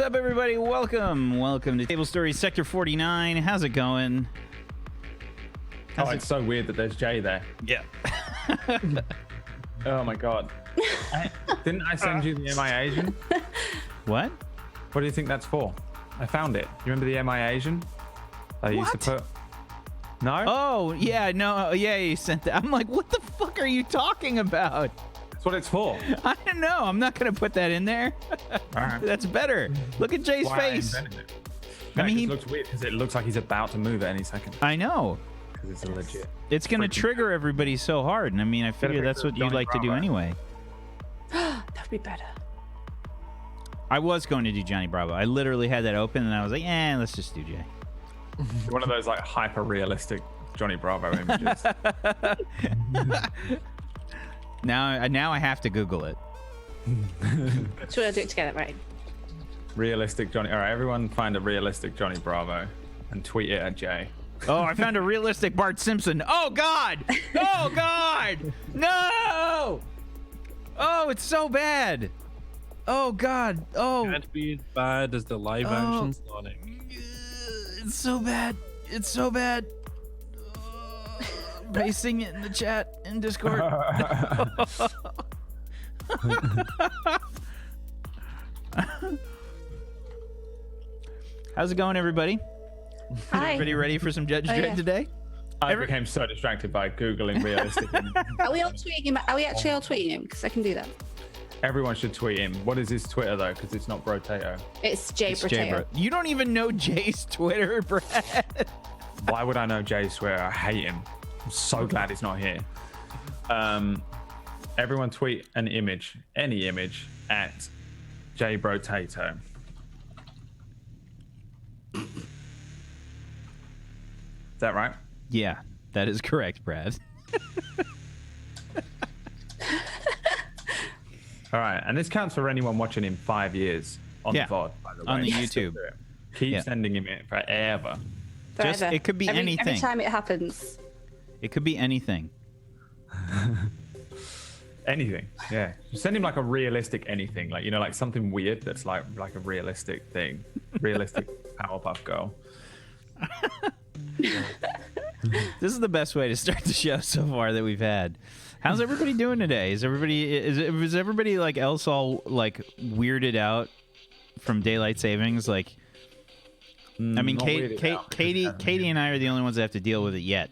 What's up, everybody? Welcome to Table Stories Sector 49. How's it going? It's so weird that there's Jay there. Yeah. Oh my god. Didn't I send you the MI Asian? What? What do you think that's for? I found it. You remember the MI Asian? I used to put. No? Oh, yeah, no, yeah, you sent that. I'm like, what the fuck are you talking about? That's what it's for. I don't know. I'm not going to put that in there. All right. That's better. Look at Jay's Why face. I invented it. I mean, it looks weird because it looks like he's about to move at any second. I know. Because it's a legit. It's going to trigger everybody so hard. And I mean, I figure that's what you'd like to do anyway. That would be better. I was going to do Johnny Bravo. I literally had that open and I was like, let's just do Jay. One of those like hyper realistic Johnny Bravo images. Now I have to Google it. So we'll do it together, right? Realistic Johnny. All right, everyone find a realistic Johnny Bravo and tweet it at Jay. Oh, I found a realistic Bart Simpson. Oh, God. Oh, God. No. Oh, it's so bad. Oh, God. Oh. Can't be as bad as the live action Sonic. It's so bad. It's so bad. Racing it in the chat in Discord. How's it going, everybody? Hi. Everybody ready for some Judge Dredd today? I became so distracted by Googling realistic. Are we all tweeting him? Are we actually all tweeting him? Because I can do that. Everyone should tweet him. What is his Twitter though? Because it's not Brotato. It's Jay It's Jay Potato. Bro. You don't even know Jay's Twitter, Brad. Why would I know Jay's Twitter? I hate him. I'm so glad he's not here. Everyone tweet an image, any image, at Jay Brotato. Is that right? Yeah, that is correct, Brad. All right, and this counts for anyone watching in 5 years on the VOD, by the way. On the YouTube. Keep sending him it forever. Just, it could be anything. Every time it happens. It could be anything. Anything, yeah. Just send him like a realistic anything, like like something weird that's like a realistic thing, realistic Powerpuff Girl. This is the best way to start the show so far that we've had. How's everybody doing today? Is everybody like else all like weirded out from daylight savings? Like, I mean, Katie and I are the only ones that have to deal with it yet.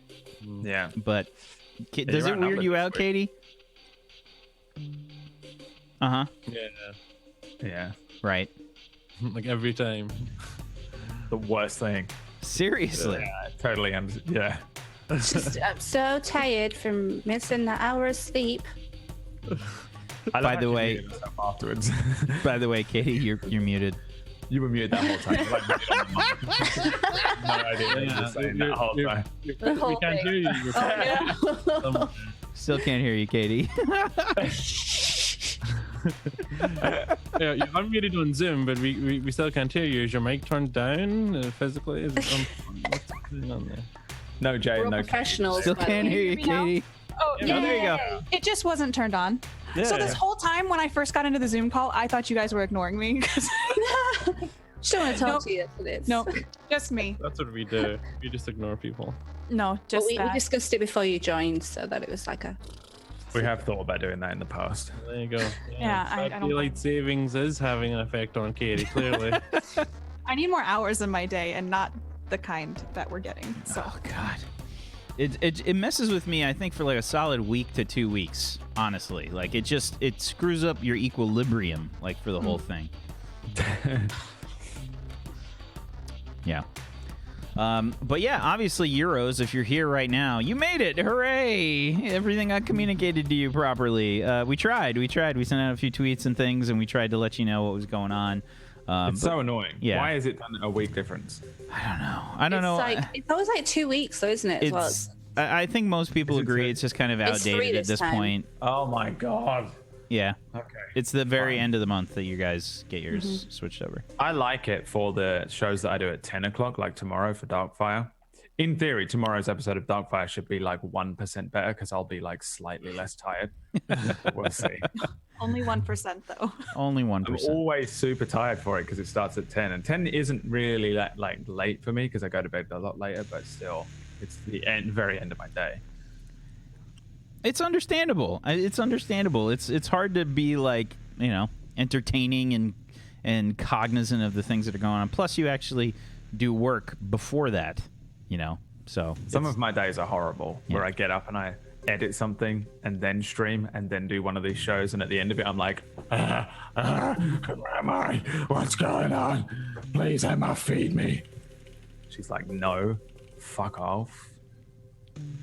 Yeah, but does it weird you out, Katie? Uh-huh. Yeah. Right. Like every time. The worst thing. Seriously. Yeah, totally. Yeah. Just, I'm so tired from missing the hour of sleep. By the way, afterwards. By the way, Katie, you're muted. You were muted that whole time. No idea what you were saying that whole time. We can't hear you. Oh, no. Still can't hear you, Katie. Yeah, you're unmuted on Zoom, but we still can't hear you. Is your mic turned down physically? Is it what's going on there? No, Jay, We're no. professionals. Still can't hear you, Katie. Oh, Yeah, there you go. It just wasn't turned on. Yeah. So this whole time when I first got into the Zoom call, I thought you guys were ignoring me. Just don't want to talk Nope. to you for this. No, just me. That's what we do. We just ignore people. No, But just we that. discussed it before you joined, so that it was like a. We have thought about doing that in the past. There you go. Yeah, I don't daylight think- savings is having an effect on Katie, clearly. I need more hours in my day and not the kind that we're getting. So Oh God, it messes with me. I think for like a solid week to 2 weeks. Honestly, like it screws up your equilibrium, like for the whole thing. Yeah. But yeah, obviously Euros, if you're here right now, you made it. Hooray. Everything got communicated to you properly. We tried. We sent out a few tweets and things, and we tried to let you know what was going on. It's so annoying. yeah. Why is it done a week difference? I don't know. It's always like 2 weeks, though, isn't it? As well? It's, I think most people Is it agree two? it's just kind of It's 3 outdated at this this time. point. Oh my god. Yeah. Okay. It's the very Fine. end of the month that you guys get yours switched over. I like it for the shows that I do at 10 o'clock, like tomorrow for Darkfire. In theory, tomorrow's episode of Darkfire should be like 1% better because I'll be like slightly less tired. We'll see. Only 1% though. Only 1%. I'm always super tired for it because it starts at 10, and 10 isn't really that like late for me because I go to bed a lot later. But still, it's the very end of my day. It's understandable. It's understandable. It's hard to be like, you know, entertaining and cognizant of the things that are going on. Plus, you actually do work before that, you know. So some of my days are horrible, where I get up and I edit something and then stream and then do one of these shows, and at the end of it, I'm like, where am I? What's going on? Please, Emma, feed me. She's like, no, fuck off.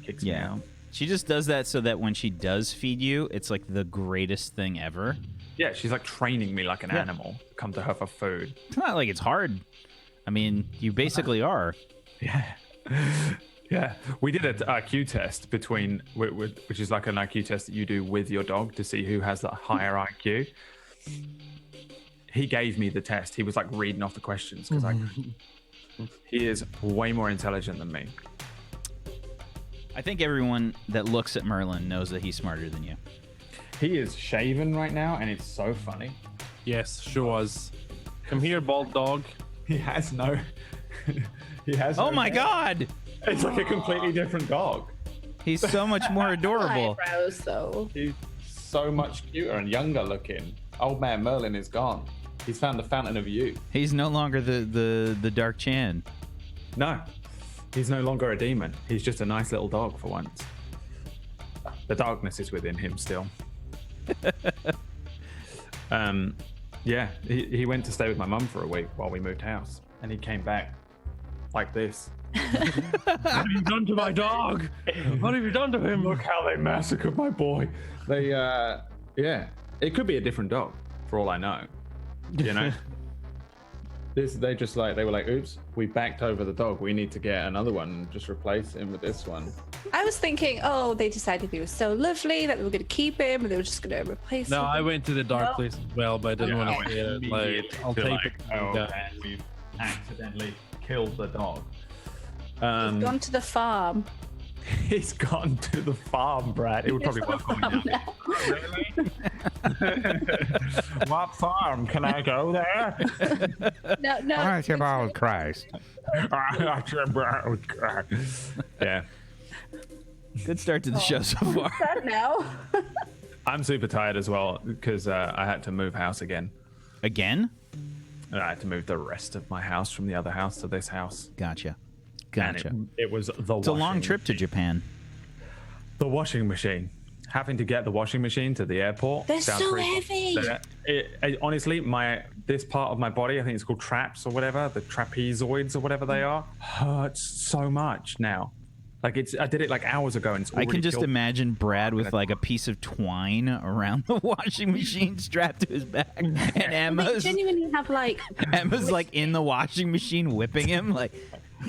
Kicks me out. She just does that so that when she does feed you, it's like the greatest thing ever. Yeah, she's like training me like an animal. Come to her for food. It's not like it's hard. I mean, you basically are. Yeah. Yeah. We did an IQ test which is like an IQ test that you do with your dog to see who has the higher IQ. He gave me the test. He was like reading off the questions because he is way more intelligent than me. I think everyone that looks at Merlin knows that he's smarter than you. He is shaven right now, and it's so funny. Yes, sure was. Come here, bald dog. He has no. Oh my God! It's like a completely different dog. He's so much more adorable. Eyebrows, though. He's so much cuter and younger looking. Old man Merlin is gone. He's found the fountain of youth. He's no longer the Dark Chan. No, he's no longer a demon. He's just a nice little dog for once. The darkness is within him still. Yeah, he went to stay with my mum for a week while we moved house, and he came back like this. What have you done to my dog? What have you done to him? Look how they massacred my boy. They, yeah, it could be a different dog for all I know. You know, they were like, oops, we backed over the dog. We need to get another one and just replace him with this one. I was thinking, they decided he was so lovely that they were going to keep him and they were just going to replace him. No, I went to the dark place as well, but I didn't want to say it. Like, I'll take it. And we've accidentally killed the dog. He's gone to the farm. He's gone to the farm, Brad. It would probably work on me now. Really? What farm? Can I go there? No. Archibald Christ. Archibald Christ. Yeah. Good start to the show so far. Sad now. I'm super tired as well because I had to move house again. Again? I had to move the rest of my house from the other house to this house. Gotcha. And it was It's a long trip to Japan. The washing machine. Having to get the washing machine to the airport. They're so heavy. Honestly, this part of my body, I think it's called traps or whatever, the trapezoids or whatever they are, hurts so much now. Like I did it like hours ago, and it's already I can just killed. imagine Brad with like a piece of twine around the washing machine strapped to his back, and They genuinely have like. Emma's like in the washing machine whipping him, like,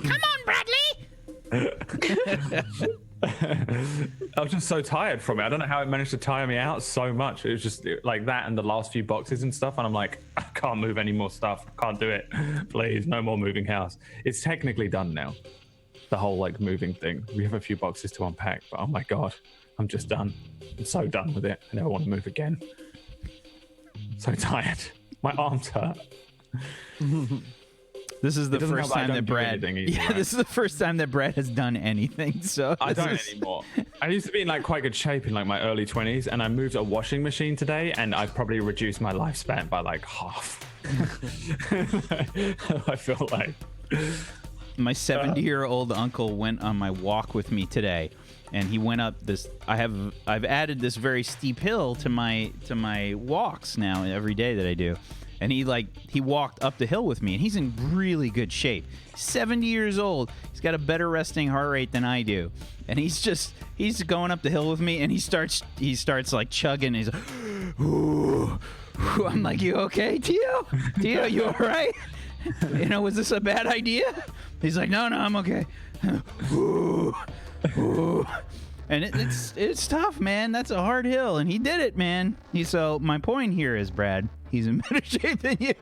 "Come on, Bradley!" I was just so tired from it. I don't know how it managed to tire me out so much. It was just like that and the last few boxes and stuff, and I'm like, I can't move any more stuff. Can't do it. Please, no more moving house. It's technically done now. The whole like moving thing. We have a few boxes to unpack, but oh my God, I'm just done. I'm so done with it. I never want to move again. So tired. My arms hurt. This is the first time that Brad. Either, right? This is the first time that Brad has done anything. So I don't anymore. I used to be in like quite good shape in like my early 20s, and I moved a washing machine today, and I've probably reduced my lifespan by like half. I feel like. My 70-year-old uncle went on my walk with me today, and he went up this. I've added this very steep hill to my walks now every day that I do, and he walked up the hill with me, and he's in really good shape. 70 years old. He's got a better resting heart rate than I do, and he's going up the hill with me, and he starts like chugging. He's like, ooh. I'm like, you okay, Tio? Tio, you all right? Was this a bad idea? He's like, no, I'm okay. Ooh, ooh. And it's tough, man. That's a hard hill, and he did it, man. So my point here is, Brad, He's in better shape than you.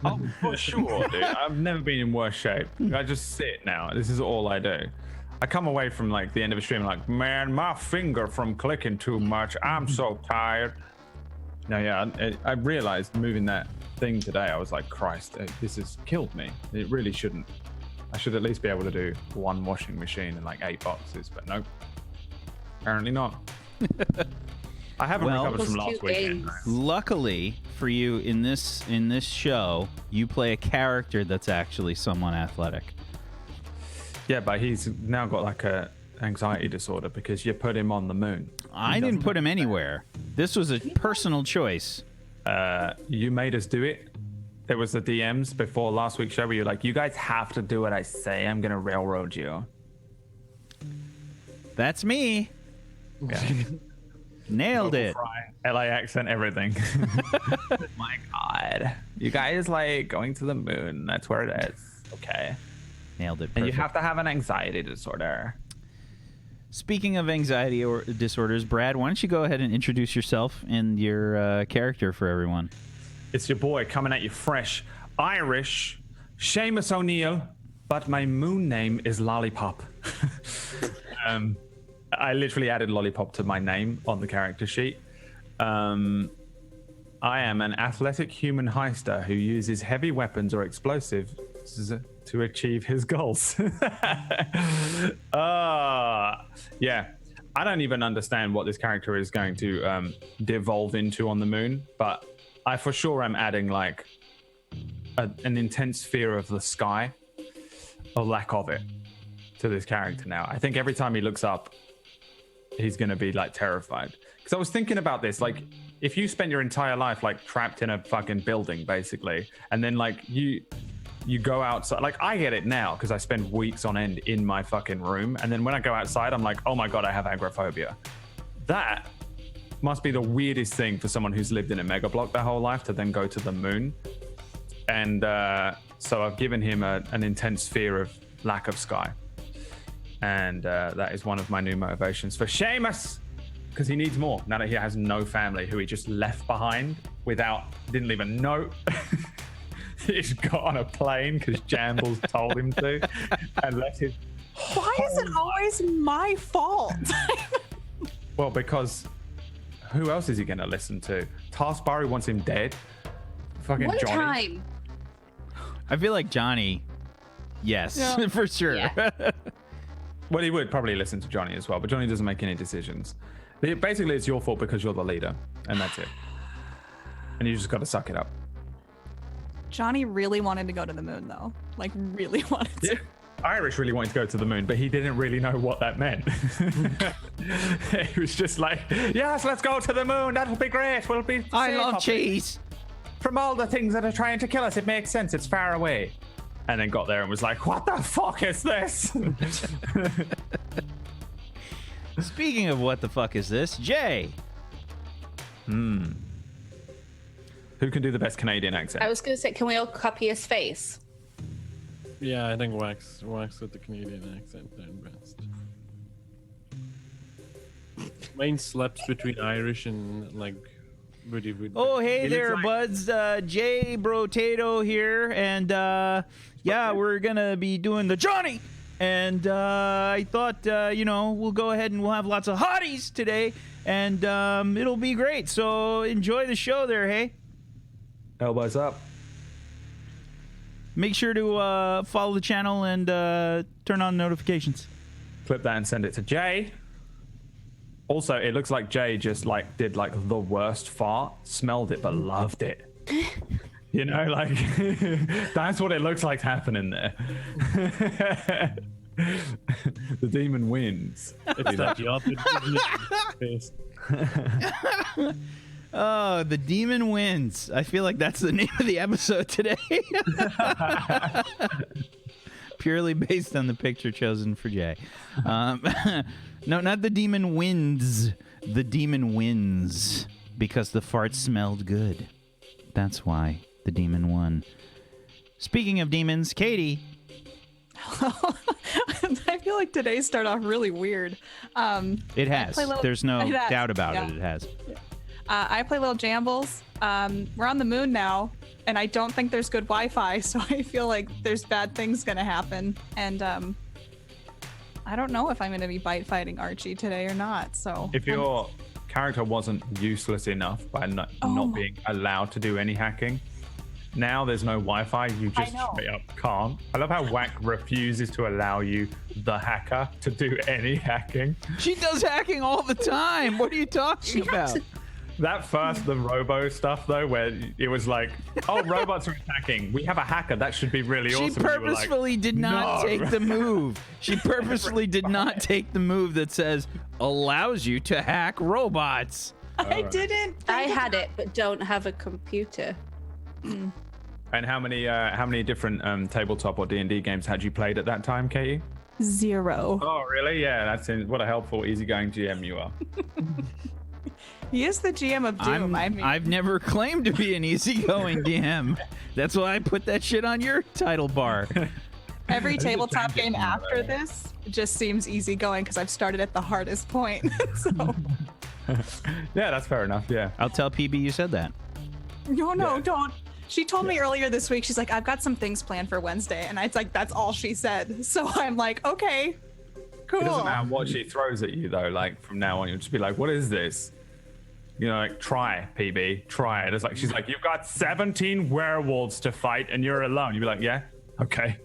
Oh, for sure, dude. I've never been in worse shape. I just sit now. This is all I do. I come away from like the end of a stream like, man, my finger from clicking too much. I'm so tired. No, yeah, I realized moving that thing today, I was like, Christ, this has killed me. It really shouldn't. I should at least be able to do one washing machine and like 8 boxes, but nope. Apparently not. I haven't recovered from last weekend. Luckily for you, in this show, you play a character that's actually somewhat athletic. Yeah, but he's now got like a anxiety disorder because you put him on the moon. I didn't put him anywhere. This was a personal choice. You made us do it. There was the DMs before last week's show where you're like, you guys have to do what I say. I'm going to railroad you. That's me. Yeah. Nailed it. LA accent, everything. My God. You guys like going to the moon. That's where it is. Okay. Nailed it. Perfect. And you have to have an anxiety disorder. Speaking of anxiety or disorders, Brad, why don't you go ahead and introduce yourself and your character for everyone? It's your boy coming at you fresh. Irish, Seamus O'Neill, but my moon name is Lollipop. I literally added Lollipop to my name on the character sheet. I am an athletic human heister who uses heavy weapons or explosives to achieve his goals. Yeah. I don't even understand what this character is going to devolve into on the moon, but I for sure am adding like an intense fear of the sky, or lack of it, to this character now. I think every time he looks up, he's going to be like terrified. Because I was thinking about this, like if you spend your entire life like trapped in a fucking building basically, and then like you go outside, like I get it now because I spend weeks on end in my fucking room, and then when I go outside I'm like, oh my God, I have agoraphobia. That must be the weirdest thing for someone who's lived in a mega block their whole life to then go to the moon. And so I've given him an intense fear of lack of sky. And that is one of my new motivations for Seamus, because he needs more now that he has no family who he just left behind didn't leave a note. He just got on a plane because Jambles told him to, and left his. Why is it always my fault? Well, because who else is he going to listen to? Taskbar wants him dead. Fucking One Johnny. time. I feel like Johnny, yes, Yeah. for sure. Yeah. Well, he would probably listen to Johnny as well, but Johnny doesn't make any decisions. Basically, it's your fault because you're the leader, and that's it. And you just got to suck it up. Johnny really wanted to go to the moon, though. Like, really wanted to. Yeah. Irish really wanted to go to the moon, but he didn't really know what that meant. He was just like, yes, let's go to the moon. That'll be great. We'll be I safe love up cheese. from all the things that are trying to kill us. It makes sense. It's far away. And then got there and was like, what the fuck is this? Speaking of what the fuck is this, Jay? Who can do the best Canadian accent? I was going to say, can we all copy his face? Yeah, I think Wax with the Canadian accent down best. Mine slips between Irish and like Woody. Oh, hey He there, looks buds. Jay Brotato here, and yeah, we're gonna be doing the Johnny. And I thought, we'll go ahead and we'll have lots of hotties today, and it'll be great. So enjoy the show there, hey. Elbows up. Make sure to follow the channel and turn on notifications. Clip that and send it to Jay. Also, it looks like Jay just like did like the worst fart, smelled it but loved it. You know, like that's what it looks like happening there. The demon wins. It's that the other face. Oh, the demon wins. I feel like that's the name of the episode today. Purely based on the picture chosen for Jay. No, not the demon wins. The demon wins because the fart smelled good. That's why the demon won. Speaking of demons, Katie. I feel like today started off really weird. It has. play little- There's no It has, doubt about yeah. it. It has. I play Little Jambles. We're on the moon now, and I don't think there's good Wi-Fi, so I feel like there's bad things gonna happen. And I don't know if I'm gonna be bite fighting Archie today or not. So If your character wasn't useless enough by not being allowed to do any hacking, now there's no Wi-Fi, you just straight up can't. I love how Whack refuses to allow you, the hacker, to do any hacking. She does hacking all the time. What are you talking about? That first, the robo stuff though, where it was like, oh, robots are attacking. We have a hacker. That should be really awesome. She purposefully did not take the move. She purposefully did not take the move that says allows you to hack robots. I didn't. I had it, but don't have a computer. And how many different tabletop or D&D games had you played at that time, Katie? 0. Oh, really? Yeah, what a helpful, easygoing GM you are. He is the GM of Doom. I've never claimed to be an easygoing DM. That's why I put that shit on your title bar. Every tabletop game after this just seems easygoing because I've started at the hardest point. So Yeah, that's fair enough. Yeah. I'll tell PB you said that. no, don't. She told me earlier this week, she's like, I've got some things planned for Wednesday. And it's like, that's all she said. So I'm like, okay, cool. It doesn't matter what she throws at you though. Like from now on, you'll just be like, what is this? You know, like, try, PB, try it. It's like, she's like, you've got 17 werewolves to fight and you're alone. You'd be like, yeah, okay.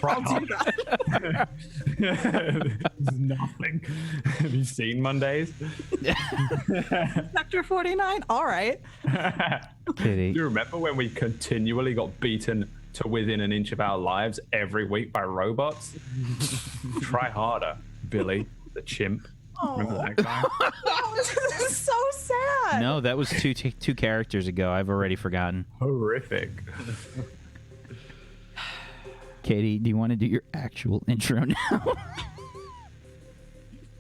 I'll do that. Nothing. Have you seen Mondays? Sector 49? All right. Kitty. Do you remember when we continually got beaten to within an inch of our lives every week by robots? Try harder, Billy, the chimp. Remember that guy? Oh, this is so sad. No, that was two characters ago. I've already forgotten. Horrific. Katie, do you want to do your actual intro now?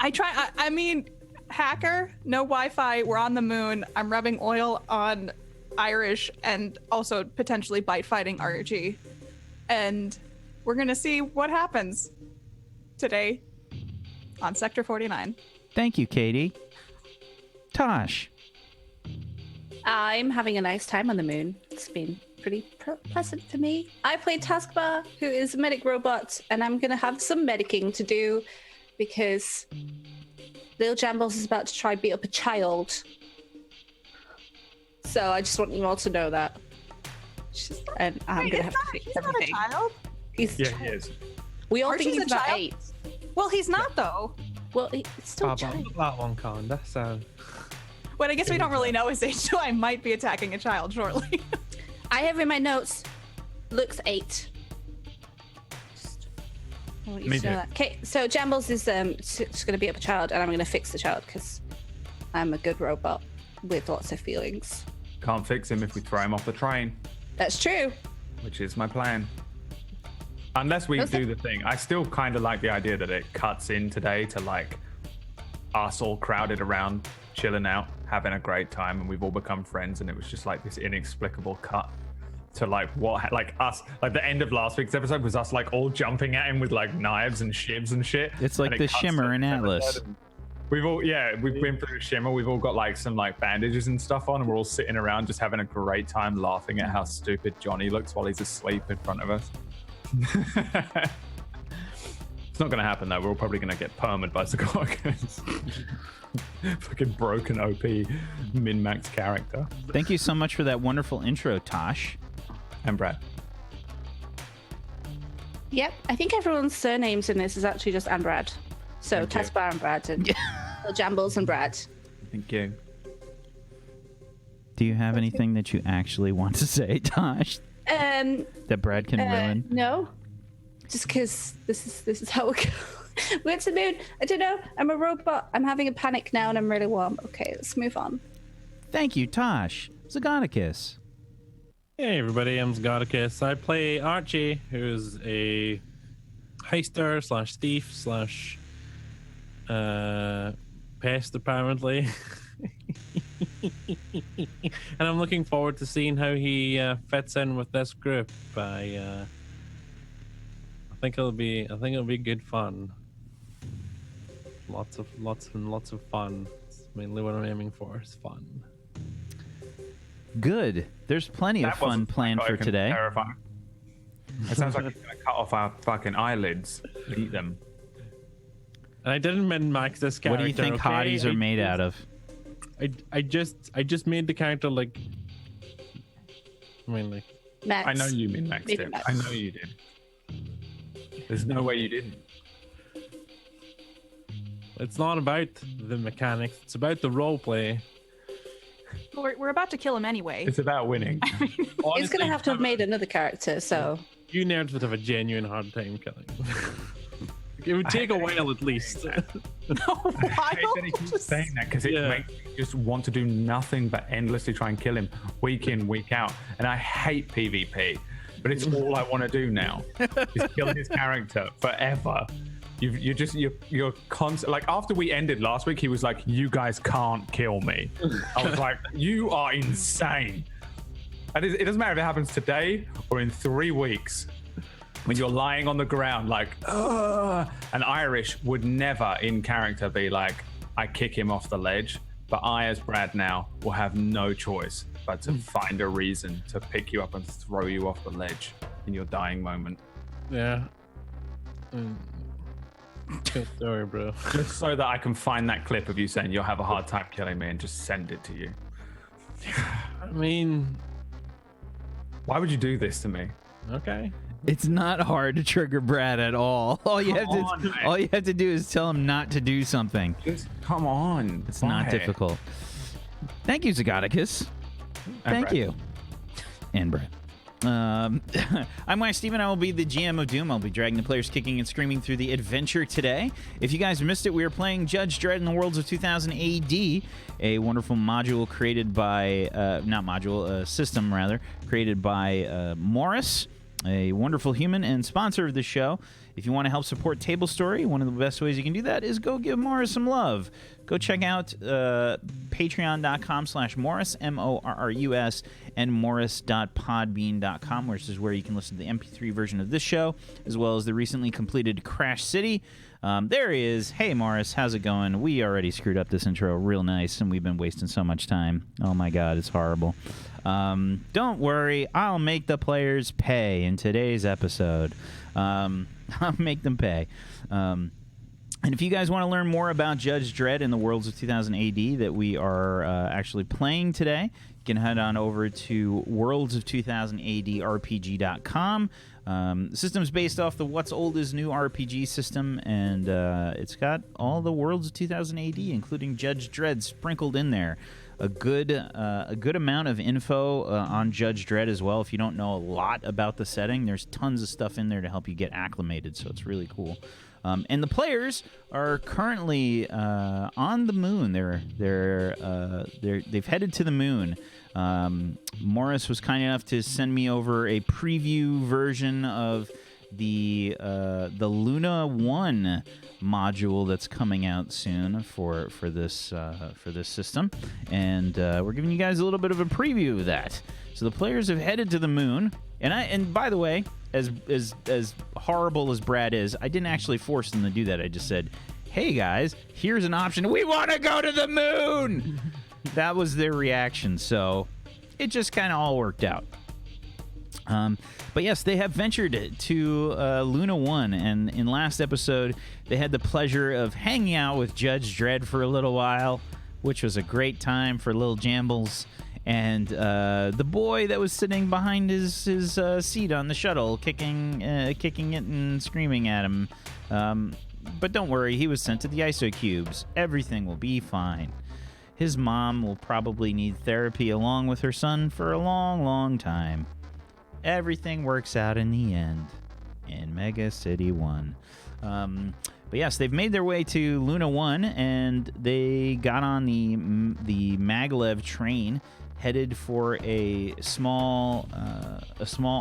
I mean, hacker, no Wi-Fi, we're on the moon. I'm rubbing oil on Irish and also potentially bite fighting Archie. And we're going to see what happens today on Sector 49. Thank you, Katie. Tosh. I'm having a nice time on the moon. It's been pretty pleasant for me. I played Taskbar, who is a medic robot, and I'm going to have some medicing to do because Lil Jambles is about to try beat up a child. So I just want you all to know that. And I'm going to have to fix everything. He's not a child? He's Yeah, he is. We all Archie's think he's a about child? 8. Well, he's not, though. Well, it's still a child. That one, kinda. So But I guess we don't really know his age, so I might be attacking a child shortly. I have in my notes, looks 8. I want you Me to know too. that. Okay, so Jambles is just going to beat up a child, and I'm going to fix the child because I'm a good robot with lots of feelings. Can't fix him if we throw him off the train, That's true. which is my plan. Unless we do the thing. I still kind of like the idea that it cuts in today to like us all crowded around, chilling out, having a great time, and we've all become friends, and it was just like this inexplicable cut to like what, like us, like the end of last week's episode was us like all jumping at him with like knives and shivs and shit. It's like and the it cuts Shimmer to in this Atlas. episode, and we've all, we've been through Shimmer. We've all got like some like bandages and stuff on, and we're all sitting around just having a great time laughing at how stupid Johnny looks while he's asleep in front of us. It's not going to happen though. We're all probably going to get permed by Sarcophagus. Fucking broken OP min-max character. Thank you so much for that wonderful intro, Tosh. And Brad. Yep, I think everyone's surnames in this is actually just and Brad. So Thank you. Taskbar and Brad, and Lil Jambles and Brad. Thank you. Do you have anything that you actually want to say, Tosh, that Brad can ruin? No, just because this is how it goes. We're to the moon. I don't know. I'm a robot. I'm having a panic now, and I'm really warm. Okay, let's move on. Thank you, Tosh. Zagonicus. hey everybody, I'm Zgoticus. I play Archie, who's a heister / thief / pest apparently. And I'm looking forward to seeing how he fits in with this group. I think it'll be good fun. Lots of fun. mainly what I'm aiming for is fun. Good. There's plenty of fun wasn't planned for fucking today. Terrifying. It sounds like he's gonna cut off our fucking eyelids and eat them. And I didn't min-max this character. What do you think okay? hotties are made out of? I just made the character like. I mean, like. Max. I know you mean Max Maybe did. Max. I know you did. There's no way you didn't. It's not about the mechanics. It's about the role play. We're about to kill him anyway. It's about winning. He's gonna have to have made another character, so You nerds would have a genuine hard time killing. It would take a while at least. I hate that he keeps saying that because it Yeah. makes me just want to do nothing but endlessly try and kill him week in, week out. And I hate PvP, but it's all I want to do now is kill his character forever. You're constant. Like after we ended last week, he was like, "You guys can't kill me." I was like, "You are insane." And it doesn't matter if it happens today or in 3 weeks. When you're lying on the ground like, ugh, an Irish would never in character be like, I kick him off the ledge. But I, as Brad now, will have no choice but to find a reason to pick you up and throw you off the ledge in your dying moment. Yeah. Good story, bro. Just so that I can find that clip of you saying you'll have a hard time killing me and just send it to you. I mean, Why would you do this to me? okay. It's not hard to trigger Brad at all. All you have to do is tell him not to do something. Just come on. It's not difficult. Thank you, Zagoticus. Thank Brad. you. And Brad. I'm Wise Steven. I will be the GM of Doom. I'll be dragging the players kicking and screaming through the adventure today. If you guys missed it, we are playing Judge Dredd in the Worlds of 2000 AD, a wonderful module created by, system rather, created by Morris, a wonderful human and sponsor of the show. If you want to help support Table Story, one of the best ways you can do that is go give Morris some love. Go check out patreon.com/Morris, Morrus, and morris.podbean.com, which is where you can listen to the MP3 version of this show, as well as the recently completed Crash City. There he is. Hey, Morris, how's it going? We already screwed up this intro real nice, and we've been wasting so much time. Oh, my God, it's horrible. Don't worry. I'll make the players pay in today's episode. I'll make them pay. And if you guys want to learn more about Judge Dredd in the Worlds of 2000 AD that we are actually playing today, you can head on over to worldsof2000adrpg.com. The system's based off the What's Old is New RPG system, and it's got all the Worlds of 2000 AD, including Judge Dredd, sprinkled in there. A good amount of info on Judge Dredd as well. If you don't know a lot about the setting, there's tons of stuff in there to help you get acclimated, so it's really cool. And the players are currently on the moon. They've headed to the moon. Morris was kind enough to send me over a preview version of the Luna 1 module that's coming out soon for this system, and we're giving you guys a little bit of a preview of that. So the players have headed to the moon, and by the way, as horrible as Brad is, I didn't actually force them to do that. I just said, "Hey guys, here's an option. We want to go to the moon." That was their reaction, so it just kind of all worked out. But yes, they have ventured to Luna 1, and in last episode, they had the pleasure of hanging out with Judge Dredd for a little while, which was a great time for little Jambles. And the boy that was sitting behind his seat on the shuttle, kicking it and screaming at him. But don't worry, he was sent to the ISO cubes. Everything will be fine. His mom will probably need therapy along with her son for a long, long time. Everything works out in the end in Mega City 1. But yes, they've made their way to Luna 1, and they got on the mag-lev train, headed for a small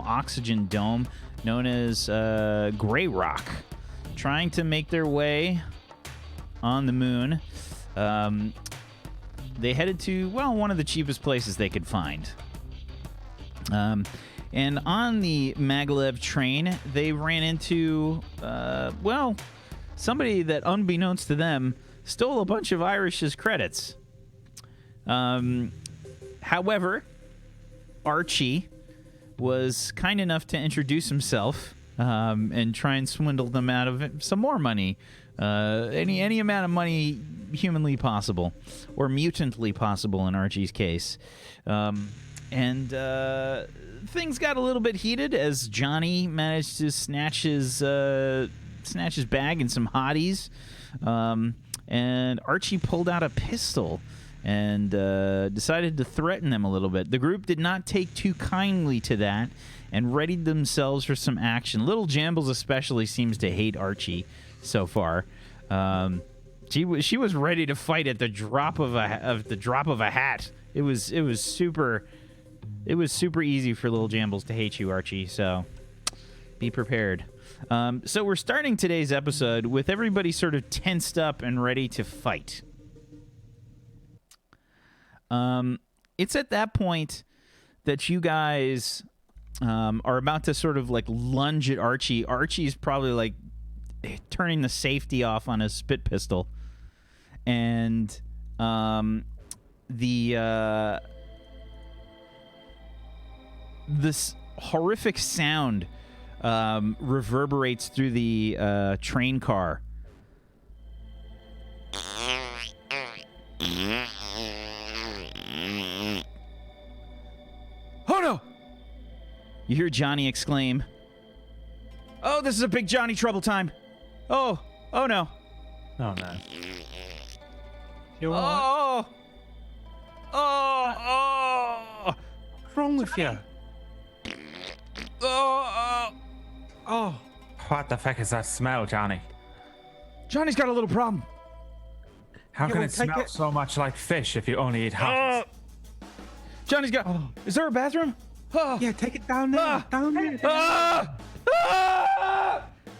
oxygen dome known as Grey Rock, trying to make their way on the moon. They headed to, one of the cheapest places they could find. And on the mag-lev train, they ran into, somebody that, unbeknownst to them, stole a bunch of Irish's credits. However, Archie was kind enough to introduce himself and try and swindle them out of some more money. Any amount of money humanly possible, or mutantly possible in Archie's case. And things got a little bit heated as Johnny managed to snatch his bag and some hotties. And Archie pulled out a pistol and decided to threaten them a little bit. The group did not take too kindly to that and readied themselves for some action. Little Jambles especially seems to hate Archie so far. She was ready to fight at the drop of a hat. It was super easy for Little Jambles to hate you, Archie. So be prepared. So we're starting today's episode with everybody sort of tensed up and ready to fight. It's at that point that you guys are about to sort of like lunge at Archie. Archie's probably like turning the safety off on his spit pistol, and this horrific sound reverberates through the train car. Oh no! You hear Johnny exclaim, "Oh, this is a big Johnny trouble time! Oh no! Oh no. You all right? Oh! What's wrong with you? Oh, What the fuck is that smell, Johnny? Johnny's got a little problem. How can well, it take smell it- so much like fish if you only eat half? Johnny's got... Is there a bathroom? Oh. yeah, take it down there. Down there.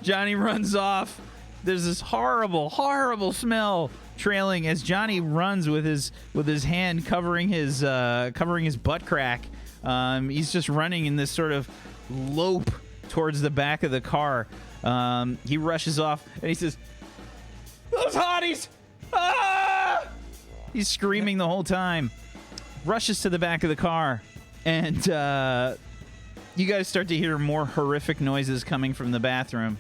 Johnny runs off. There's this horrible smell trailing as Johnny runs with his hand covering his butt crack. He's just running in this sort of lope towards the back of the car. He rushes off and he says, "Those hotties!" Ah! He's screaming the whole time. Rushes to the back of the car, and you guys start to hear more horrific noises coming from the bathroom.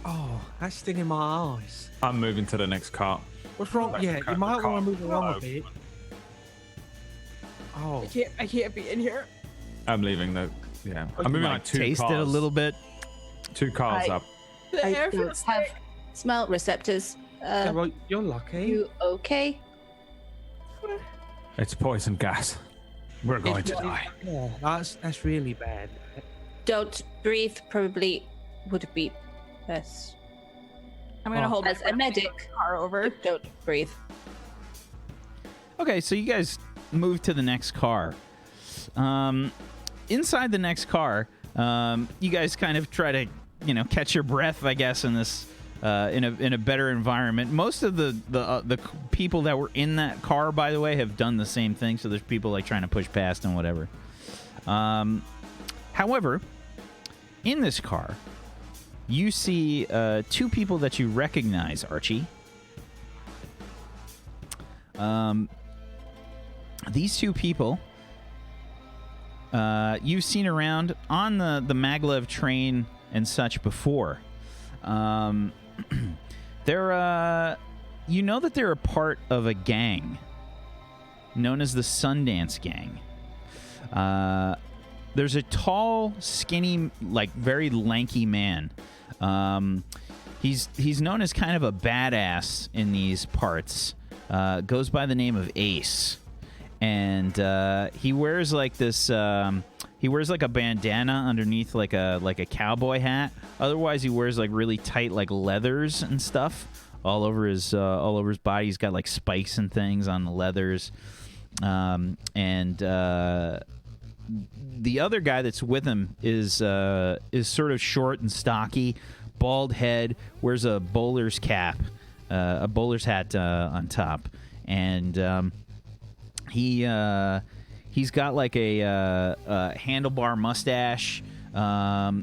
Oh, that's stinging my eyes. I'm moving to the next car. What's wrong? Like Yeah, the you might car- want to move along a car bit. open. Oh, I can't be in here. I'm leaving the. Yeah, You I'm moving might like two taste cars. it a little bit. 2 cars I- up. The I air don't feels have sick. smell receptors. yeah, well, you're lucky. You okay? It's poison gas. We're going to die. Yeah, that's really bad. Don't breathe. Probably would be best. I'm gonna Oh. hold my As a breath and medic. move the car over. Don't breathe. Okay, so you guys move to the next car. Inside the next car, you guys kind of try to, catch your breath, I guess, in this in a better environment. Most of the people that were in that car, by the way, have done the same thing. So there's people like trying to push past and whatever. However, in this car, you see 2 people that you recognize, Archie. These 2 people you've seen around on the mag-lev train and such before. They're you know that they're a part of a gang known as the Sundance Gang. There's a tall, skinny, like very lanky man. He's known as kind of a badass in these parts. Goes by the name of Ace, and he wears like this. He wears like a bandana underneath like a cowboy hat. Otherwise, he wears like really tight like leathers and stuff all over his body. He's got like spikes and things on the leathers, and the other guy that's with him is sort of short and stocky, bald head, wears a bowler's cap, a bowler's hat on top, and he's got like a handlebar mustache.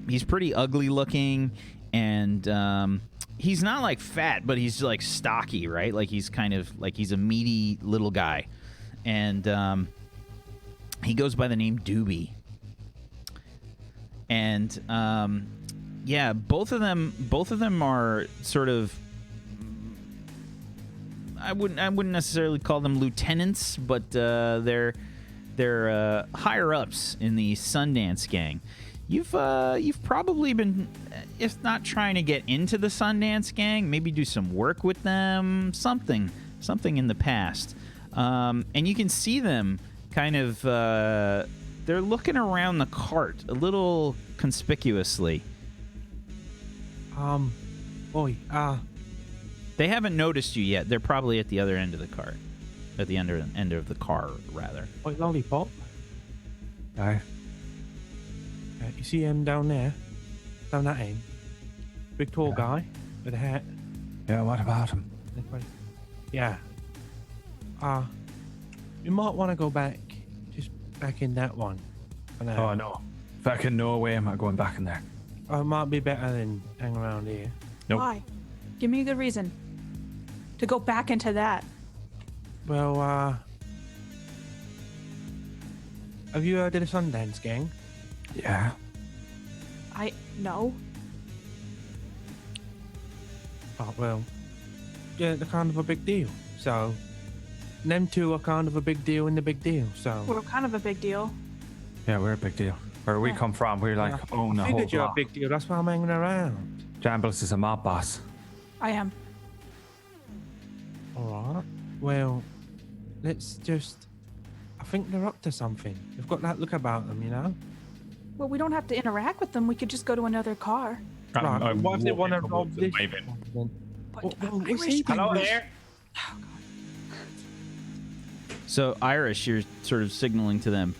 He's pretty ugly looking, and he's not like fat, but he's like stocky, right? Like he's kind of like he's a meaty little guy. and he goes by the name Doobie. And yeah, both of them are sort of. I wouldn't necessarily call them lieutenants, but they're higher ups in the Sundance Gang. You've probably been, if not trying to get into the Sundance Gang, maybe do some work with them, something in the past. And you can see them kind of, they're looking around the cart a little conspicuously. They haven't noticed you yet. They're probably at the other end of the cart. At the end of the car, rather. Oi, lollipop. No. You see him down there? Down that end? Big tall guy with a hat. Yeah, what about him? Yeah. You might want to go back, just back in that one. Oh, no. Fucking no way am I going back in there. It might be better than hang around here. Nope. Why? Give me a good reason to go back into that. Well, have you heard of the Sundance Gang? Yeah. No. Oh, well, yeah, they're kind of a big deal. So, them two are kind of a big deal in the big deal. So, We're kind of a big deal. Yeah, we're a big deal. Where we come from, we're like, oh no. I figured you're a big deal. That's why I'm hanging around. Jambles is a mob boss. I am. All right. Well, let's just. I think they're up to something. They've got that look about them, you know. Well, we don't have to interact with them. We could just go to another car. Right. What if they want to walking rob towards this? them, waving. one? But Well, Irish is he- people- Hello there. So Irish, you're sort of signaling to them.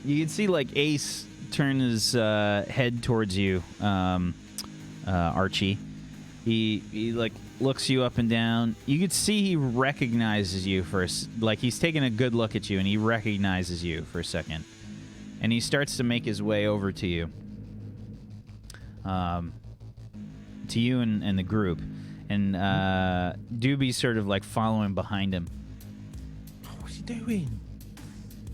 You can see like Ace turn his head towards you, Archie. He like looks you up and down. You could see he recognizes you like he's taking a good look at you, and he recognizes you for a second, and he starts to make his way over to you, and the group, and Doobie's sort of like following behind him. What's he doing?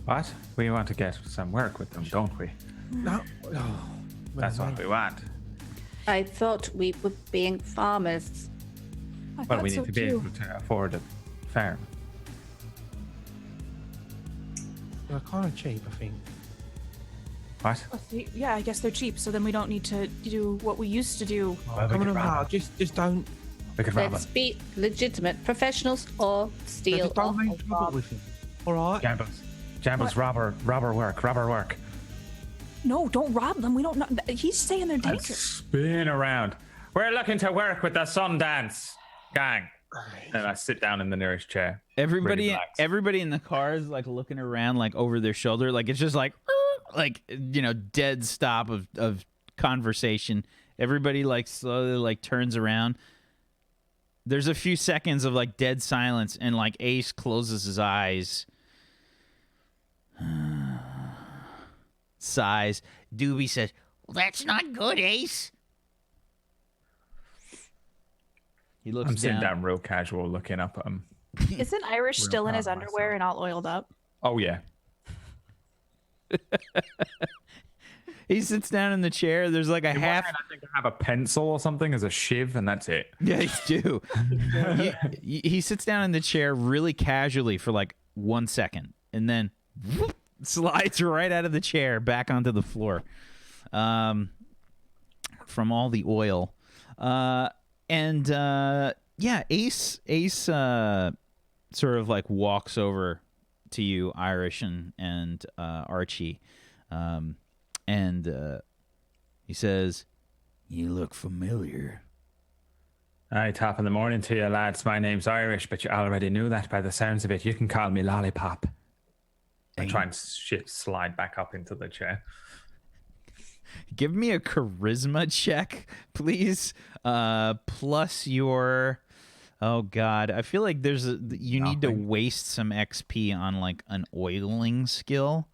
What? We want to get some work with them, don't we? No. Oh, That's what we want. I thought we were being farmers. I Well, thought we so need to be too. able to afford a farm. They're kind of cheap, I think. What? Well, yeah, I guess they're cheap, so then we don't need to do what we used to do. Well, we Come could on, rob now, them. just don't. We could rob Let's them. be legitimate professionals or steal Just don't or make trouble rob. with him. All right. Jambles, robber work. No, don't rob them. We don't know. He's saying they're And dangerous. spin around. We're looking to work with the Sundance Gang. And I sit down in the nearest chair. Everybody, Really relaxed. everybody in the car is like looking around, like over their shoulder, like it's just like dead stop of conversation. Everybody like slowly like turns around. There's a few seconds of like dead silence, and like Ace closes his eyes, sighs. Doobie says, "Well, that's not good, Ace." He looks I'm sitting down real casual looking up at him. Isn't Irish Real still in proud his of underwear myself. and all oiled up? Oh, yeah. He sits down in the chair. There's like a In one half. hand, I think I have a pencil or something as a shiv, and that's it. Yeah, you do. He sits down in the chair really casually for like 1 second, and then whoop, slides right out of the chair back onto the floor, from all the oil. Yeah, Ace sort of like walks over to you, Irish and Archie, and he says, "You look familiar." Aye, top of the morning to you, lads. My name's Irish, but you already knew that by the sounds of it. You can call me Lollipop. I try and slide back up into the chair. Give me a charisma check, please. Plus your. Oh God, I feel like you need to waste some XP on like an oiling skill.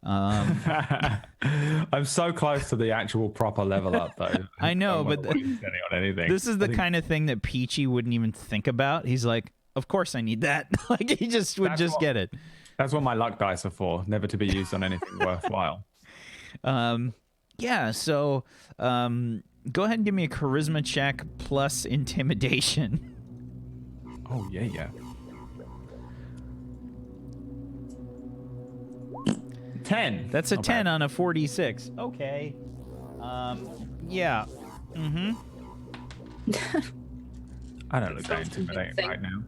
I'm so close to the actual proper level up, though. I know, but on anything. this is the kind of thing that Peachy wouldn't even think about. He's like, of course I need that. Like he just would get it. That's what my luck dice are for, never to be used on anything worthwhile. Yeah, so go ahead and give me a charisma check plus intimidation. Oh, yeah. 10. That's a Not 10 bad. on a 46. Okay. Yeah. Mm-hmm. I don't look that intimidating right now.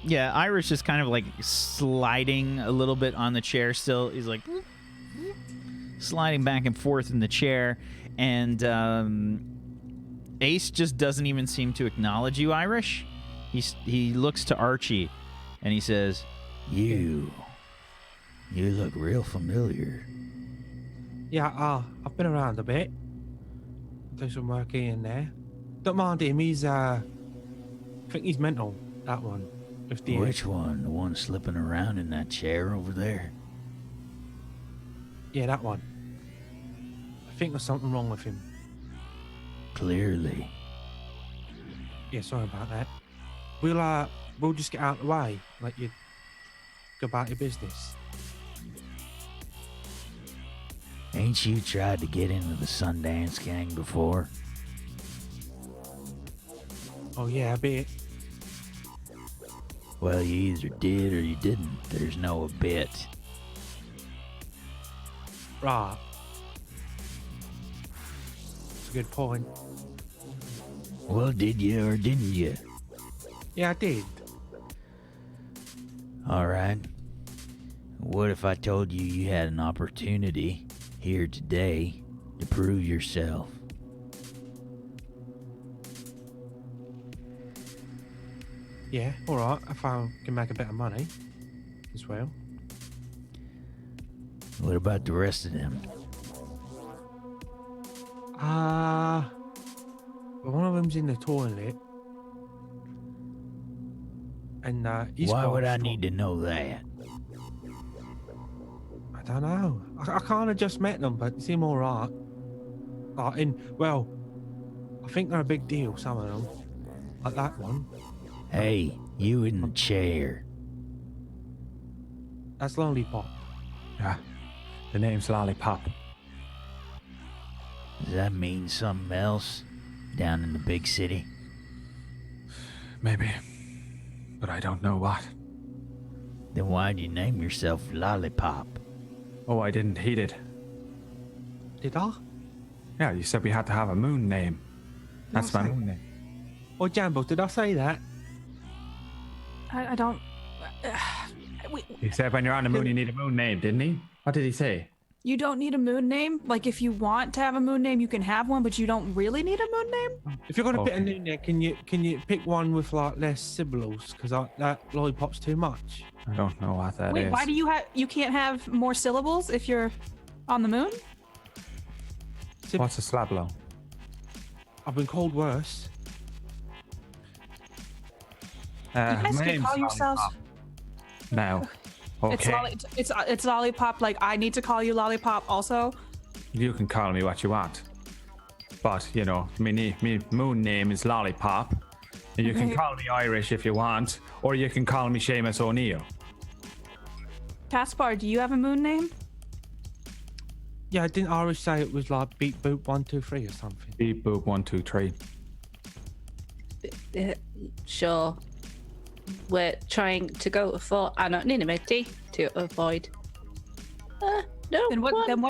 Yeah, Irish is kind of like sliding a little bit on the chair still. He's like sliding back and forth in the chair, and Ace just doesn't even seem to acknowledge you, Irish. He looks to Archie and he says, You look real familiar. Yeah, I've been around a bit. Do some work here and there. Don't mind him, he's I think he's mental, that one. Which one? The one slipping around in that chair over there? Yeah, that one. I think there's something wrong with him. Clearly. Yeah, sorry about that. We'll just get out of the way, let you go about your business. Ain't you tried to get into the Sundance Gang before? Oh yeah, a bit. Well, you either did or you didn't. There's no a bit. Right. That's a good point. Well, did you or didn't you? Yeah, I did. All right. What if I told you you had an opportunity here today to prove yourself? Yeah, alright. If I can make a bit of money as well. What about the rest of them? Well, one of them's in the toilet. And he's Why quite would I strong. need to know that? I don't know. I kind of just met them, but they seem alright. Well, I think they're a big deal, some of them. Like that one. Hey, you in the chair. That's Lollipop. Yeah. The name's Lollipop. Does that mean something else down in the big city? Maybe. But I don't know what. Then why'd you name yourself Lollipop? Oh, I didn't heed it. Did I? Yeah, you said we had to have a moon name. That's my moon name. Or Jambo, did I say that? I don't. He said when you're on the moon, you need a moon name, didn't he? What did he say? You don't need a moon name. Like, if you want to have a moon name, you can have one, but you don't really need a moon name. If you're gonna pick a Okay. new name, can you pick one with like less syllables? Because that Lollipop's too much. I don't know what that is. Wait, why do you can't have more syllables if you're on the moon? What's a slablo? I've been called worse. You guys my can name's call yourselves. Lollipop. No. Okay. It's lollipop. Like, I need to call you lollipop also. You can call me what you want. But, you know, me moon name is Lollipop. And you can Okay. call me Irish if you want. Or you can call me Seamus O'Neill. Caspar, do you have a moon name? Yeah, didn't Irish say it was like beep boop 1 2 3 or something? Beep boop 1 2 3. Sure. We're trying to go for anonymity to avoid. No. Then what? one. Then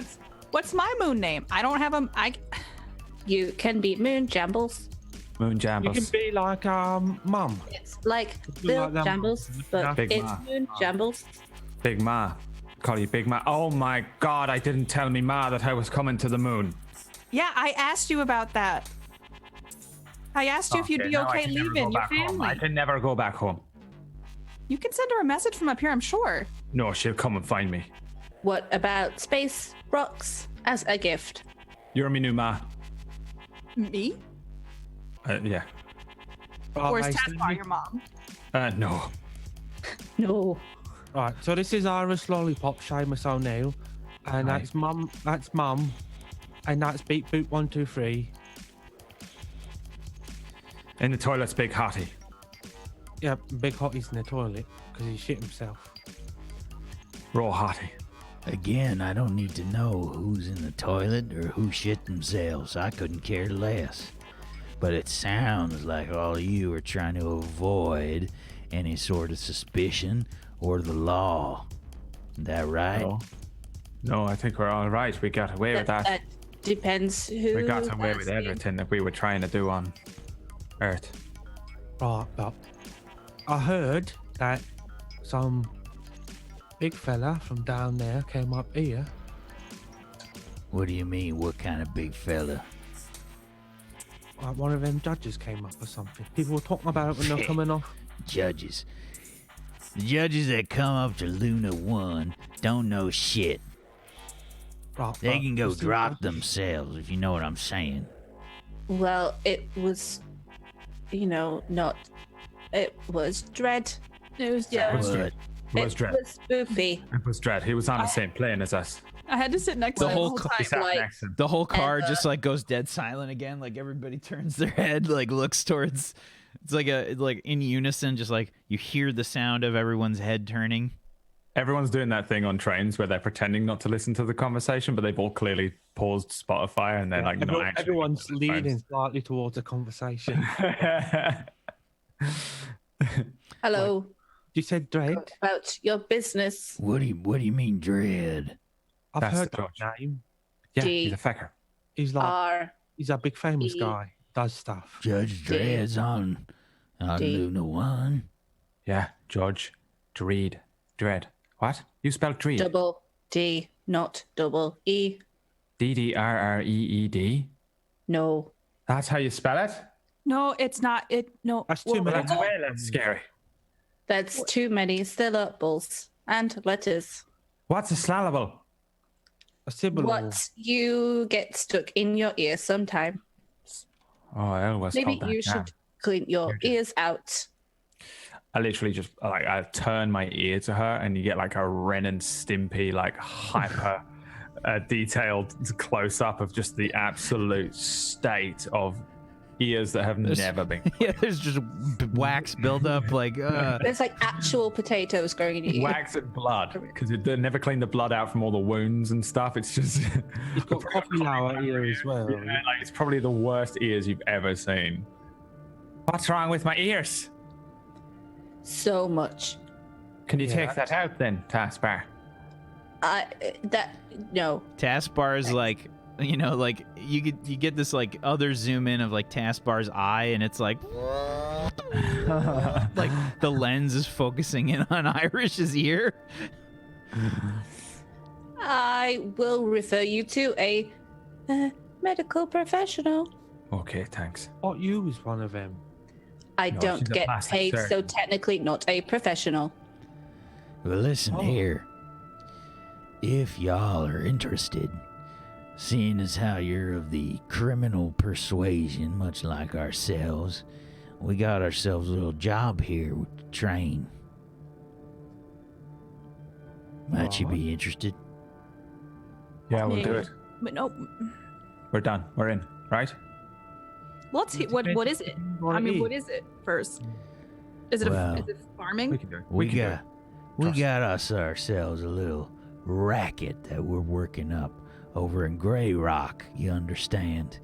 what's my moon name? I don't have a. You can be Moon Jambles. Moon You Jambles. can be like mum. It's like Something Bill like that. Jambles, but Big it's Ma. Moon Jambles. Big Ma. Call you Big Ma. Oh my god, I didn't tell me Ma that I was coming to the moon. Yeah, I asked you about that. I asked you if you'd be now I okay can never leaving go your back home. family. I can never go back home. You can send her a message from up here, I'm sure. No, she'll come and find me. What about space rocks as a gift? You're my new Ma. Me? Yeah. Or is Caspar your mom? No. No. Right, so this is Irish Lollipop, Seamus O'Neill, and Hi. that's mum, and that's beep boop 1 2 3. In the toilet's big hottie. Yeah, Big Hotty's in the toilet because he shit himself. Raw hottie. Again, I don't need to know who's in the toilet or who shit themselves. I couldn't care less. But it sounds like all of you are trying to avoid any sort of suspicion or the law. Is that right? No, I think we're all right. We got away with that. That depends who. We got away with asking. everything that we were trying to do on Earth. Right, but I heard that some big fella from down there came up here. What do you mean? What kind of big fella? Like one of them judges came up or something. People were talking about it when they're coming off. Judges. The judges that come up to Luna 1 don't know shit. Right, They but can go the two drop judges- themselves, if you know what I'm saying. Well, it was, not. It was Dread. It was Yeah. Was What? Dread. It was Dread. was Spoofy. It was Dread. He was on the same plane as us. I had to sit next The to him whole the whole co- time. He sat like- next to him. The whole car And, just like goes dead silent again. Like everybody turns their head, like looks towards. It's like in unison, just like you hear the sound of everyone's head turning. Everyone's doing that thing on trains where they're pretending not to listen to the conversation, but they've all clearly paused Spotify and they're like not actually. Everyone's looking at their leaning slightly towards the conversation. Hello. You said Dread? About your business. What do you mean, Dread? I've That's heard the that judge. name. Yeah, Gee. he's a fecker. He's like, R. he's a big famous E. guy. Does stuff. Judge Dread's on D. Luna 1. Yeah, Judge Dreed. Dread. What? You spelled Dreed. Double D, not double E. Drreed. No. That's how you spell it? No, it's not. No. That's too many. That's way less scary. That's too many syllables and letters. What's a slalable? A syllable. What you get stuck in your ear sometime. Oh, I always Maybe told that. you should clean your ears out. I literally just like I turn my ear to her, and you get like a Ren and Stimpy, like hyper detailed close up of just the absolute state of ears that have never been. Yeah, there's just wax buildup. Like, There's like actual potatoes growing in your ear. Wax and blood because they never clean the blood out from all the wounds and stuff. It's just He's got coffee flour here as well. yeah, like it's probably the worst ears you've ever seen. What's wrong with my ears? So much. Can you Yeah, take that out then, Taskbar? No. Taskbar's like, like you get this like other zoom in of like Taskbar's eye, and it's like, like the lens is focusing in on Irish's ear. I will refer you to a medical professional. Okay, thanks. What you was one of them? I No, don't she's a get plastic paid, so surgeon. technically not a professional. Well, listen Oh. here. If y'all are interested, seeing as how you're of the criminal persuasion, much like ourselves, we got ourselves a little job here with the train. Might you be interested? Yeah, we'll do Maybe. it. But no. We're done. We're in, right? Let's see. What is it? What I it mean, is. what is it first? Is it Well, is it farming? can do it. We can do got it. we Trust got us ourselves a little racket that we're working up over in Grey Rock, you understand?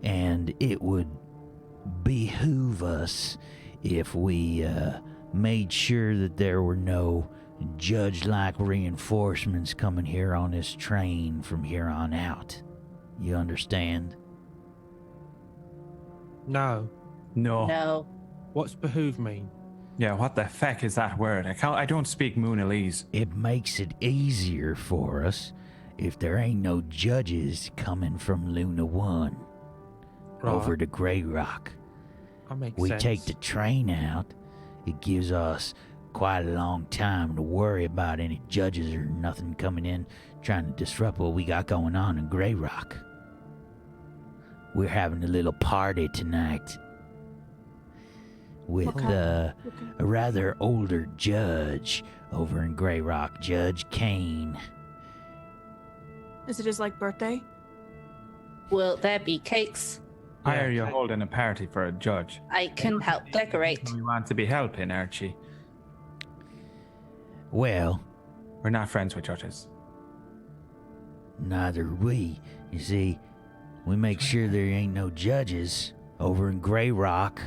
And it would behoove us if we made sure that there were no judge-like reinforcements coming here on this train from here on out. You understand? No. No. No. What's behoove mean? Yeah, what the feck is that word? I don't speak Moonalese. It makes it easier for us if there ain't no judges coming from Luna 1 over to Grey Rock. That makes We sense. take the train out. It gives us quite a long time to worry about any judges or nothing coming in trying to disrupt what we got going on in Grey Rock. We're having a little party tonight with a rather older judge over in Grey Rock, Judge Kane. Is it his like birthday? Will there be cakes? Why are you holding a party for a judge? I can help decorate. We want to be helping, Archie. Well, We're not friends with judges. neither are we. You see, we make sure there ain't no judges over in Grey Rock.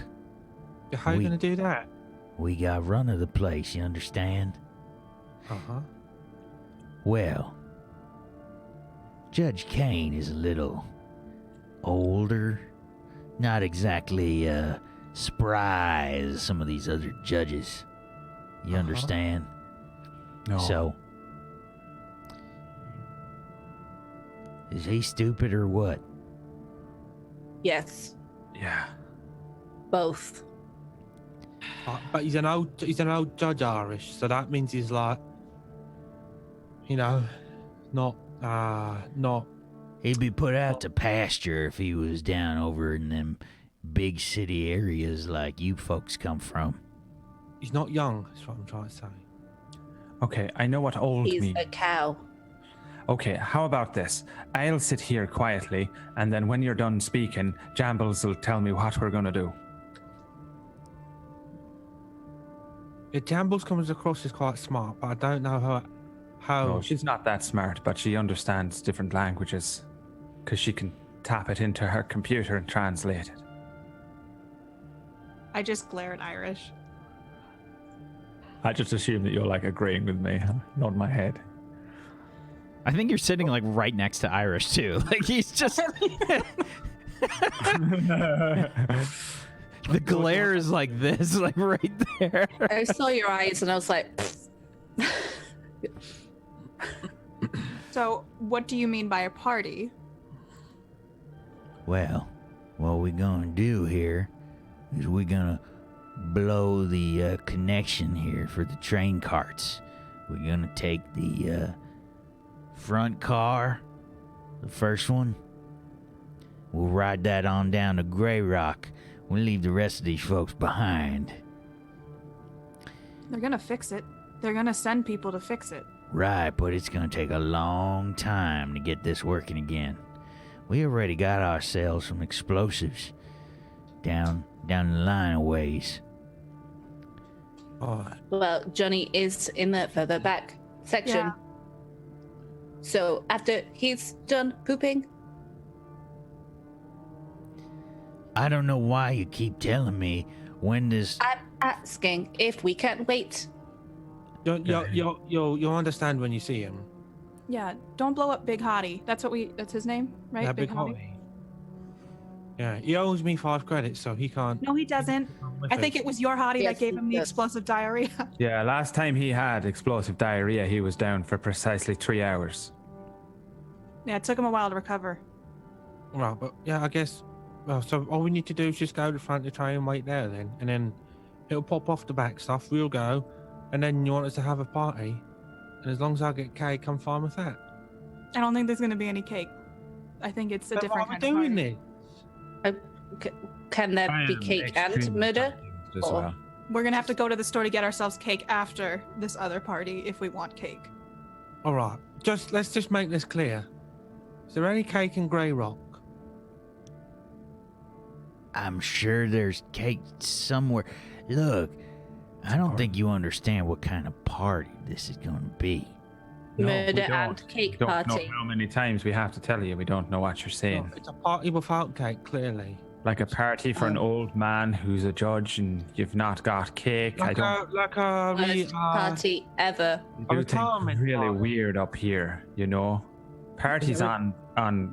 How are you We- going to do that? We got run of the place, you understand? Uh-huh. Well, Judge Kane is a little older. Not exactly spry as some of these other judges. You understand? No. So, is he stupid or what? Yes, Yeah. both. But he's an old judge Irish, so that means he's like, you know, not. He'd be put out to pasture if he was down over in them big city areas like you folks come from. He's not young. That's what I'm trying to say. Okay, I know what old He's means. a cow. Okay, how about this? I'll sit here quietly, and then when you're done speaking, Jambles will tell me what we're gonna do. Yeah, Jambles comes across as quite smart, but I don't know how. No, she's not that smart, but she understands different languages because she can tap it into her computer and translate it. I just glare at Irish. I just assume that you're like agreeing with me, nod my head. I think you're sitting like right next to Irish too. Like he's just the glare is like this, like right there. I saw your eyes and I was like, So, what do you mean by a party? Well, what we gonna do here is we gonna blow the connection here for the train carts. We're gonna take the front car, the first one. We'll ride that on down to Grey Rock. We'll leave the rest of these folks behind. They're gonna fix it. They're gonna send people to fix it. Right, but it's gonna take a long time to get this working again. We already got ourselves some explosives down the line of ways. Oh, well, Johnny is in the further back section. Yeah. So after he's done pooping, I don't know why you keep telling me when this. I'm asking if we can wait. you'll understand when you see him. Yeah, don't blow up Big Hottie. That's his name, right? Yeah, Big big Hottie. hottie. Yeah, he owes me 5 credits, so he can't. No, he doesn't. I think it was your Hottie Yes, that gave him the yes. explosive diarrhea. Yeah, last time he had explosive diarrhea, he was down for precisely 3 hours. Yeah, it took him a while to recover. Right, but yeah, I guess. Well, so all we need to do is just go to the front of the train and wait there, then, and then it'll pop off the back stuff. We'll go, and then you want us to have a party, and as long as I get cake, I'm fine with that. I don't think there's gonna be any cake. I think it's a But different why are kind we of doing party. this? Can there I be am cake and extremely murder? confused as Or- well. We're gonna have to go to the store to get ourselves cake after this other party if we want cake. All right, let's just make this clear. Is there any cake in Grey Rock? I'm sure there's cake somewhere. Look, I don't think you understand what kind of party this is going to be. No, we Murder don't. and cake Don't know party. how many times we have to tell you we don't know what you're saying. No, it's a party without cake, clearly. Like a party for an old man who's a judge and you've not got cake. I don't Worst party ever. do retirement things really party. weird up here, you know. Parties on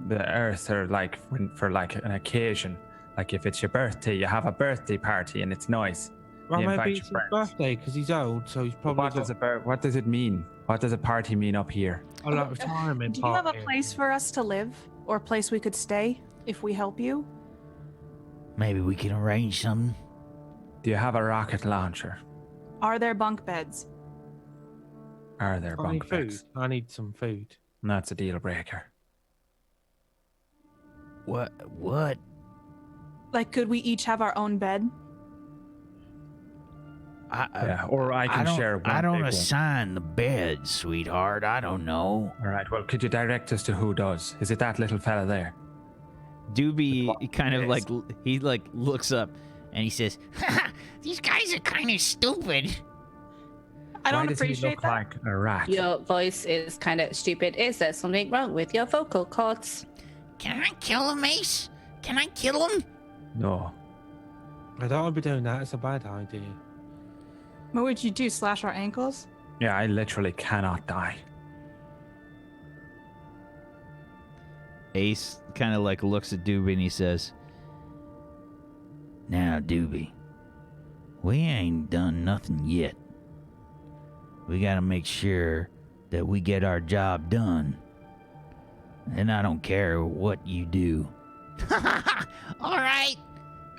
the earth are like for like an occasion. Like if it's your birthday, you have a birthday party and it's nice. Well, You invite maybe your it's his friends. birthday because he's old, so he's But probably what does it mean? What does a party mean up here? a like retirement Do you have a party. place for us to live or a place we could stay if we help you? Maybe we can arrange something. Do you have a rocket launcher? Are there bunk beds? Are there I need bunk food. beds? I need some food. That's a deal breaker. What? Like, could we each have our own bed? Yeah, or I can don't, share one. I don't big one. assign the bed, sweetheart. I don't know. All right. Well, could you direct us to who does? Is it that little fella there? Doobie kind of like he like looks up and he says, "These guys are kind of stupid." I don't Why does he appreciate look that. like a rat? Your voice is kind of stupid. Is there something wrong with your vocal cords? Can I kill him, Ace? Can I kill him? No. I don't want to be doing that. It's a bad idea. What would you do? Slash our ankles? Yeah, I literally cannot die. Ace kind of like looks at Doobie and he says, "Now, Doobie, we ain't done nothing yet. We gotta make sure that we get our job done. And I don't care what you do." All right.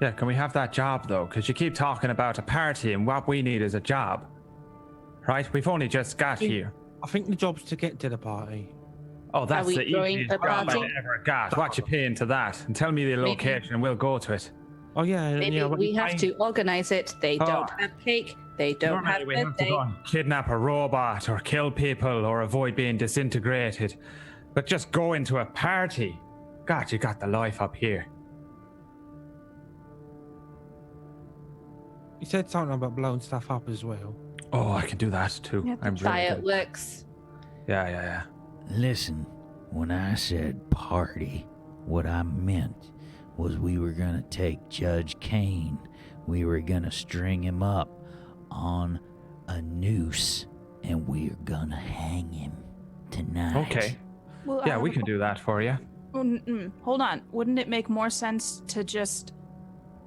Yeah, can we have that job though? Because you keep talking about a party and what we need is a job. Right? We've only just got here. I think the job's to get to the party. Oh, that's we the throwing easiest a job I've party? ever got. What you paying to that? And tell me the Maybe- location and we'll go to it. Oh yeah, Maybe yeah. what we you have paying- to organize it. They don't have cake. They don't Normally have we have to birthday. go and kidnap a robot or kill people or avoid being disintegrated. But just go into a party. God, you got the life up here. You said something about blowing stuff up as well. Oh, I can do that too. Yeah, I'm really good. Fireworks. Yeah. Listen, when I said party, what I meant was we were gonna take Judge Kane. We were gonna string him up on a noose, and we're gonna hang him tonight. Okay. Well, Yeah, we can do that for you. Hold on. Wouldn't it make more sense to just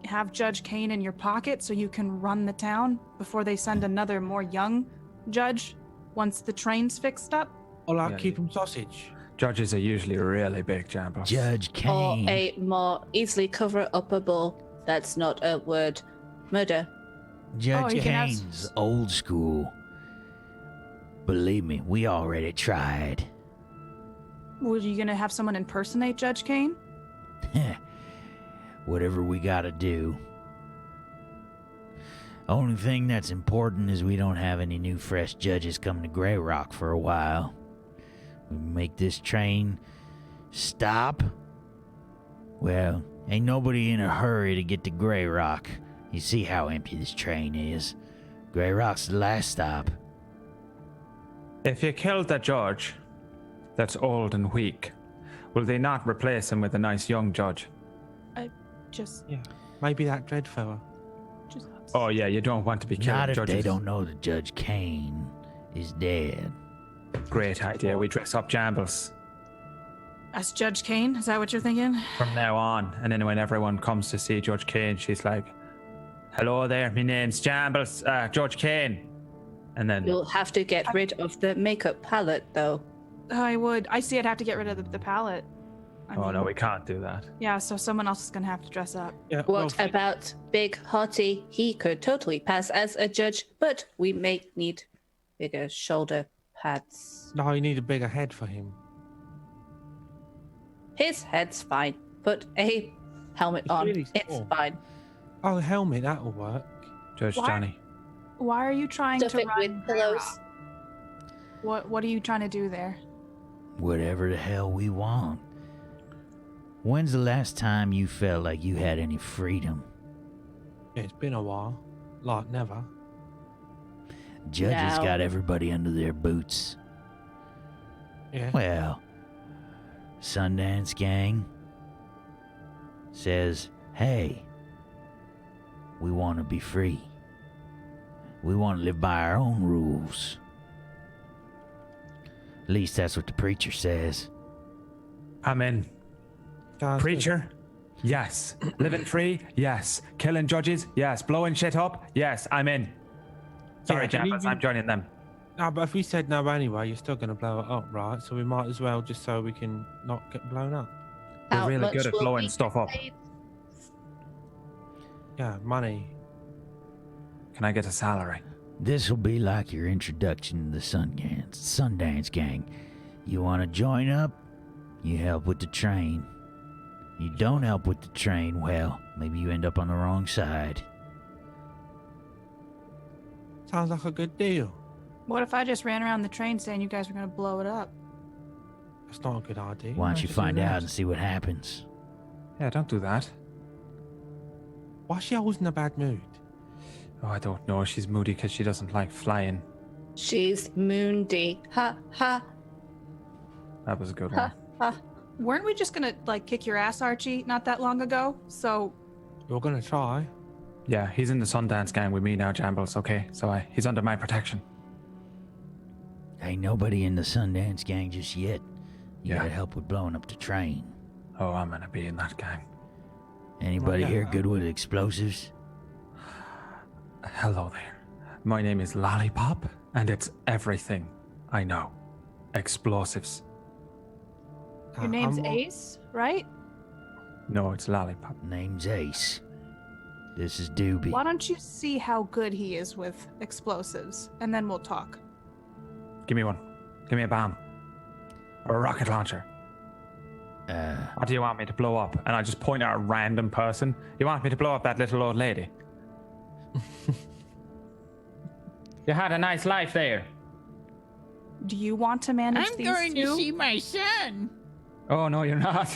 have Judge Kane in your pocket so you can run the town before they send another more young judge once the train's fixed up? Or like Yeah, keep them sausage. Judges are usually really big, Jambos. Judge Or Kane. a more easily cover-upable, that's not a word, murder. Judge you can have Kane's old school. Believe me, we already tried. Were you gonna have someone impersonate Judge Kane? Whatever we gotta do. Only thing that's important is we don't have any new fresh judges coming to Grey Rock for a while. We make this train stop. Well, ain't nobody in a hurry to get to Grey Rock. You see how empty this train is. Grey Rock's the last stop. If you killed the judge that's old and weak, will they not replace him with a nice young judge? Just, Yeah. Maybe that dread fella. just. Oh yeah, you don't want to be killing Not if judges. they don't know that Judge Kane is dead. Great idea. We dress up Jambles As Judge Kane? Is that what you're thinking? from now on, and then when everyone comes to see Judge Kane, she's like, "Hello there, my name's Jambles, Judge Kane," and then You'll have to get rid of the makeup palette, though. I would. I see I'd have to get rid of the palette. I oh mean, no, we can't do that. Yeah, so someone else is gonna have to dress up. Yeah. What well, about Big Hottie? He could totally pass as a judge, but we may need bigger shoulder pads. No, you need a bigger head for him. His head's fine. Put a helmet It's on. really It's small. fine. Oh, a helmet, that'll work. Judge Why- Johnny. Why are you trying Stuff to it run with pillows. What are you trying to do there? Whatever the hell we want. When's the last time you felt like you had any freedom? Yeah, it's been a while. Like never. Judges No. got everybody under their boots. Yeah. Well, Sundance Gang says, hey, we want to be free. We want to live by our own rules. At least that's what the preacher says. I'm in. Guys, Preacher? Yes. Living free? Yes. Killing judges? Yes. Blowing shit up? Yes, I'm in. Sorry, Yeah, and Jambles, even- I'm joining them. No, but if we said no anyway, you're still going to blow it up, right? So we might as well just so we can not get blown up. We're How really much good at will blowing we stuff up. pay? Yeah, money. Can I get a salary? This will be like your introduction to the Sundance Gang. You want to join up? You help with the train. You don't help with the train, well, maybe you end up on the wrong side. Sounds like a good deal. What if I just ran around the train saying you guys were gonna blow it up? That's not a good idea. Why don't you just find do out that. and see what happens? Yeah, don't do that. Why is she always in a bad mood? Oh, I don't know. She's moody because she doesn't like flying. She's moondy. Ha ha That was a good ha one. ha. Weren't we just gonna like kick your ass, Archie, not that long ago? So You're gonna try. Yeah, he's in the Sundance Gang with me now, Jambles. Okay, so he's under my protection. Ain't nobody in the Sundance Gang just yet. You Yeah. gotta help with blowing up the train. Oh, I'm gonna be in that gang. Anybody yeah. here good with explosives? Hello there. My name is Lollipop, and it's everything I know. Explosives. your name's I'm- Ace, right? No, it's Lollipop. Name's Ace. This is Doobie. Why don't you see how good he is with explosives, and then we'll talk. Give me one. Give me a bomb. Or a rocket launcher. What do you want me to blow up? And I just point at a random person. You want me to blow up that little old lady? You had a nice life there. Do you want to manage these two? my son. Oh, no, you're not.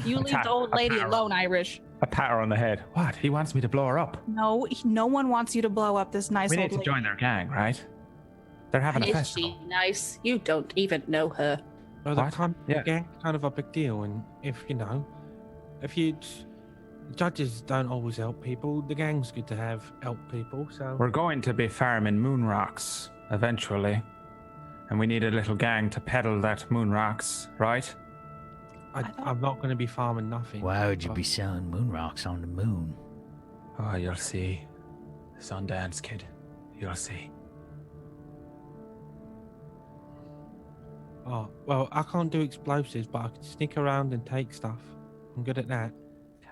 You leave the old lady alone, Irish. A pat her on the head. What? He wants me to blow her up. No, no one wants you to blow up this nice We old need to lady. join their gang, right? They're having a Is festival. she nice? You don't even know her. Well, the What? yeah. Gang kind of a big deal, and if judges don't always help people, the gang's good to have help people. So We're going to be farming moon rocks eventually. And we need a little gang to peddle that moon rocks, right? I'm not going to be farming nothing. Why would you but- be selling moon rocks on the moon? Oh, you'll see. Sundance kid. You'll see. Oh, well, I can't do explosives, but I can sneak around and take stuff. I'm good at that.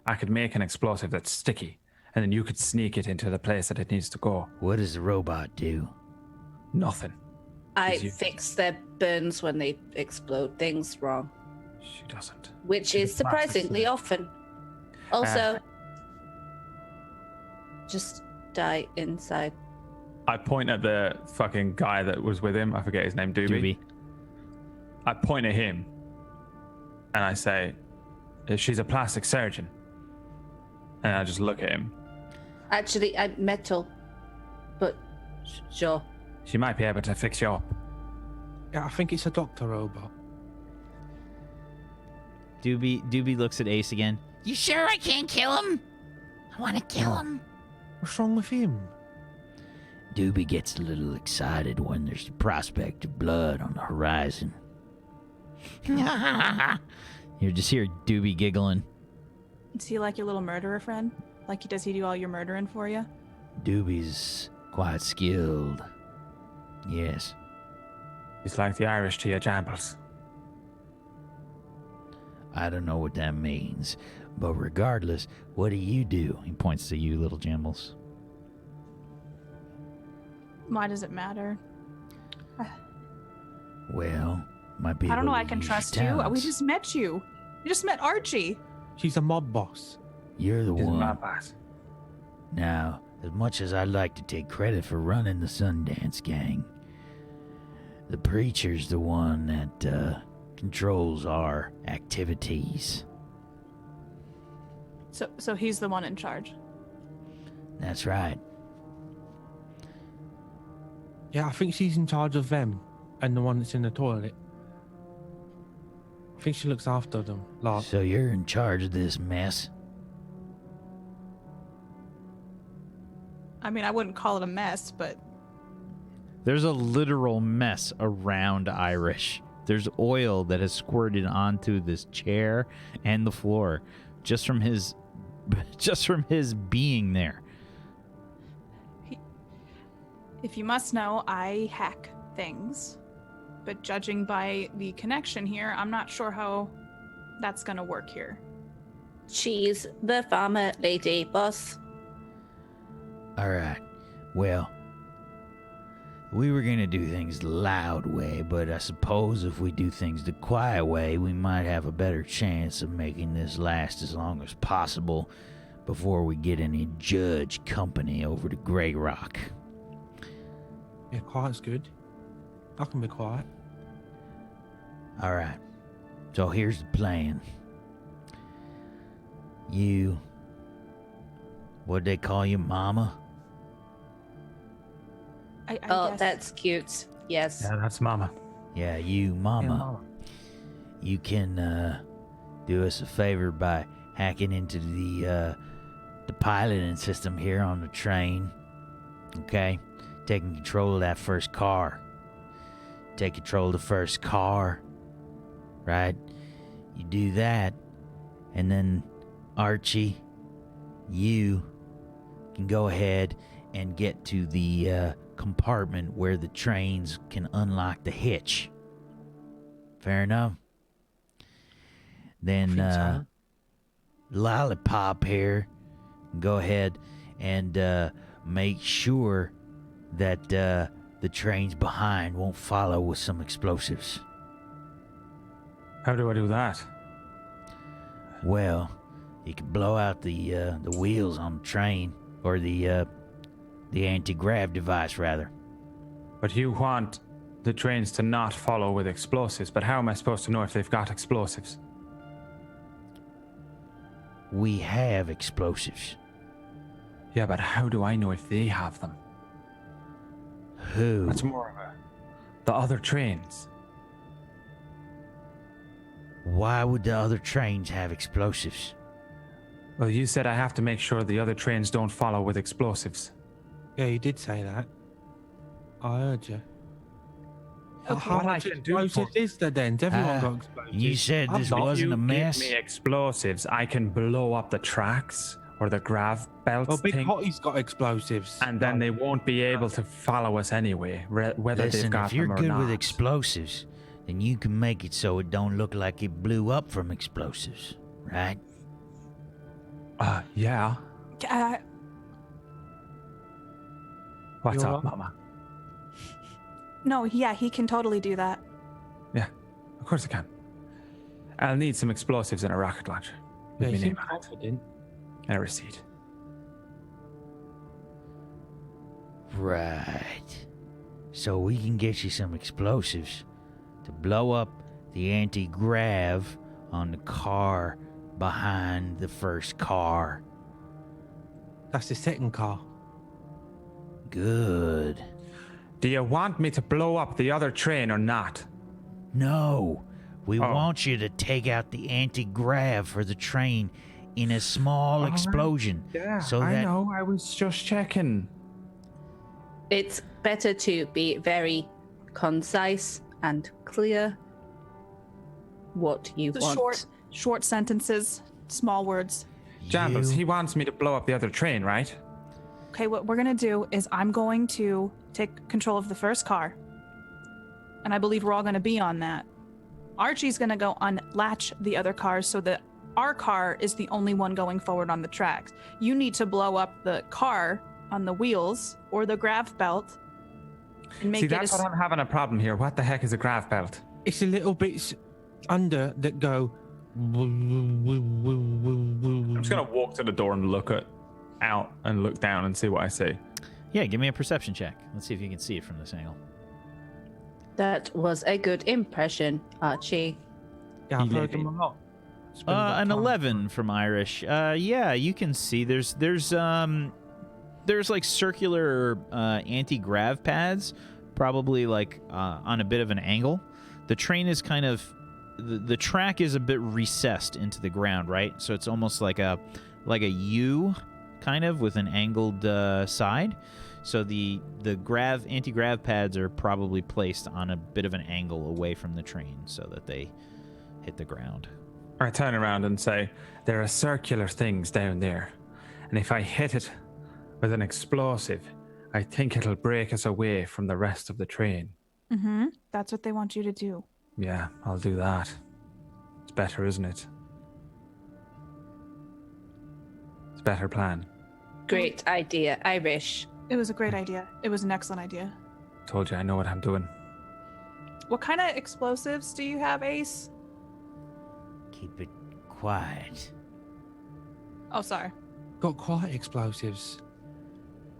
I could make an explosive that's sticky, and then you could sneak it into the place that it needs to go. What does the robot do? Nothing. I Is you- fix their burns when they explode things wrong, She doesn't. which She's is a plastic surprisingly surgeon. often. Also, just die inside. I point at the fucking guy that was with him. I forget his name, Doobie. I point at him, and I say, she's a plastic surgeon. And I just look at him. Actually, I'm metal, but sure. She might be able to fix you up. Yeah, I think it's a doctor robot. Doobie looks at Ace again. You sure I can't kill him? I want to kill him. What's wrong with him? Doobie gets a little excited when there's the prospect of blood on the horizon. You just hear Doobie giggling. Is he like your little murderer friend? Like, does he do all your murdering for you? Doobie's quite skilled. Yes. He's like the Irish to your Jambles. I don't know what that means, but regardless, what do you do? He points to you, little Jambles. Why does it matter? Well, might be. I don't know. able I to can use your trust you. We talents. just met you. You just met Archie. She's a mob boss. You're the He's one. my boss. Now, as much as I'd like to take credit for running the Sundance Gang, the preacher's the one that controls our activities. So he's the one in charge. That's right. Yeah, I think she's in charge of them and the one that's in the toilet. I think she looks after them. Like, So you're in charge of this mess? I mean, I wouldn't call it a mess, but There's a literal mess around Irish. There's oil that has squirted onto this chair and the floor just from his being there. if you must know, I hack things. But judging by the connection here, I'm not sure how that's gonna work here. She's the farmer lady boss. All right. Well, we were going to do things the loud way, but I suppose if we do things the quiet way, we might have a better chance of making this last as long as possible before we get any judge company over to Grey Rock. yeah, quiet's good. I can be quiet. All right. So here's the plan. You. What'd they call you, Mama? I Oh, guess. that's cute. Yes. Yeah, that's Mama. Yeah, you, Mama. You can do us a favor by hacking into the piloting system here on the train. Okay? Taking control of that first car. Take control of the first car. Right? You do that, and then Archie, you can go ahead and get to the compartment where the trains can unlock the hitch. Fair enough? Then think so. Lollipop here, go ahead and make sure that the trains behind won't follow with some explosives. How do I do that? Well, you can blow out the wheels on the train, or the anti-grav device, rather. But you want the trains to not follow with explosives, but how am I supposed to know if they've got explosives? We have explosives. Yeah, but how do I know if they have them? Who? That's more of the other trains. Why would the other trains have explosives? Well, you said I have to make sure the other trains don't follow with explosives. Yeah, you did say that. I heard you. How What I much can do explosives is there then? Everyone got explosives. You said this If wasn't you a mess? give me explosives, I can blow up the tracks or the grav belts Well, Big thing, Hotty's got explosives. and then they won't be able to follow us anyway, whether they've Listen, got if you're them or good not. with explosives, then you can make it so it don't look like it blew up from explosives, right? Yeah. What's You're up, up. Mama? No, yeah, he can totally do that. Yeah, of course I can. I'll need some explosives and a rocket launcher. Yeah, With you me seem name on it. confident. And a receipt. Right. So we can get you some explosives to blow up the anti-grav on the car behind the first car. That's the second car. Good. Do you want me to blow up the other train or not? No, we Oh. want you to take out the anti-grav for the train in a small Alright. explosion. So I that know. I was just checking. It's better to be very concise and clear what you The want. short sentences, small words. Jambles, you- he wants me to blow up the other train, right? Okay, what we're gonna do is I'm going to take control of the first car. And I believe we're all gonna be on that. Archie's gonna go unlatch the other cars so that our car is the only one going forward on the tracks. You need to blow up the car on the wheels or the grav belt and make See, it that's what I'm having a problem here. What the heck is a grav belt? It's a little bit under that go. I'm just gonna walk to the door and look out and look down and see what I see. Yeah, give me a perception check. Let's see if you can see it from this angle. That was a good impression, Archie. Yeah, I've heard them a lot. Spend a lot of An time. 11 from Irish. Yeah, you can see there's like circular anti-grav pads, probably like on a bit of an angle. The train is kind of the track is a bit recessed into the ground, right? So it's almost like a U kind of with an angled side. So the anti-grav pads are probably placed on a bit of an angle away from the train so that they hit the ground. I turn around and say, there are circular things down there, and if I hit it with an explosive, I think it'll break us away from the rest of the train. Mm-hmm. That's what they want you to do. Yeah, I'll do that. It's better, isn't it? It's a better plan. Great idea, Irish. It was a great idea. It was an excellent idea. Told you I know what I'm doing. What kind of explosives do you have, Ace? Keep it quiet. Oh, sorry. Got quite explosives.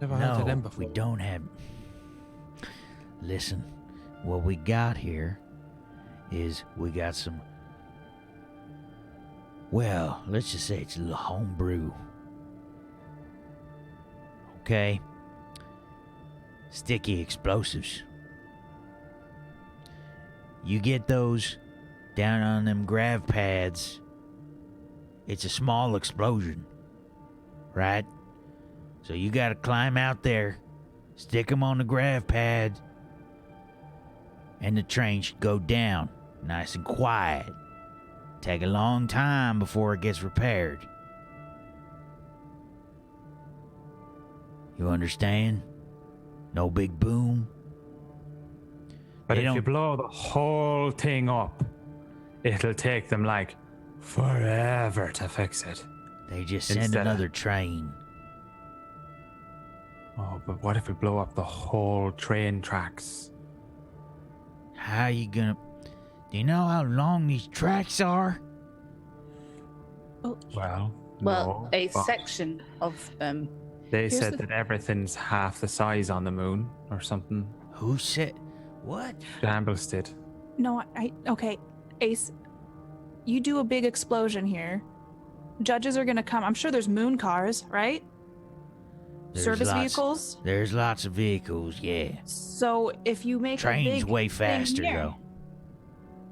Never heard of them No, before. we don't have. Listen, what we got here is we got some Well, let's just say it's a little homebrew. Okay? Sticky explosives. You get those down on them grav pads. It's a small explosion, right? So you gotta climb out there, stick them on the grav pad, and the train should go down nice and quiet. Take a long time before it gets repaired. You understand? No big boom. But They if you don't- blow the whole thing up, it'll take them like forever to fix it. They just send Instead of- another train. Oh, but what if we blow up the whole train tracks? How you gonna... Do you know how long these tracks are? Oh, Well, well, no, a but section of them. They Here's said the- that everything's half the size on the moon or something. Who said... What? Shambles did. No, okay, Ace, you do a big explosion here. Judges are gonna come. I'm sure there's moon cars, right? There's Service lots- vehicles. There's lots of vehicles, yeah. So if you make a Train's big way thing faster, here- though.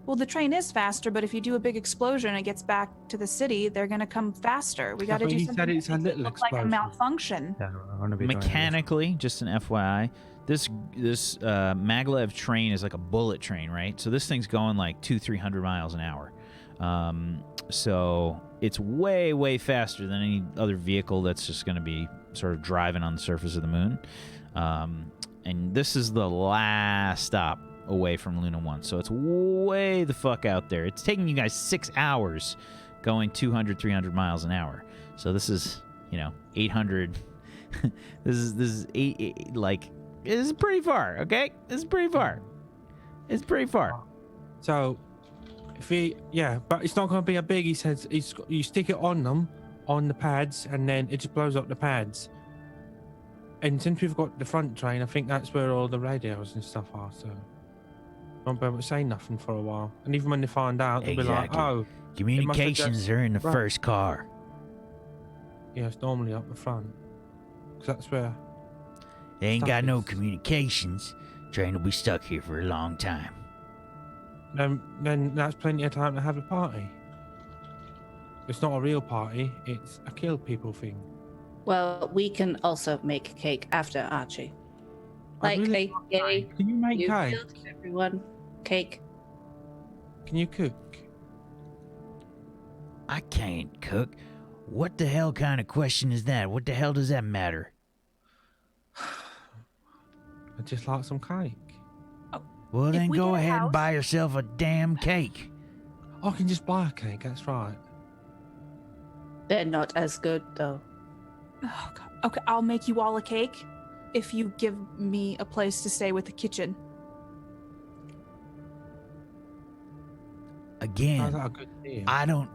Well, the train is faster, but if you do a big explosion and it gets back to the city, they're gonna come faster. We got to but do he something said it's that a makes it little look like a explosion. malfunction. Yeah, we're gonna be doing this. Mechanically, just an FYI, this mag-lev train is like a bullet train, right? So this thing's going like 200-300 miles an hour. So it's way faster than any other vehicle that's just going to be sort of driving on the surface of the moon. And this is the last stop away from Luna 1. So it's way the fuck out there. It's taking you guys 6 hours going 200-300 miles an hour. So this is, 800. this is this is pretty far, okay? This is pretty far. It's pretty far. So, but it's not going to be a big. He says you stick it on them, on the pads, and then it just blows up the pads. And since we've got the front train, I think that's where all the radios and stuff are. So, won't be able to say nothing for a while. And even when they find out, they'll Exactly. be like, "Oh, Communications are in the Right. first car. yeah, it's normally up the front, because that's where." They ain't Stuff got no is- communications. Train will be stuck here for a long time. Then that's plenty of time to have a party. It's not a real party; it's a kill people thing. Well, we can also make cake after Archie. I Like really a gay Can you make new cake? build, everyone. Cake. Can you cook? I can't cook. What the hell kind of question is that? What the hell does that matter? I'd just like some cake. Well, If then we go get a ahead and house- buy yourself a damn cake. I can just buy a cake. That's right. They're not as good though. Oh, God. Okay, I'll make you all a cake if you give me a place to stay with the kitchen. Sounds Again, like a good deal.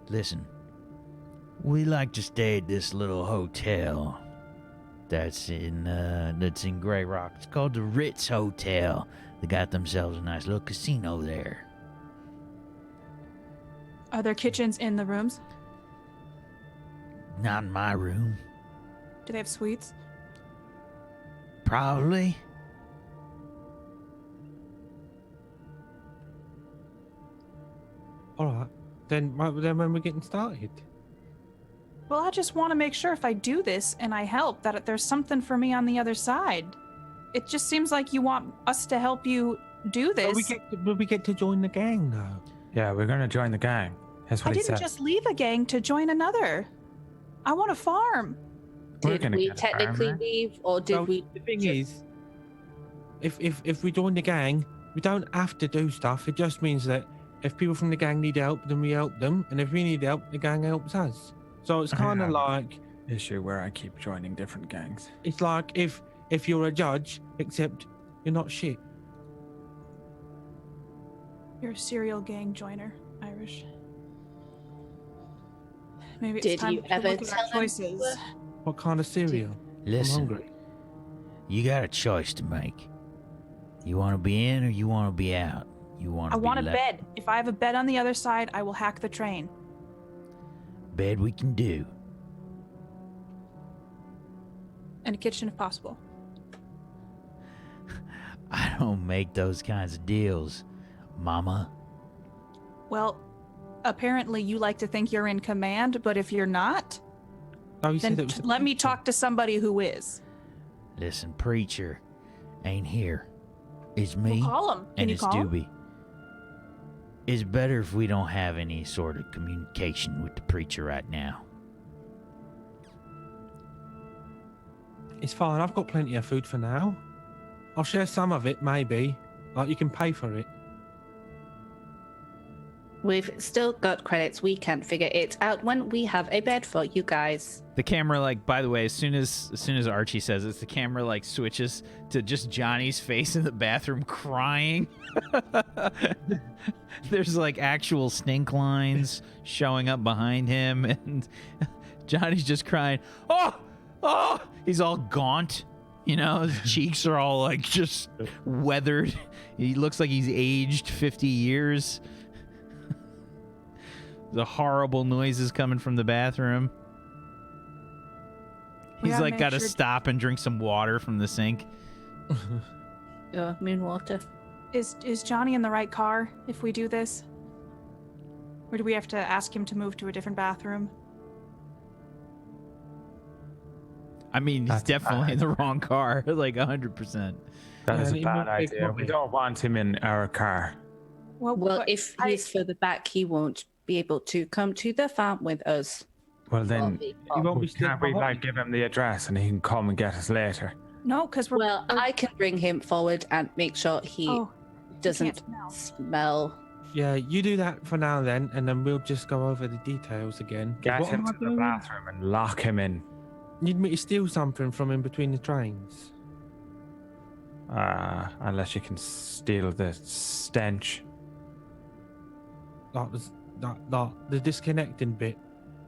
listen, we like to stay at this little hotel that's in Grey Rock. It's called the Ritz Hotel. They got themselves a nice little casino there. Are there kitchens in the rooms? Not in my room. Do they have suites? Probably. All right. Then when we're getting started. Well, I just want to make sure if I do this and I help that there's something for me on the other side. It just seems like you want us to help you do this. Will we get to join the gang though? Yeah, we're gonna join the gang. That's I what he didn't said. just leave a gang to join another. I want a farm. We're Did gonna we get a technically farmer. leave, or did So, we? The thing just- is, if we join the gang, we don't have to do stuff. It just means that if people from the gang need help, then we help them, and if we need help, the gang helps us. So it's kind of Yeah. like Issue where I keep joining different gangs. it's like if you're a judge, except you're not shit. You're a serial gang joiner, Irish. Maybe it's Did time you to ever look at tell our them? choices. What kind of cereal? Listen, I'm hungry. you got a choice to make. You want to be in or you want to be out. You want I to want a left? bed. If I have a bed on the other side, I will hack the train. Bed we can do. And a kitchen if possible. I don't make those kinds of deals, Mama. Well, apparently you like to think you're in command, but if you're not, Oh, you then said it was. let me talk to somebody who is. Listen, preacher ain't here. It's me Well, call him. Can and you it's call him? Doobie. It's better if we don't have any sort of communication with the preacher right now. It's fine. I've got plenty of food for now. I'll share some of it, maybe. Like you can pay for it. We've still got credits. We can figure it out when we have a bed for you guys. The camera, like, by the way, as soon as Archie says this, the camera like switches to just Johnny's face in the bathroom crying. There's like actual stink lines showing up behind him, and Johnny's just crying. Oh! He's all gaunt. You know, his cheeks are all like just weathered. He looks like he's aged 50 years. The horrible noises coming from the bathroom. We He's gotta like make got to sure- stop and drink some water from the sink. Moon water. Is Johnny in the right car if we do this? Or do we have to ask him to move to a different bathroom? I mean, he's That's definitely in bad. the wrong car, like 100%. That is Yeah, a it bad might be idea. We probably- don't want him in our car. Well, but if he's further back, he won't be able to come to the farm with us. Well, then, He won't be can't we stuck like give him the address and he can come and get us later? No, because we're. Well, I can bring him forward and make sure he Oh, doesn't smell. smell. Yeah, you do that for now then, and then we'll just go over the details again. 'Cause Get what him am I to the doing? bathroom and lock him in. Need me to steal something from in between the trains? Unless you can steal the stench. Like the disconnecting bit.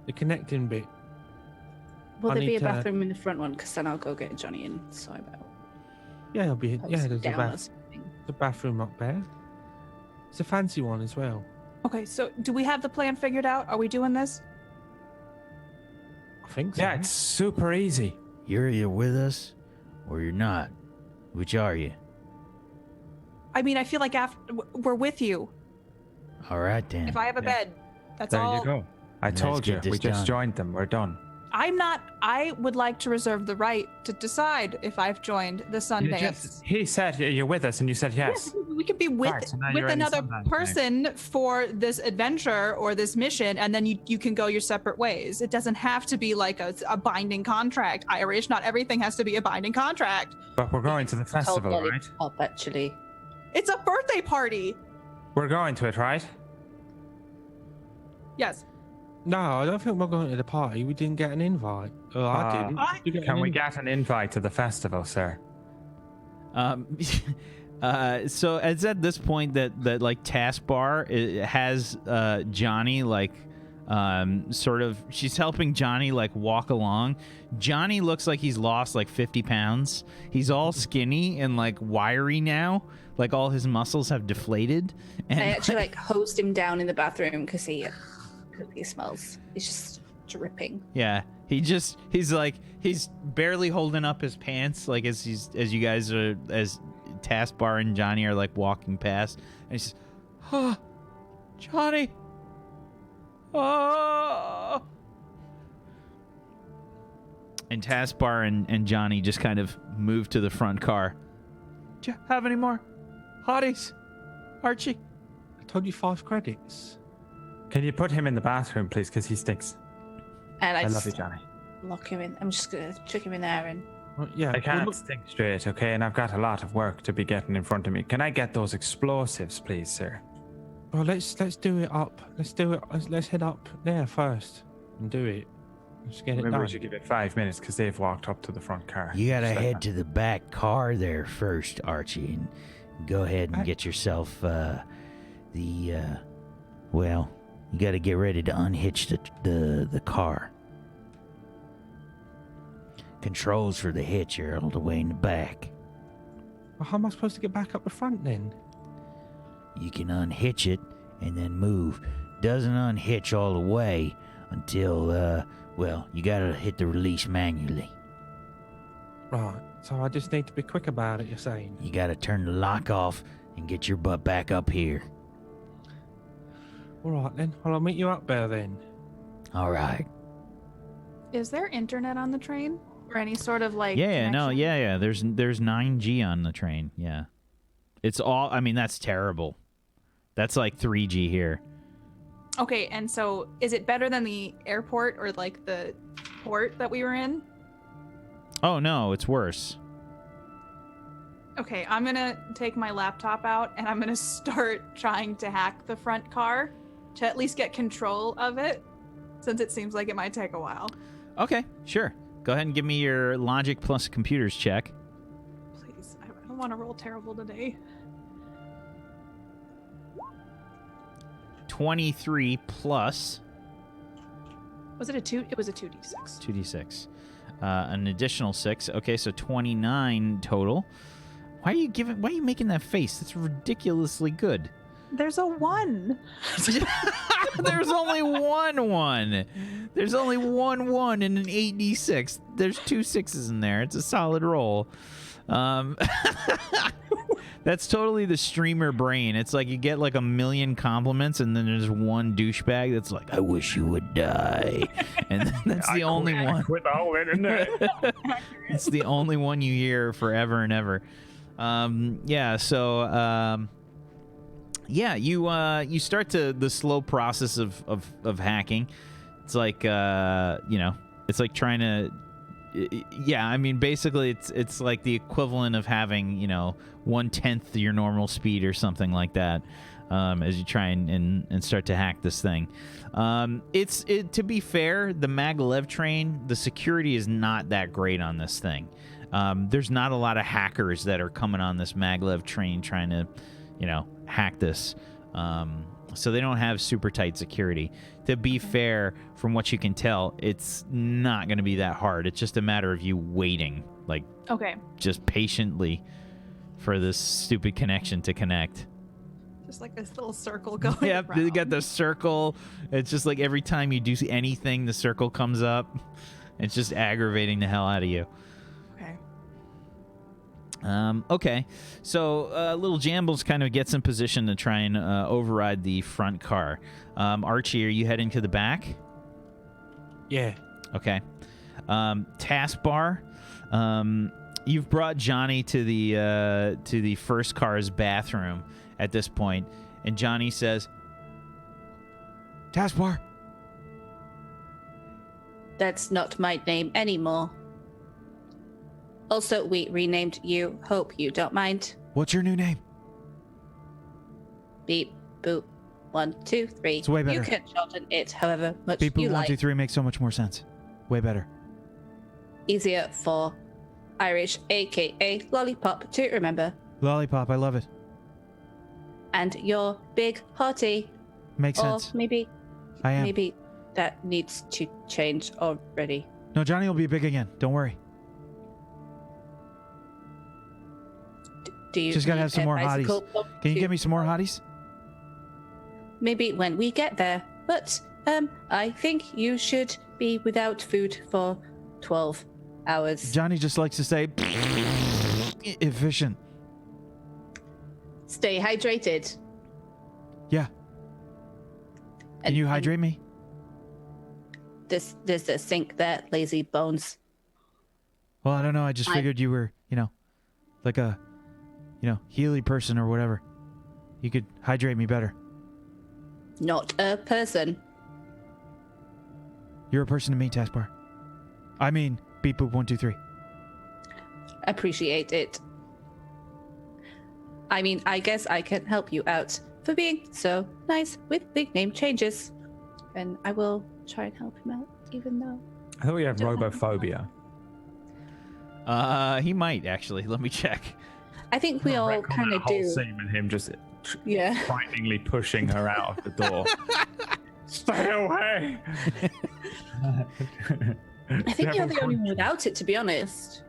The connecting bit. Will I there be need a to- bathroom in the front one? Because then I'll go get Johnny and sort out. Yeah, it'll be. Yeah, there's down or a something. bathroom up there. It's a fancy one as well. Okay, so do we have the plan figured out? Are we doing this? I think so. Yeah, it's super easy. You're either with us or you're not. Which are you? I mean, I feel like we're with you. All right, then. If I have a Yeah. bed, that's There all. you go. I Let's told you. get this We just done. joined them. We're done. I would like to reserve the right to decide if I've joined the Sundance. He said you're with us, and you said yes. We could be with Right, so now with you're in the another Sundance Gang. person for this adventure or this mission, and then you can go your separate ways. It doesn't have to be like a binding contract. Irish, not everything has to be a binding contract. But we're going to the festival, Told right? Lollipop, actually. It's a birthday party. We're going to it, right? Yes. No, I don't think we're going to the party. We didn't get an invite. Oh, I didn't. I- Did you get Can an we invite? get an invite to the festival, sir? So it's at this point that like taskbar it has Johnny like sort of she's helping Johnny like walk along. Johnny looks like he's lost like 50 pounds. He's all skinny and like wiry now. Like all his muscles have deflated. And I actually like hosed him down in the bathroom because he smells. He's just dripping. yeah, he's barely holding up his pants like as you guys are as Taskbar and Johnny are like walking past, and he says, "Oh, Johnny, oh." And Taskbar and Johnny just kind of move to the front car. Do you have any more hotties, Archie? I told you 5 credits. Can you put him in the bathroom, please? Because he stinks. And I I love just you, Johnny. lock him in. I'm just gonna chuck him in there and Well, yeah. I well, can't look- think straight, okay? And I've got a lot of work to be getting in front of me. Can I get those explosives, please, sir? Well, let's do it up. Let's do it. Let's head up there first and do it. Let's get it Maybe done. we should give it 5 minutes because they've walked up to the front car. You gotta Just like head that. to the back car there first, Archie, and go ahead and get yourself well, you gotta get ready to unhitch the car. Controls for the hitch are all the way in the back. Well, how am I supposed to get back up the front then? you can unhitch it and then move. Doesn't unhitch all the way until, you gotta hit the release manually. Right. So I just need to be quick about it, you're saying? You gotta turn the lock off and get your butt back up here. All right, then. Well, I'll meet you up there, then. All right. Is there internet on the train? Or any sort of like Yeah. There's 9G on the train. Yeah. It's all, I mean, that's terrible. That's like 3G here. Okay, and so is it better than the airport or like the port that we were in? Oh, no, it's worse. Okay, I'm gonna take my laptop out and I'm gonna start trying to hack the front car to at least get control of it, since it seems like it might take a while. Okay, sure. Go ahead and give me your logic plus computers check. Please, I don't want to roll terrible today. 23 plus Was it a 2? It was a 2d6. 2d6. An additional 6. Okay, so 29 total. Why are you making that face? That's ridiculously good. There's a 1. There's only one 1. There's only one 1 in an 8d6. There's 2 6s in there. It's a solid roll. That's totally the streamer brain. It's like you get like a million compliments and then there's one douchebag that's like, I wish you would die. And then that's the only one. With the whole internet. It's the only one you hear forever and ever. You start the slow process of hacking. It's like it's like trying to basically it's like the equivalent of having 1/10 your normal speed or something like that, as you try and start to hack this thing. To be fair, the mag-lev train, the security is not that great on this thing. There's not a lot of hackers that are coming on this mag-lev train trying to hack this, so they don't have super tight security. To be fair, from what you can tell, it's not going to be that hard. It's just a matter of you waiting, like, Okay. just patiently for this stupid connection to connect. Just like this little circle going Yep, around. you got the circle. It's just like every time you do anything, the circle comes up. It's just aggravating the hell out of you. Okay. Okay, so little Jambles kind of gets in position to try and override the front car. Archie, are you heading to the back? Yeah. Okay. Taskbar, you've brought Johnny to the first car's bathroom at this point, and Johnny says, "Taskbar." That's not my name anymore. Also, we renamed you. Hope you don't mind. What's your new name? Beep, boop, 1, 2, 3. It's way better. You can shorten it however much Beep boop you 1 like. 2 3 makes so much more sense. Way better. Easier for Irish, aka Lollipop, to remember. Lollipop, I love it. And you're big, hearty. Makes Or sense. maybe I am. maybe that needs to change already. No, Johnny will be big again. Don't worry. Do you Just gotta need have some a more bicycle hotties. pump Can you to- give me some more hotties? Maybe when we get there. But I think you should be without food for 12 hours. Johnny just likes to say efficient. Stay hydrated. Yeah. Can you hydrate me? There's a sink there, lazy bones. Well, I don't know. I just figured you were, like a, Healy person or whatever. You could hydrate me better. Not a person. You're a person to me, Taskbar. I mean, beep boop 1 2 3. Appreciate it. I mean, I guess I can help you out for being so nice with big name changes. And I will try and help him out, even though. I thought we have robophobia. He might actually. Let me check. I think we all kind of do. Scene with him just Yeah. frighteningly pushing her out of the door. Stay away! I think you're the only one without it, to be honest.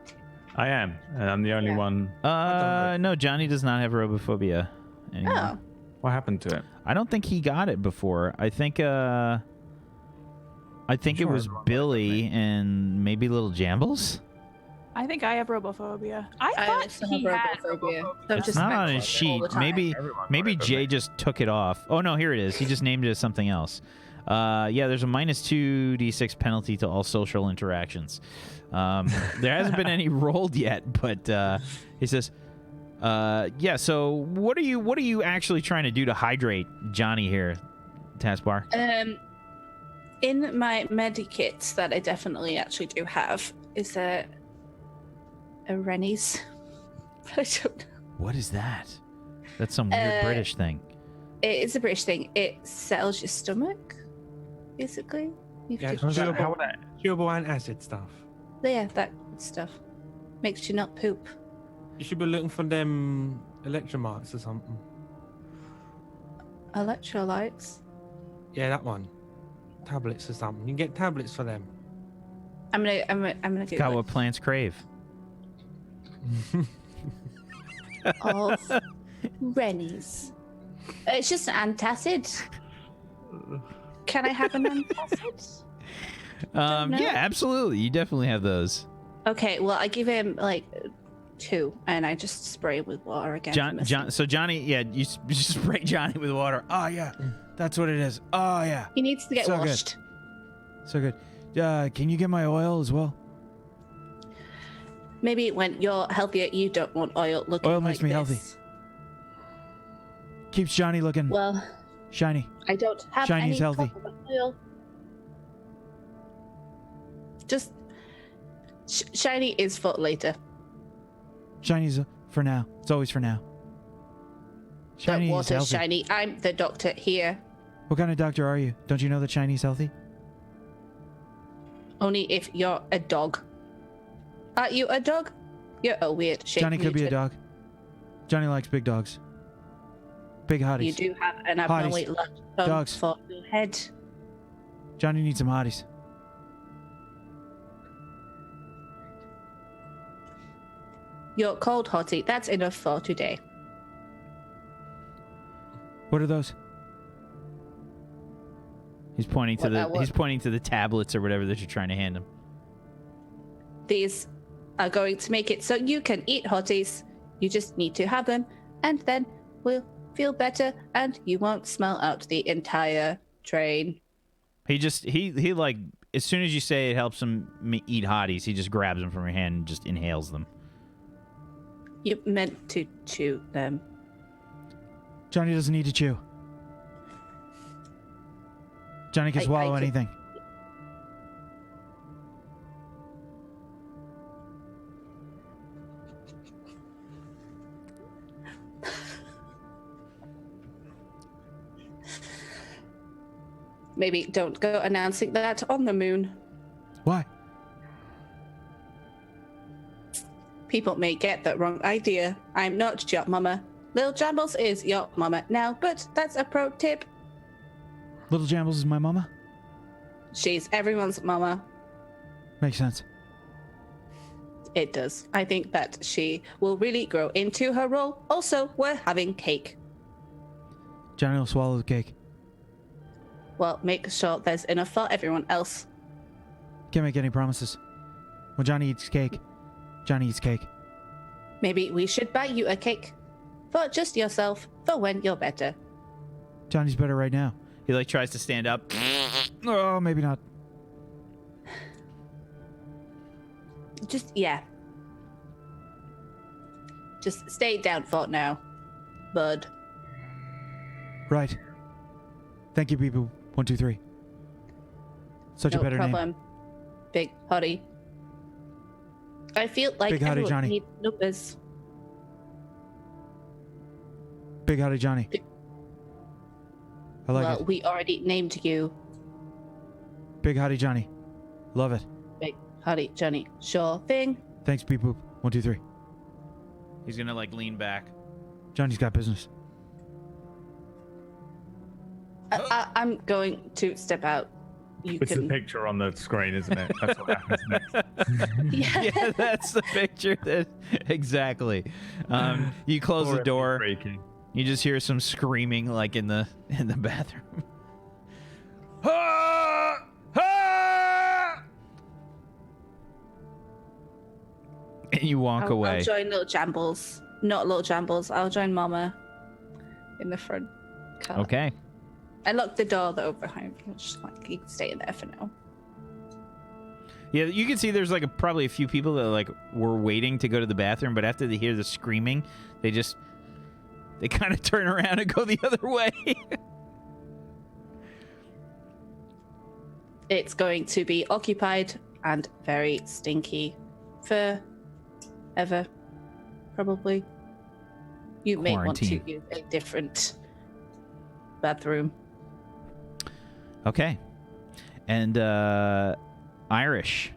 I am, and I'm the only one. No, Johnny does not have robophobia anymore. Oh. What happened to it? I don't think he got it before. I think it was Billy and maybe Little Jambles. I think I have robophobia. I I thought also he have had robophobia. robophobia. So It's just not on mention his it sheet. all the time. Maybe Jay just took it off. Oh no, here it is. He just named it as something else. Yeah, there's a -2d6 penalty to all social interactions. There hasn't been any rolled yet, but he says, "Yeah. So what are you actually trying to do to hydrate Johnny here, Taskbar?" In my medikits that I definitely actually do have, is there a Rennie's? I don't know. What is that? That's some weird British thing. It is a British thing. It settles your stomach, basically. Yeah, Just- chewable and acid stuff. yeah, that stuff makes you not poop. You should be looking for them electromarks or something. Electrolytes. Yeah, that one. Tablets or something. You can get tablets for them. I'm gonna do Got what plants crave. of Rennie's. It's just an antacid. Can I have an antacid? No. Yeah, absolutely. You definitely have those. Okay, well I give him like 2, and I just spray him with water again. So Johnny, yeah, you spray Johnny with water. Oh yeah, that's what it is. Oh yeah, He needs to get So good. washed. so good. Can you get my oil as well? Maybe when you're healthier, you don't want oil looking. Oil makes like me healthy. this. Keeps Johnny looking Well, shiny. I don't have Shiny's any healthy. problem with oil. Just shiny is for later. Shiny's for now. It's always for now. Shiny Don't is water healthy. shiny. I'm the doctor here. What kind of doctor are you? Don't you know that Shiny's healthy? Only if you're a dog. Are you a dog? You're a weird shape. Johnny could be a dog. Johnny likes big dogs. Big hotties. You do have an abnormally large tongue Dogs. for your head. Johnny needs some hotties. You're cold hottie. That's enough for today. What are those? He's pointing to he's pointing to the tablets or whatever that you're trying to hand him. These are going to make it so you can eat hotties. You just need to have them, and then we'll feel better, and you won't smell out the entire train. He like, as soon as you say it helps him eat hotties, he just grabs them from your hand and just inhales them. You meant to chew them. Johnny doesn't need to chew. Johnny can swallow anything. Maybe don't go announcing that on the moon. Why? People may get the wrong idea. I'm not your mama. Lil Jambles is your mama now, but that's a pro tip. Little Jambles is my mama? She's everyone's mama. Makes sense. It does. I think that she will really grow into her role. Also, we're having cake. Johnny will swallow the cake. Well, make sure there's enough for everyone else. Can't make any promises. When Johnny eats cake, Johnny eats cake. Maybe we should buy you a cake. For just yourself, for when you're better. Johnny's better right now. He like tries to stand up. Oh, maybe not. Just, yeah. Just stay down for now, bud. Right. Thank you, people. 1, 2, 3. Such No a better problem. name. Big hottie. I feel like Big hottie everyone Johnny. needs numbers. Big hottie Johnny. I like Well, it. we already named you Big hottie Johnny. Love it. Big hottie Johnny. Sure thing. Thanks, beep boop. 1, 2, 3. He's gonna like lean back. Johnny's got business. I'm going to step out. You It's can. the picture on the screen, isn't it? That's what happens next. Yeah. Yeah, that's the picture. Exactly. You close the door. Freaky. You just hear some screaming like in the bathroom. Ah! Ah! And you walk away. I'll join Little Jambles. Not Little Jambles. I'll join Mama in the front car. Okay. I locked the door though behind me. Just like you can stay in there for now. Yeah, you can see there's like probably a few people that like were waiting to go to the bathroom, but after they hear the screaming, they kind of turn around and go the other way. It's going to be occupied and very stinky for ever, probably. You may want to Quarantine. use a different bathroom. Okay. And Irish.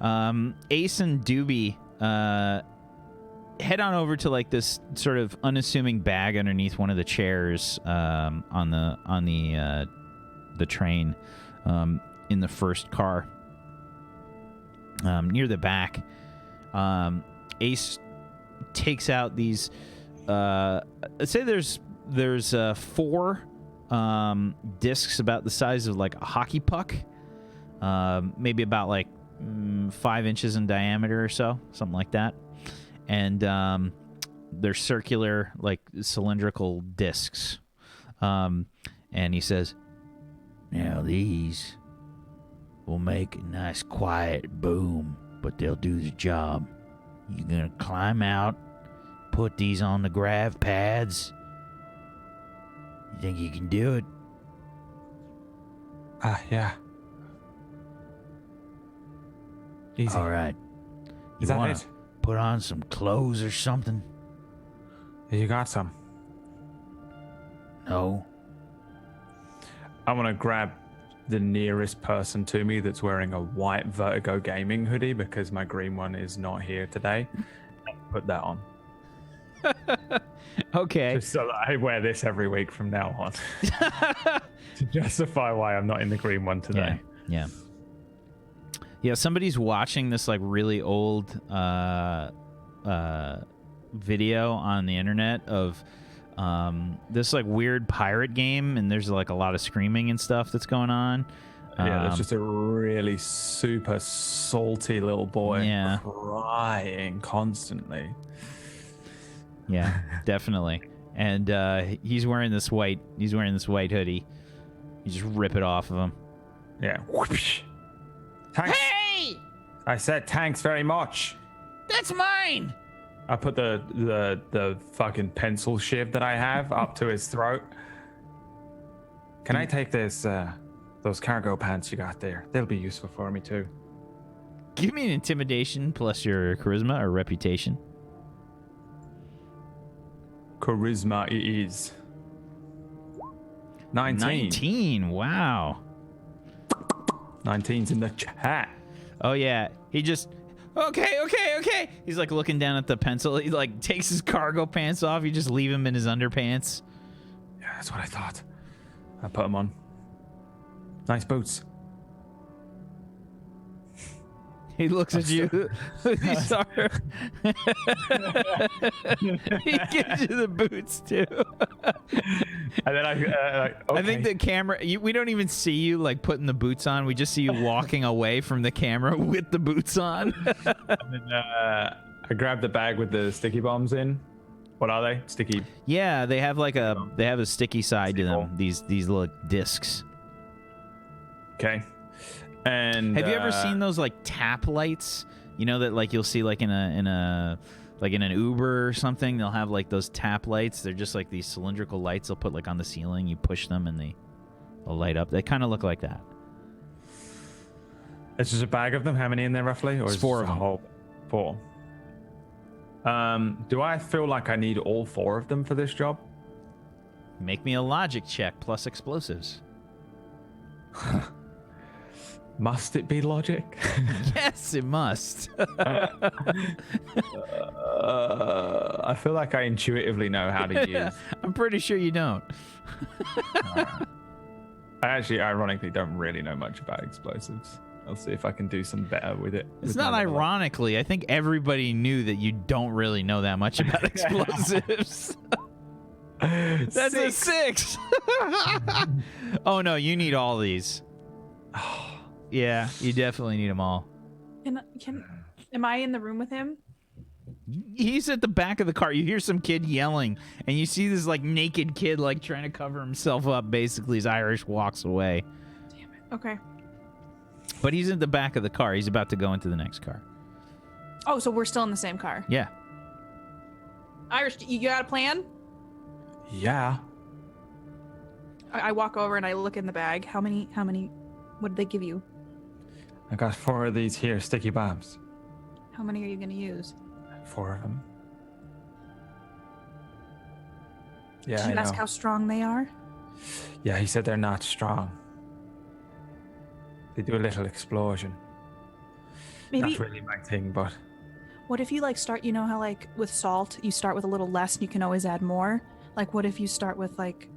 Ace and Doobie head on over to like this sort of unassuming bag underneath one of the chairs on the train in the first car near the back. Ace takes out these let's say there's 4 discs about the size of like a hockey puck, maybe about like 5 inches in diameter or so, something like that. And they're circular, like cylindrical discs. And he says, now these will make a nice quiet boom, but they'll do the job. You're going to climb out, put these on the grav pads. You think you can do it? Yeah. Easy. All right. Is that it? Put on some clothes or something? You got some. No. I want to grab the nearest person to me that's wearing a white Vertigo Gaming hoodie because my green one is not here today. And put that on. Okay. Just so that I wear this every week from now on. To justify why I'm not in the green one today. Yeah. Yeah, somebody's watching this like really old video on the internet of this like weird pirate game, and there's like a lot of screaming and stuff that's going on. Yeah, there's just a really super salty little boy crying constantly. Yeah, definitely. And he's wearing this white hoodie. You just rip it off of him. Yeah. Whoosh. Thanks. Hey! I said thanks very much. That's mine. I put the fucking pencil shiv that I have up to his throat. Can I take this those cargo pants you got there? They'll be useful for me too. Give me an intimidation plus your charisma or reputation. Charisma it is. 19. 19. Wow. 19's in the chat. Oh yeah. He just okay. He's like looking down at the pencil. He like takes his cargo pants off. You just leave him in his underpants. Yeah, that's what I thought. I put them on. Nice boots. He looks at you. He's sorry. He gives you the boots too. And then okay. I think the camera. We don't even see you like putting the boots on. We just see you walking away from the camera with the boots on. And then, I grabbed the bag with the sticky bombs in. What are they? Sticky. Yeah, they have like a sticky side to them. These little discs. Okay. And have you ever seen those like tap lights? You know that like you'll see like in an Uber or something. They'll have like those tap lights. They're just like these cylindrical lights. They'll put like on the ceiling. You push them and they'll light up. They kind of look like that. It's just a bag of them. How many in there roughly? Or It's is 4 it of a them. whole 4? Do I feel like I need all 4 of them for this job? Make me a logic check plus explosives. Must it be logic? Yes, it must. I feel like I intuitively know how to use. I'm pretty sure you don't. I actually, ironically, don't really know much about explosives. I'll see if I can do some better with it. It's with not my level up. ironically. I think everybody knew that you don't really know that much about explosives. That's a 6. Oh no, you need all these. Yeah, you definitely need them all. Am I in the room with him? He's at the back of the car. You hear some kid yelling, and you see this like naked kid like trying to cover himself up. Basically, as Irish walks away. Damn it. Okay. But he's in the back of the car. He's about to go into the next car. Oh, so we're still in the same car. Yeah. Irish, you got a plan? Yeah. I walk over and I look in the bag. How many? What did they give you? I got 4 of these here sticky bombs. How many are you going to use? 4 of them. Yeah, Did I you know. ask how strong they are? Yeah, he said they're not strong. They do a little explosion. Maybe. Not really my thing, but What if you like start? You know how like with salt, you start with a little less, and you can always add more. Like, what if you start with like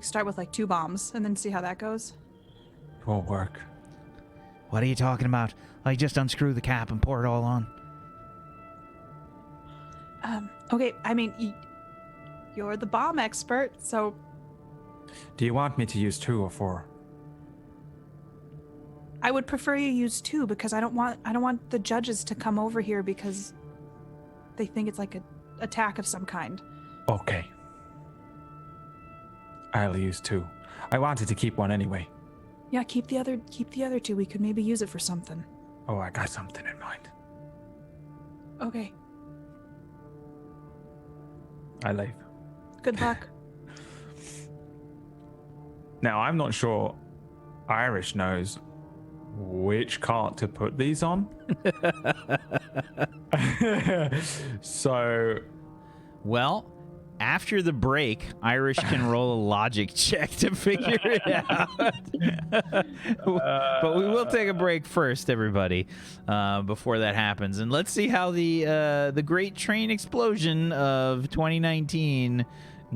start with like 2 bombs and then see how that goes? it won't work. What are you talking about? I just unscrew the cap and pour it all on. Okay. I mean, you're the bomb expert, so Do you want me to use 2 or 4? I would prefer you use 2 because I don't want the judges to come over here because they think it's like an attack of some kind. Okay. I'll use 2. I wanted to keep 1 anyway. Yeah, keep the other 2. We could maybe use it for something. Oh, I got something in mind. Okay. I leave. Good luck. Now, I'm not sure Irish knows which cart to put these on. So, Well, after the break, Irish can roll a logic check to figure it out. But we will take a break first, everybody, before that happens, and let's see how the great train explosion of 2019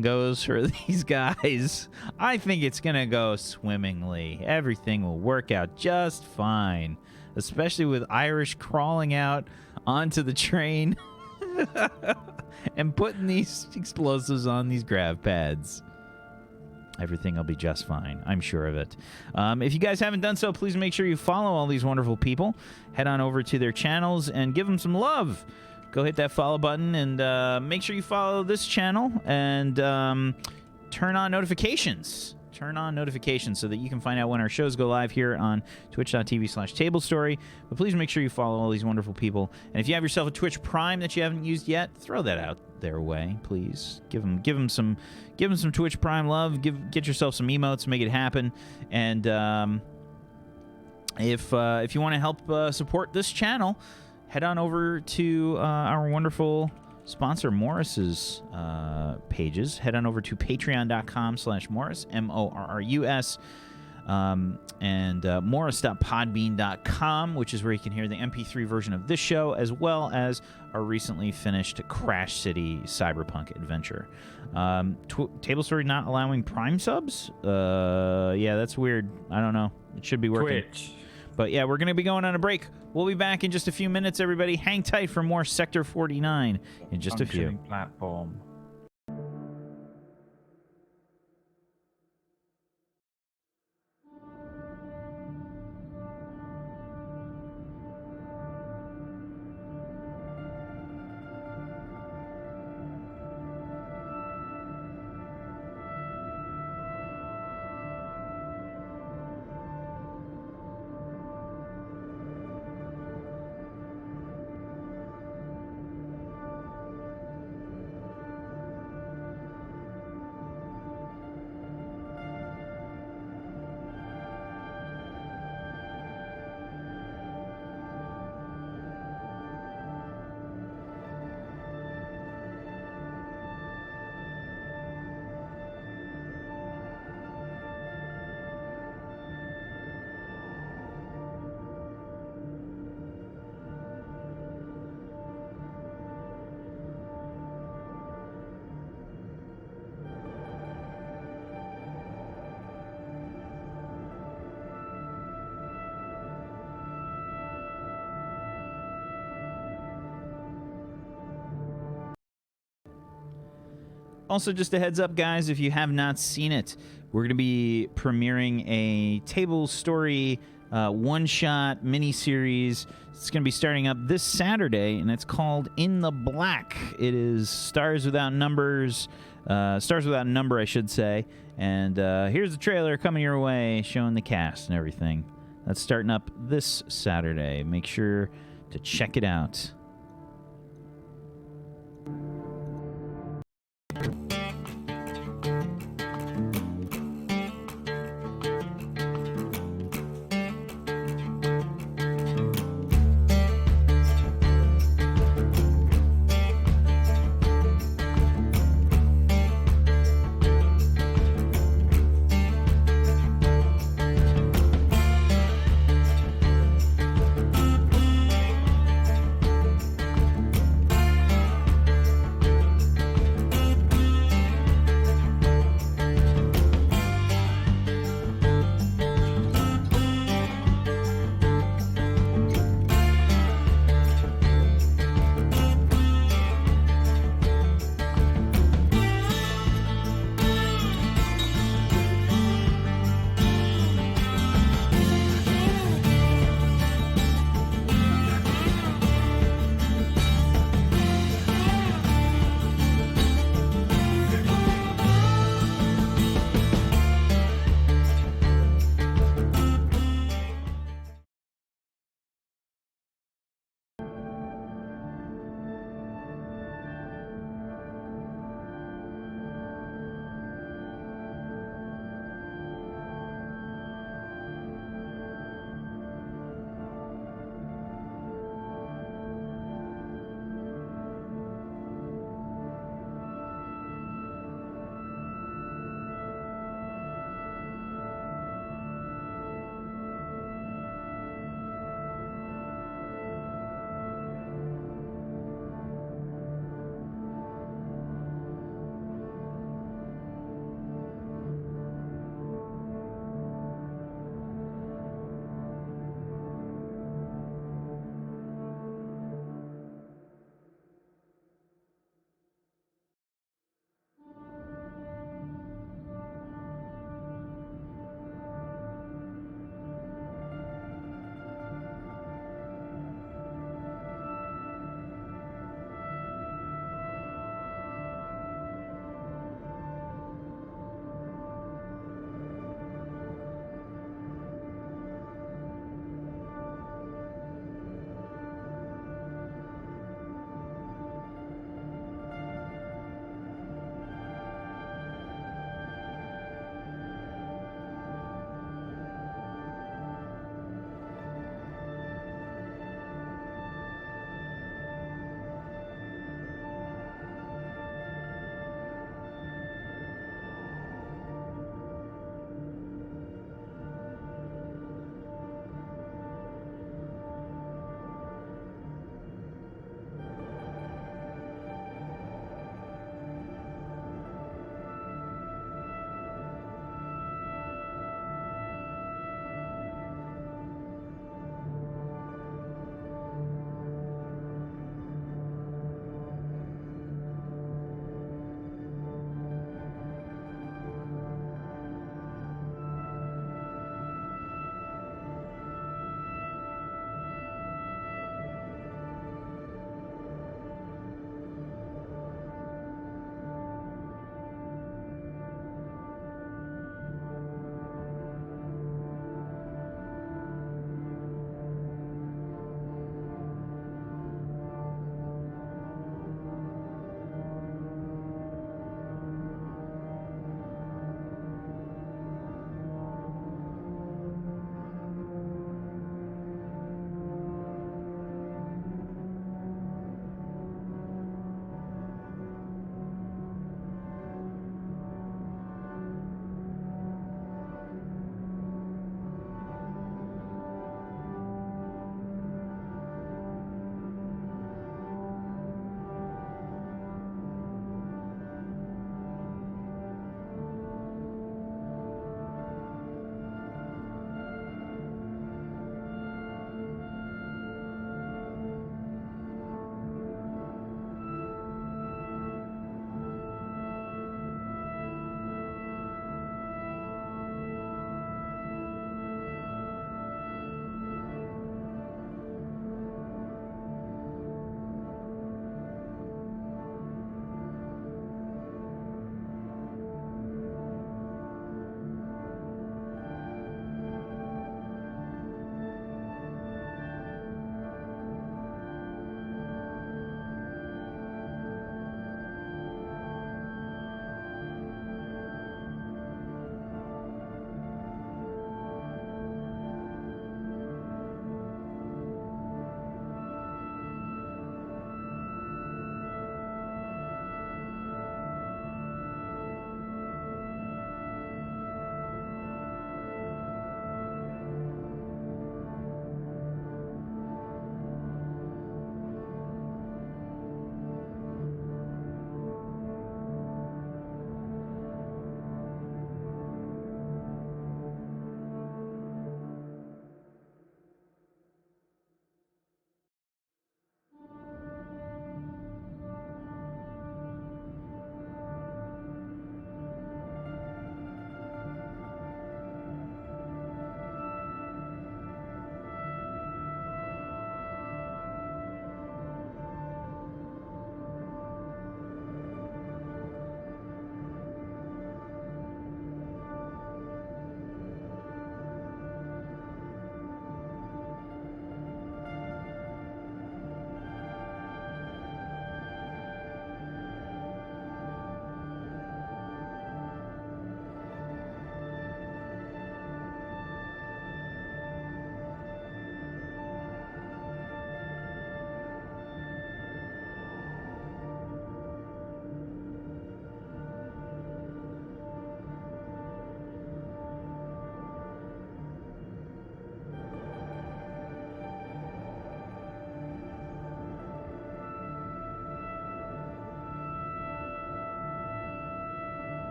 goes for these guys. I think it's gonna go swimmingly. Everything will work out just fine, especially with Irish crawling out onto the train and putting these explosives on these grav pads. Everything will be just fine. I'm sure of it. If you guys haven't done so, please make sure you follow all these wonderful people. Head on over to their channels and give them some love. Go hit that follow button and make sure you follow this channel and turn on notifications. Turn on notifications so that you can find out when our shows go live here on twitch.tv/tablestory. But please make sure you follow all these wonderful people. And if you have yourself a Twitch Prime that you haven't used yet, throw that out their way, please. Give them some Twitch Prime love. Get yourself some emotes, make it happen. And if you want to help support this channel, head on over to our wonderful sponsor Morris's pages. Head on over to patreon.com/Morris, MORRUS, and morris.podbean.com, which is where you can hear the MP3 version of this show, as well as our recently finished Crash City Cyberpunk adventure. Table Story not allowing Prime subs? Yeah, that's weird. I don't know. It should be working. Twitch. But yeah, we're going to be going on a break. We'll be back in just a few minutes, everybody. Hang tight for more Sector 49 in just a few. Functioning platform. Also, just a heads up, guys, if you have not seen it, we're going to be premiering a table story one-shot mini-series. It's going to be starting up this Saturday, and it's called In the Black. It is Stars Without Numbers. Stars Without Number, I should say. And here's the trailer coming your way, showing the cast and everything. That's starting up this Saturday. Make sure to check it out.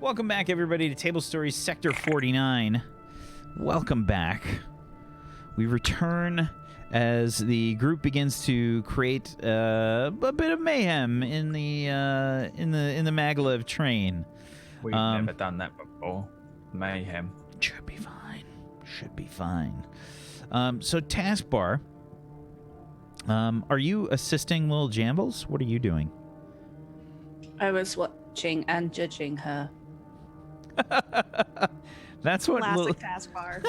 Welcome back, everybody, to Table Stories Sector 49. Welcome back. We return as the group begins to create a bit of mayhem in the mag-lev train. We've never done that before. Mayhem. Should be fine. Should be fine. So Taskbar, are you assisting Lil Jambles? What are you doing? I was watching and judging her. That's what. Classic taskbar.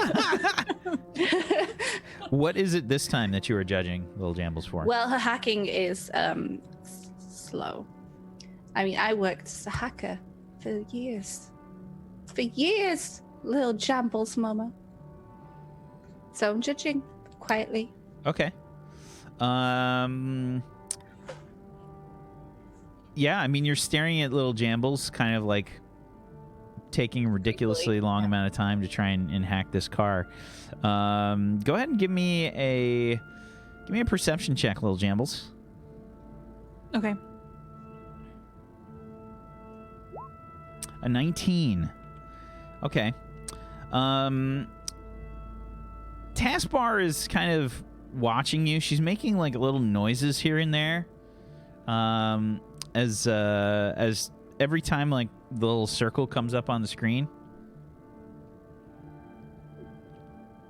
What is it this time that you are judging Lil Jambles for? Well, her hacking is slow. I mean, I worked as a hacker for years. For years, Lil Jambles, mama. So I'm judging quietly. Okay. Yeah, I mean, you're staring at Little Jambles, kind of like taking a ridiculously long amount of time to try and hack this car. Go ahead and give me a perception check, Little Jambles. Okay. A 19. Okay. Taskbar is kind of watching you. She's making like little noises here and there. As every time like the little circle comes up on the screen.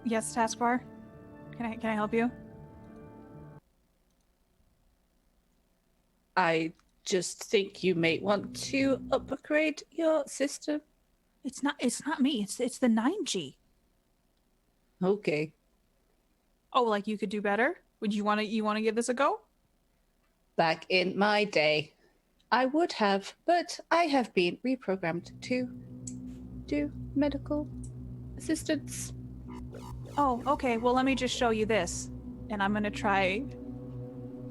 Yes, taskbar. Can I help you? I just think you may want to upgrade your system. It's not me. It's the 9G. Okay. Oh, like you could do better? Would you want to give this a go? Back in my day, I would have, but I have been reprogrammed to do medical assistance. Oh, okay. Well, let me just show you this. And I'm going to try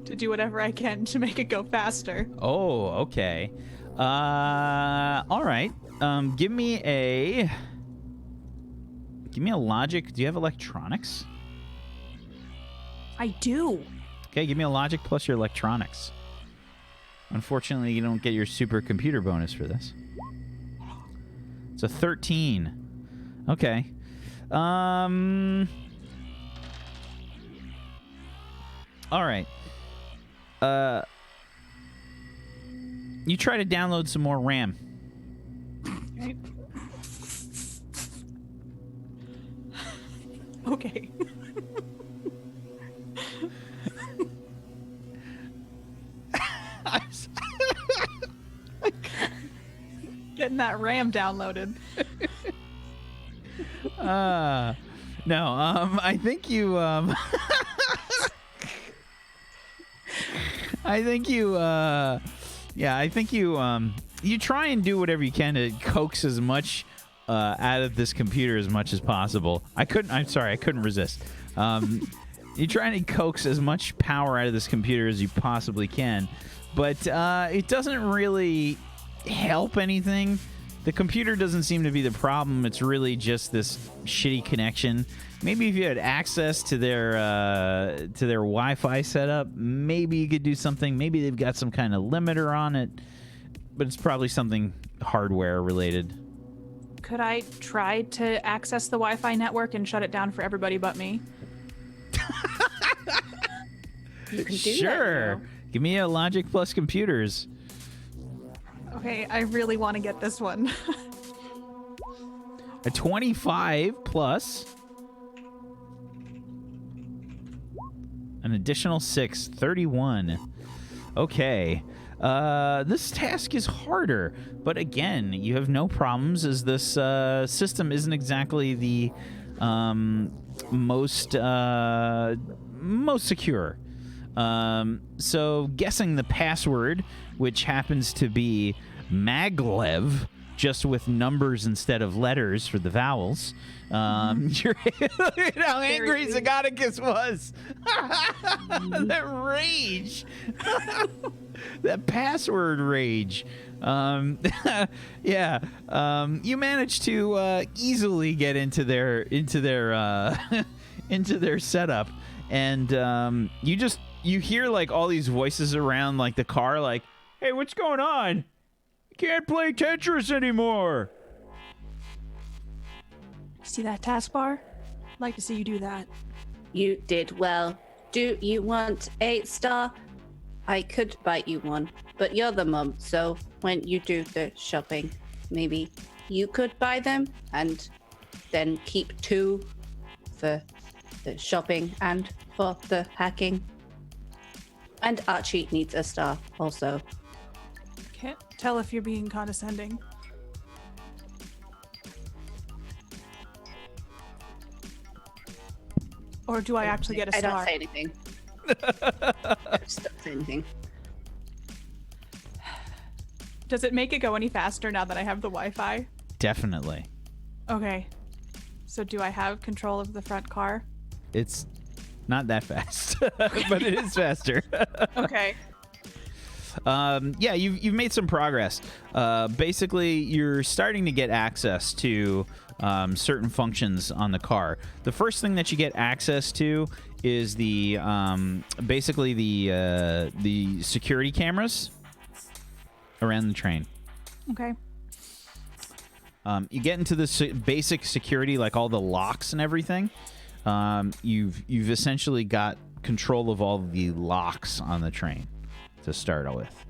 to do whatever I can to make it go faster. Oh, okay. All right. Give me a logic. Do you have electronics? I do. Okay, give me a logic plus your electronics. Unfortunately, you don't get your supercomputer bonus for this. It's a 13. Okay. All right. You try to download some more RAM. Okay. Getting that RAM downloaded. No, I think you, you try and do whatever you can to coax as much out of this computer as much as possible. I'm sorry, I couldn't resist. You're trying to coax as much power out of this computer as you possibly can, but it doesn't really help anything. The computer doesn't seem to be the problem. It's really just this shitty connection. Maybe if you had access to their Wi-Fi setup, maybe you could do something. Maybe they've got some kind of limiter on it, but it's probably something hardware related. Could I try to access the Wi-Fi network and shut it down for everybody but me? You can do Sure. that, Give me a logic plus computers. Okay, I really want to get this one. A 25 plus an additional 6, 31. Okay. This task is harder, but again, you have no problems as this system isn't exactly the most secure. So guessing the password, which happens to be mag-lev, just with numbers instead of letters for the vowels. Look at how angry Zagaticus was. That rage. That password rage. Yeah. You managed to easily get into their into their setup, and you hear like all these voices around like the car, like, "Hey, what's going on? Can't play Tetris anymore. See that taskbar? I'd like to see you do that. You did well. Do you want a star? I could buy you one, but you're the mum, so when you do the shopping, maybe you could buy them and then keep 2 for the shopping and for the hacking. And Archie needs a star also. Can't tell if you're being condescending. Or do I actually get a I star? don't say anything. I just don't say anything. Does it make it go any faster now that I have the Wi-Fi? Definitely. Okay. So do I have control of the front car? It's not that fast, but it is faster. Okay. Yeah, you've made some progress. Basically, you're starting to get access to certain functions on the car. The first thing that you get access to is the basically the security cameras around the train. Okay. You get into the basic security, like all the locks and everything. You've essentially got control of all the locks on the train to start with.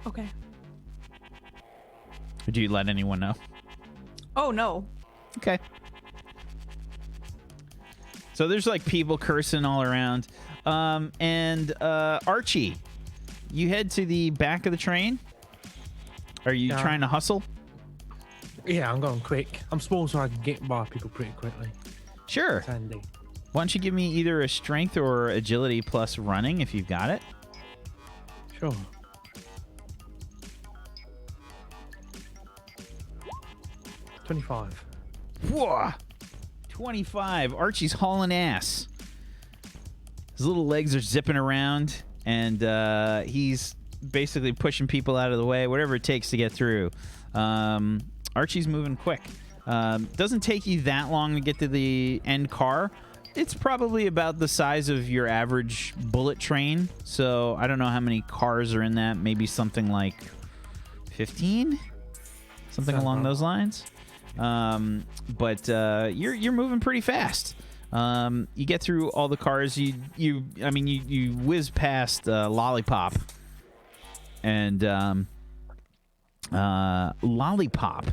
Okay. Do you let anyone know? Oh, no. Okay. So there's like people cursing all around. And Archie, you head to the back of the train. Are you trying to hustle? Yeah, I'm going quick. I'm small, so I can get by people pretty quickly. Sure. It's handy. Why don't you give me either a strength or agility plus running if you've got it? Sure. $25. Whoa! 25. Archie's hauling ass. His little legs are zipping around, and he's basically pushing people out of the way, whatever it takes to get through. Archie's moving quick. Doesn't take you that long to get to the end car. It's probably about the size of your average bullet train. So I don't know how many cars are in that. Maybe something like 15? Something along those lines. But you're moving pretty fast. You get through all the cars. You whiz past Lollipop. And Lollipop,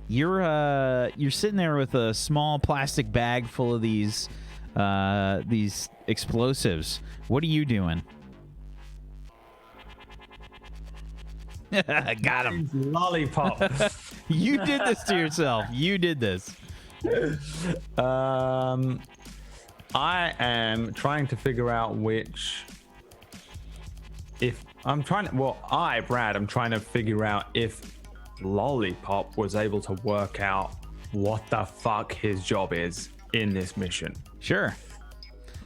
you're sitting there with a small plastic bag full of these explosives. What are you doing? Got him. Lollipop. You did this to yourself. You did this. I am trying to figure out which. I'm trying to figure out if Lollipop was able to work out what the fuck his job is in this mission. Sure.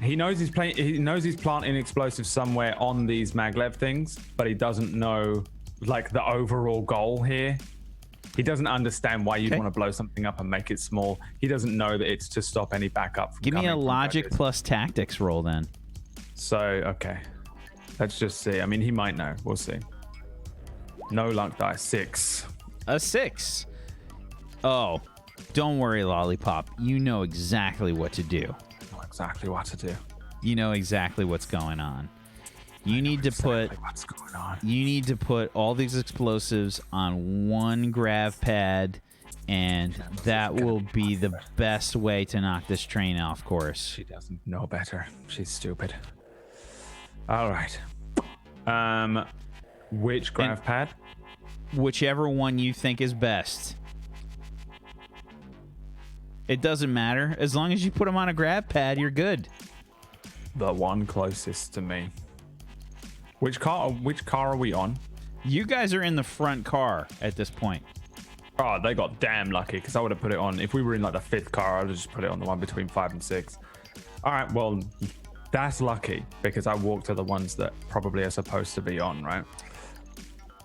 He knows he's planting explosives somewhere on these mag-lev things, but he doesn't know like the overall goal here. He doesn't understand why you'd want to blow something up and make it small. He doesn't know that it's to stop any backup from Give me a coming from logic predators. plus tactics roll then. So, okay. Let's just see. I mean, he might know. We'll see. No luck die. 6. A 6. Oh, don't worry, Lollipop. You know exactly what to do. Know exactly what to do. You know exactly what's going on. You need to put what's going on. You need to put all these explosives on one grav pad, and that will be the best way to knock this train off course. She doesn't know better. She's stupid. All right. Which grav pad? Whichever one you think is best. It doesn't matter. As long as you put them on a grav pad, you're good. The one closest to me. Which car are we on? You guys are in the front car at this point. Oh, they got damn lucky because I would have put it on. If we were in like the 5th car, I would have just put it on the one between 5 and 6. All right, well, that's lucky because I walked to the ones that probably are supposed to be on, right?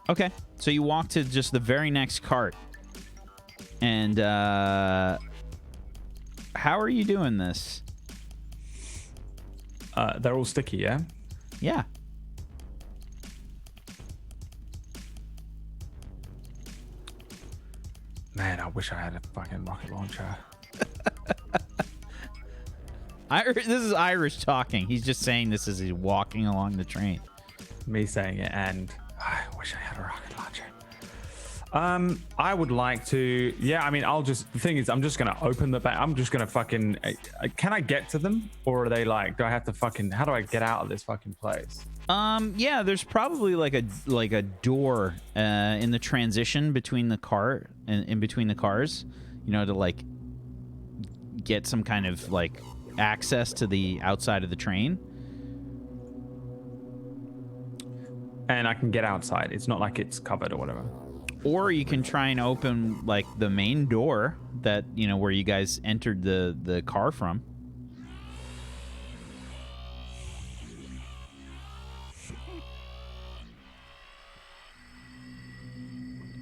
Okay, so you walk to just the very next cart. And how are you doing this? They're all sticky, yeah? Yeah. Man, I wish I had a fucking rocket launcher. This is Irish talking. He's just saying this as he's walking along the train. Me saying it, and I wish I had a rocket launcher. I would like to. Yeah, I mean, the thing is, I'm just gonna open the back. I'm just gonna fucking. Can I get to them, or are they like? Do I have to fucking? How do I get out of this fucking place? Yeah, there's probably like a door in the transition between the car and in between the cars, you know, to like get some kind of like access to the outside of the train. And I can get outside. It's not like it's covered or whatever. Or you can try and open like the main door that, you know, where you guys entered the car from.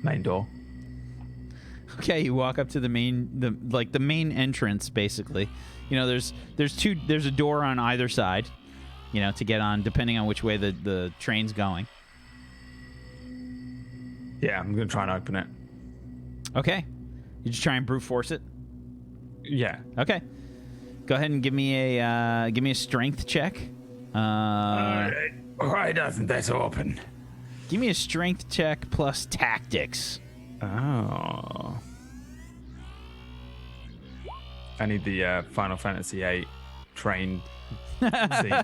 Main door. Okay, you walk up to the main entrance, basically. You know, there's a door on either side, you know, to get on, depending on which way the train's going. Yeah, I'm gonna try and open it. Okay, you just try and brute force it. Yeah. Okay, go ahead and give me a strength check. Why doesn't this open? Give me a strength check plus tactics. Oh. I need the Final Fantasy VIII train scene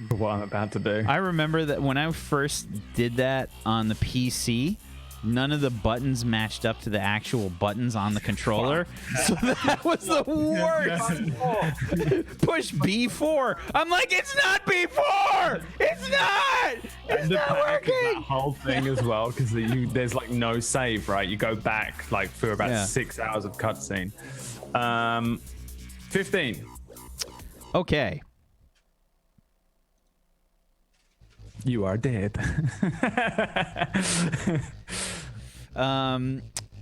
for what I'm about to do. I remember that when I first did that on the PC, none of the buttons matched up to the actual buttons on the controller. So that was the worst. Push B4. I'm like, it's not B4. It's not. It's not working. That whole thing as well, because there's like no save, right? You go back like for about 6 hours of cutscene. 15. Okay. You are dead.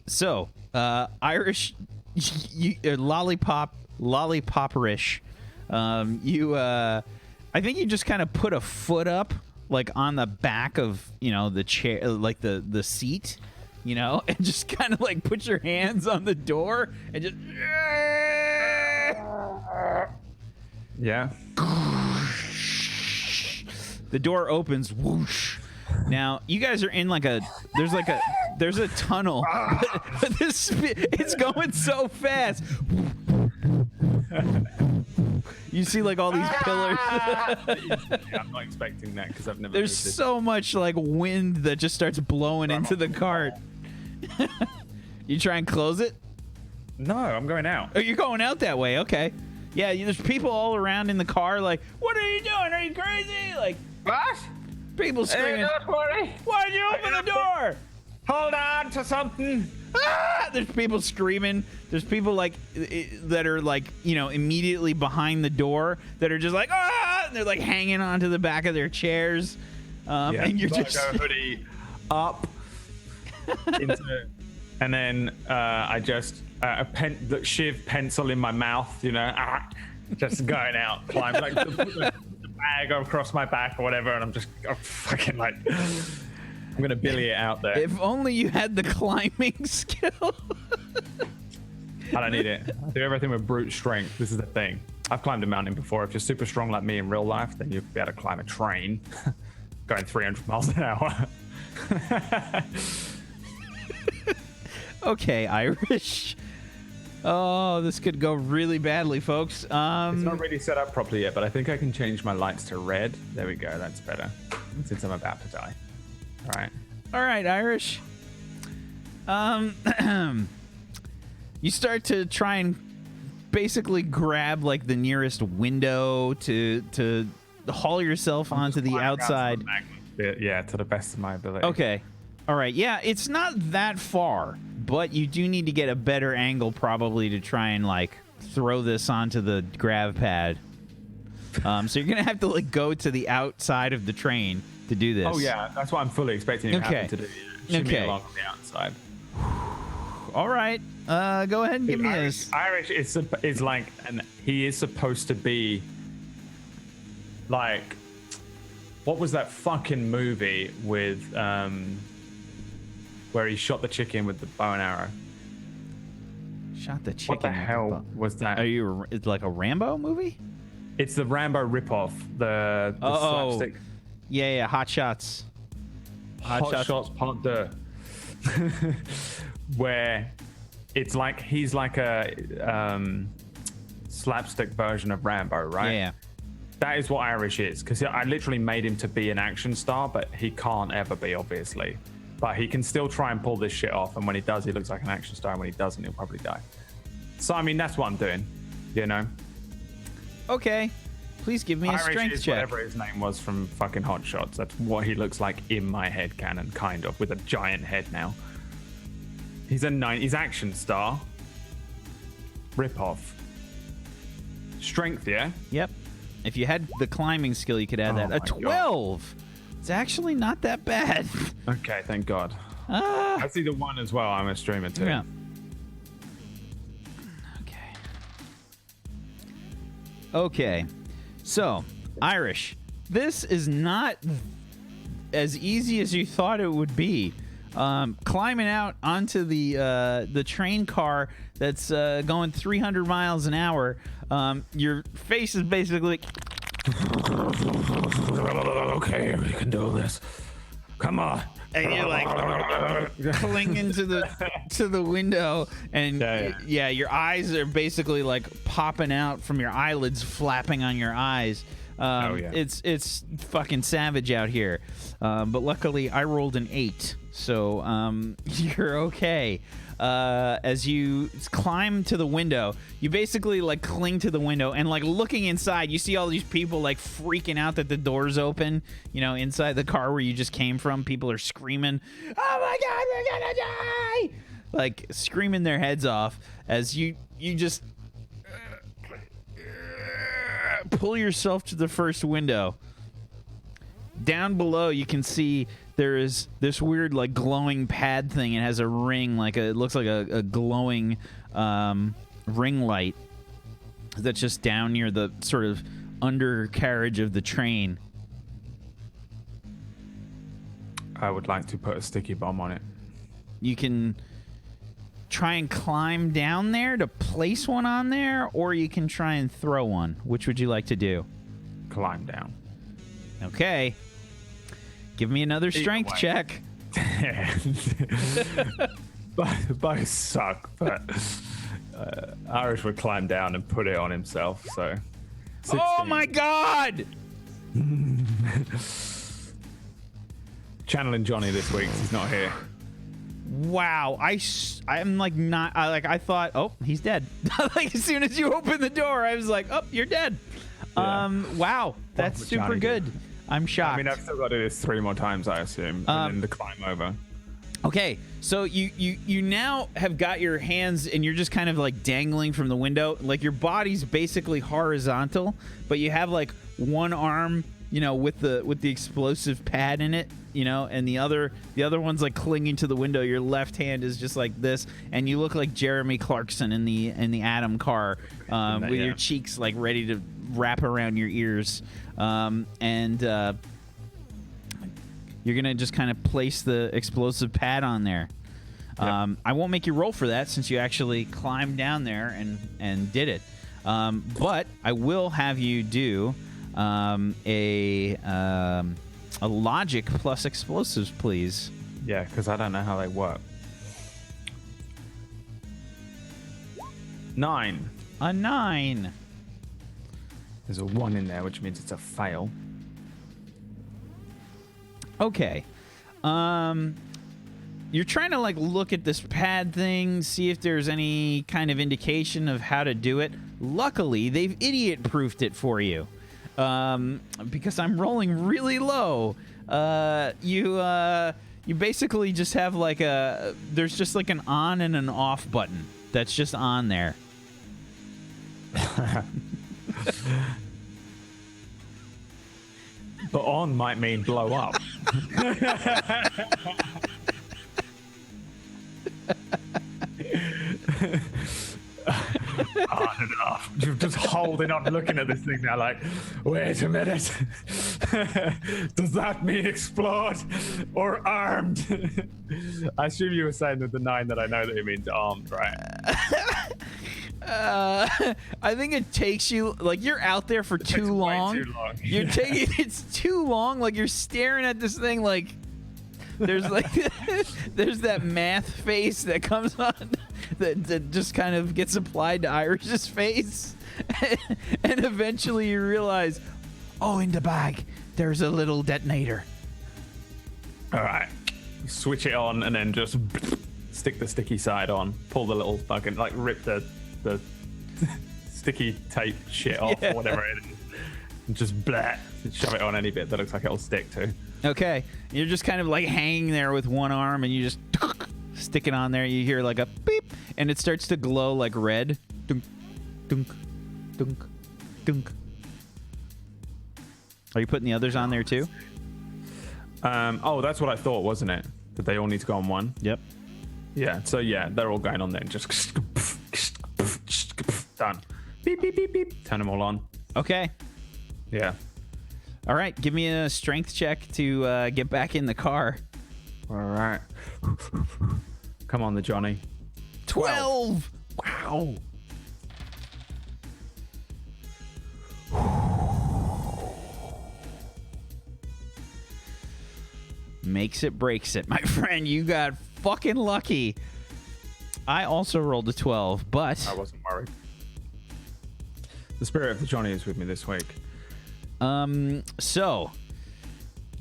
So Irish, lollipoperish. I think you just kind of put a foot up, like on the back of, you know, the chair, like the seat, you know, and just kind of like put your hands on the door and just. Yeah. The door opens. Whoosh. Now you guys are in like there's a tunnel, but it's going so fast. You see like all these pillars. Yeah, I'm not expecting that because I've never. There's so much like wind that just starts blowing into the cart. You try and close it? No, I'm going out. Oh, you're going out that way. Okay. Yeah, there's people all around in the car like, what are you doing? Are you crazy? Like, What? people screaming, Don't worry. why did you open the door? Hold on to something. Ah! There's people screaming. There's people like that are like, you know, immediately behind the door that are just like, ah! And they're like hanging onto the back of their chairs. And you're just hoodie up into, and then I just the Shiv pencil in my mouth, you know, just going out, climb like the bag across my back or whatever, and I'm fucking like, I'm gonna billy it out there. If only you had the climbing skill. I don't need it. I do everything with brute strength. This is the thing. I've climbed a mountain before. If you're super strong like me in real life, then you'll be able to climb a train going 300 miles an hour. Okay, Irish. Oh, this could go really badly, folks. It's not really set up properly yet, but I think I can change my lights to red. There we go. That's better. Since I'm about to die. All right, Irish. You start to try and basically grab like the nearest window to haul yourself onto the outside. Yeah, to the best of my ability. Okay. All right. Yeah, it's not that far, but you do need to get a better angle probably to try and like throw this onto the grav pad. So you're gonna have to like go to the outside of the train to do this. Oh yeah, that's what I'm fully expecting it to do. Shimmy along on the outside. All right. Go ahead and give me this. Irish is like, and he is supposed to be like, what was that fucking movie with where he shot the chicken with the bow and arrow. Shot the chicken. What the hell was that? Are you? It's like a Rambo movie? It's the Rambo ripoff. The slapstick. Yeah. Hot Shots. Hot Shots Part 2. Where it's like he's like a slapstick version of Rambo, right? Yeah. That is what Irish is, because I literally made him to be an action star, but he can't ever be, obviously. But he can still try and pull this shit off, and when he does, he looks like an action star, and when he doesn't, he'll probably die. So, I mean, that's what I'm doing, you know? Okay. Please give me a Irish strength is check. whatever his name was from fucking Hot Shots. That's what he looks like in my head canon, kind of, with a giant head now. He's a 90s action star. Rip-off. Strength, yeah? Yep. If you had the climbing skill, you could add that. my A 12. It's actually not that bad. Okay, thank God. I see the one as well. I'm a streamer too. Yeah. Okay. So, Irish, this is not as easy as you thought it would be. Climbing out onto the train car that's going 300 miles an hour. Your face is basically. Okay, we can do this. Come on. And you're like clinging to the window, and yeah, your eyes are basically like popping out from your eyelids, flapping on your eyes. It's fucking savage out here. But luckily, I rolled an 8, so you're okay. As you climb to the window, you basically like cling to the window and like looking inside, you see all these people like freaking out that the door's open, you know, inside the car where you just came from. People are screaming, "Oh my God, we're gonna die!" Like screaming their heads off as you just pull yourself to the first window. Down below, you can see there is this weird, like, glowing pad thing. It has a ring, it looks like a glowing ring light that's just down near the sort of undercarriage of the train. I would like to put a sticky bomb on it. You can try and climb down there to place one on there, or you can try and throw one. Which would you like to do? Climb down. Okay. Give me another strength check. Both suck, but Irish would climb down and put it on himself, so... 16. Oh my God! Channeling Johnny this week, he's not here. Wow, I'm like not I thought, oh, he's dead. Like as soon as you open the door, I was like, oh, you're dead. Yeah. Wow, that's super Johnny good. did. I'm shocked. I mean, I've still got to do this 3 more times, I assume, and then the climb over. Okay, so you now have got your hands and you're just kind of like dangling from the window. Like your body's basically horizontal, but you have like one arm, you know, with the explosive pad in it, you know, and the other one's like clinging to the window. Your left hand is just like this, and you look like Jeremy Clarkson in the Atom car, with your cheeks like ready to wrap around your ears, and you're gonna just kind of place the explosive pad on there. Yep. I won't make you roll for that since you actually climbed down there and did it, but I will have you do a logic plus explosives, please. Yeah, because I don't know how they work. 9. A 9. There's a 1 in there, which means it's a fail. Okay. You're trying to like look at this pad thing, see if there's any kind of indication of how to do it. Luckily, they've idiot-proofed it for you. Because I'm rolling really low. You basically just have like there's just like an on and an off button that's just on there. But on might mean blow up. on and off. You're just holding on, looking at this thing now, like, wait a minute. Does that mean explored or armed? I assume you were saying with the 9 that I know that it means armed, right? I think it takes you like you're out there for too long. Way too long. You're taking it's too long. Like you're staring at this thing. Like there's like there's that math face that comes on that just kind of gets applied to Irish's face, and eventually you realize, oh, in the bag there's a little detonator. All right, switch it on and then just stick the sticky side on. Pull the little fucking like rip the sticky tape shit off or whatever it is, and just shove it on any bit that looks like it'll stick to. Okay, you're just kind of like hanging there with one arm, and you just stick it on there. You hear like a beep, and it starts to glow like red. Dunk, dunk, dunk, dunk. Are you putting the others on there too? Oh, that's what I thought, wasn't it? That they all need to go on one. Yep. Yeah. So yeah, they're all going on there. Just done. Beep beep beep beep. Turn them all on. Okay. Yeah. All right. Give me a strength check to get back in the car. All right. Come on, the Johnny. 12. Wow. Makes it, breaks it. My friend, you got fucking lucky. I also rolled a 12, but I wasn't worried. The spirit of the Johnny is with me this week. So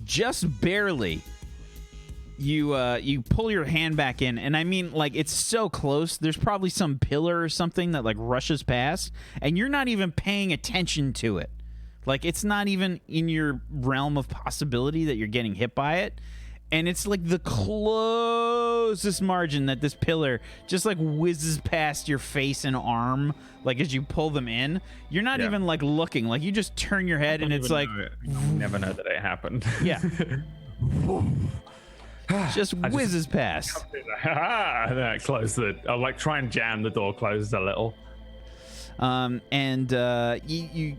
just barely you pull your hand back in, and I mean, like, it's so close. There's probably some pillar or something that like rushes past, and you're not even paying attention to it. Like, it's not even in your realm of possibility that you're getting hit by it. And it's like the closest margin that this pillar just like whizzes past your face and arm, like as you pull them in. You're not even like looking, like you just turn your head and it's like you never know that it happened. Yeah. Just whizzes past. That close. I'll like try and jam the door closed a little. And you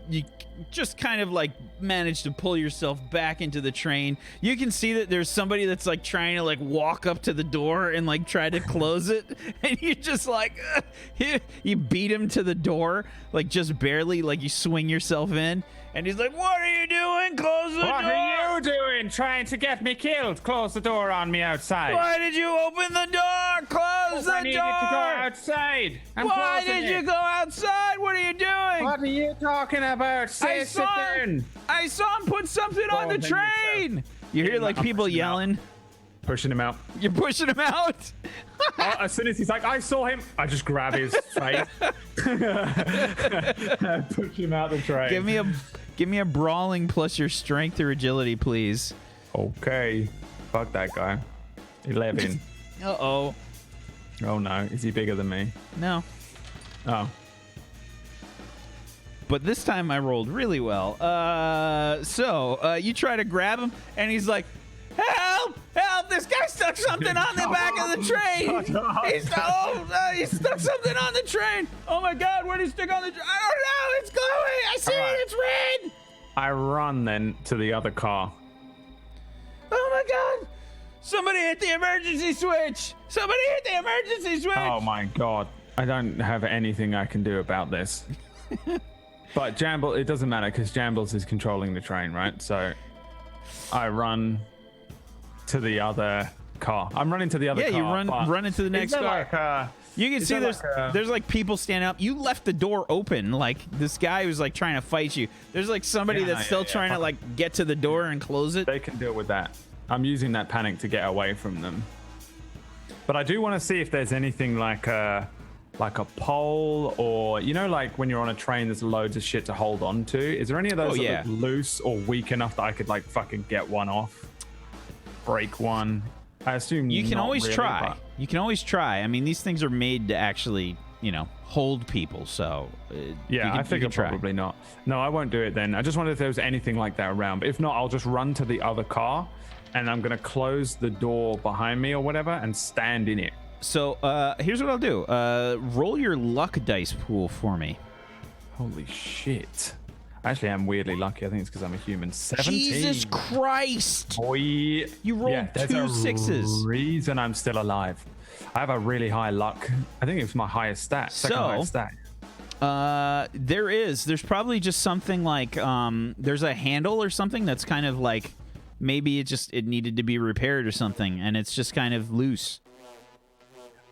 just kind of like manage to pull yourself back into the train. You can see that there's somebody that's like trying to like walk up to the door and like try to close it, and you just like you beat him to the door, like just barely, like you swing yourself in, and he's like, "What are you doing? Close the door! What are you doing? Trying to get me killed? Close the door on me outside. Why did you open the door? Close the door! I needed to go outside. Why did you go outside? What are you doing? What are you talking about? I saw him put something on the train. You hear like people yelling. Pushing him out. You're pushing him out. As soon as he's like, I saw him, I just grab his face. Push him out the train. Give me a brawling plus your strength or agility, please. Okay. Fuck that guy. 11. Uh-oh. Oh no, is he bigger than me? No. Oh. But this time I rolled really well. So you try to grab him, and he's like, "Help! Help! This guy stuck something on the back of the train. He stuck something on the train. Oh my God! What did he stick on the train? I don't know. It's glowing. I see it. It's red." I run then to the other car. Oh my God! Somebody hit the emergency switch. Somebody hit the emergency switch. Oh my God! I don't have anything I can do about this. But Jamble, it doesn't matter because Jambles is controlling the train, right? So I run to the other car. I'm running to the other car. Yeah, you run into the next car. Like, you can see there's like people standing up. You left the door open. Like this guy was like trying to fight you. There's like somebody that's still trying to like get to the door and close it. They can deal with that. I'm using that panic to get away from them. But I do want to see if there's anything like a pole, or you know, like when you're on a train, there's loads of shit to hold on to. Is there any of those that look loose or weak enough that I could like fucking get one off, break one? I assume you can always really, try. but... You can always try. I mean, these things are made to actually, hold people. So I figure probably not. No, I won't do it then. I just wondered if there was anything like that around. But if not, I'll just run to the other car, and I'm gonna close the door behind me or whatever, and stand in it So here's what I'll do. Roll your luck dice pool for me. Holy shit. Actually, I'm weirdly lucky. I think it's because I'm a human. 17. Jesus Christ! Boy. You rolled there's 2 a 6s. reason I'm still alive. I have a really high luck. I think it's my highest stat. Second highest stat. There's probably just something like there's a handle or something that's kind of like maybe it needed to be repaired or something, and it's just kind of loose.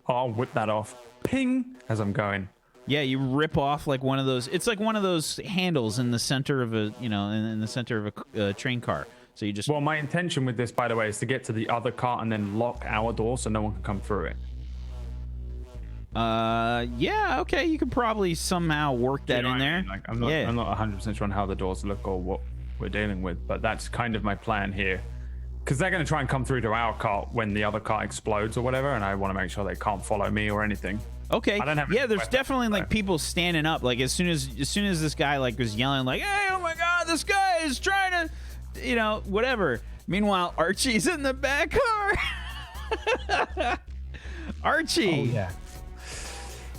I'll whip that off. Ping as I'm going. Yeah, you rip off like one of those. It's like one of those handles in the center of in the center of a train car. So you just. Well, my intention with this, by the way, is to get to the other car and then lock our door so no one can come through it. Yeah, okay. You could probably somehow work that in there. Like, I'm not 100% sure on how the doors look or what we're dealing with, but that's kind of my plan here. Because they're going to try and come through to our car when the other car explodes or whatever, and I want to make sure they can't follow me or anything. Okay. I don't have there's weapons, definitely like people standing up. Like as soon as this guy like was yelling like, "Hey, oh my God, this guy is trying to, whatever." Meanwhile, Archie's in the back car. Archie. Oh yeah.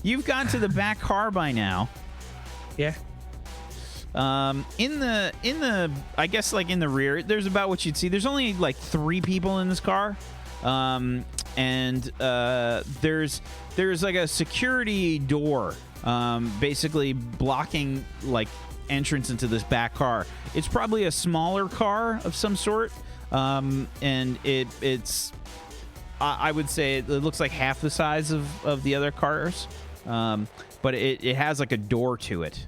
You've gone to the back car by now. Yeah. In the I guess like in the rear, there's about what you'd see. There's only like 3 people in this car. And there's like a security door basically blocking like entrance into this back car. It's probably a smaller car of some sort. And it's I would say it looks like half the size of the other cars. But it has like a door to it.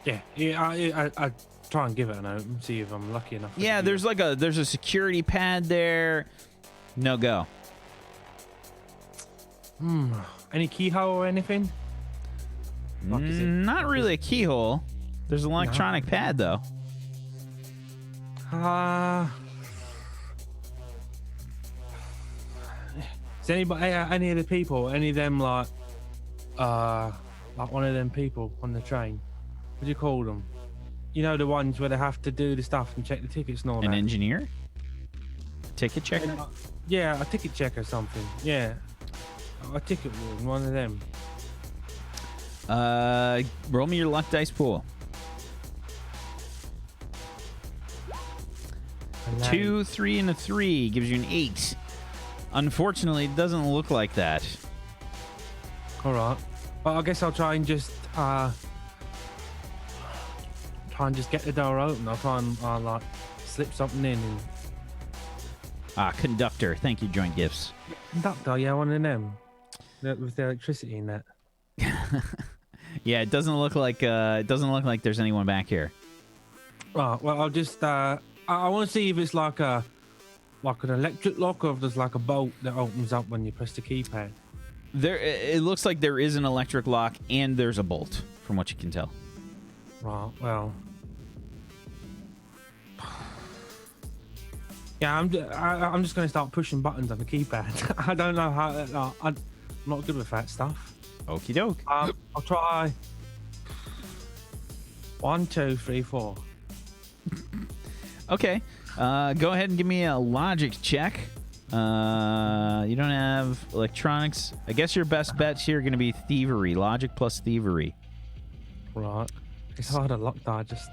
Yeah, I try and give it a note and see if I'm lucky enough. Yeah, there's a security pad there. No go. Any keyhole or anything? Like, is it- Not really a keyhole. There's an electronic pad though. Is anybody, any of the people, any of them like one of them people on the train? What do you call them? You know, the ones where they have to do the stuff and check the tickets and all An that. engineer? Ticket checker? Yeah, a ticket check or something. Yeah, a ticket warden, one of them. Roll me your luck dice pool. And 2, 3, and a 3 gives you an 8. Unfortunately, it doesn't look like that. All right. Well, I guess I'll try and just get the door open. I'll try and like slip something in. And... Conductor. Thank you, Joint Gifts. Conductor, yeah, one of them. With the electricity in that. Yeah, it doesn't look like there's anyone back here. Right. Well, I'll just I want to see if it's like an electric lock or if there's like a bolt that opens up when you press the keypad. It looks like there is an electric lock and there's a bolt, from what you can tell. Right. Well. Yeah, I'm just going to start pushing buttons on the keypad. I don't know how. I'm not good with that stuff. Okie doke. I'll try. 1, 2, 3, 4. Okay. Go ahead and give me a logic check. You don't have electronics. I guess your best bets here are going to be thievery. Logic plus thievery. Right. It's hard to lock that just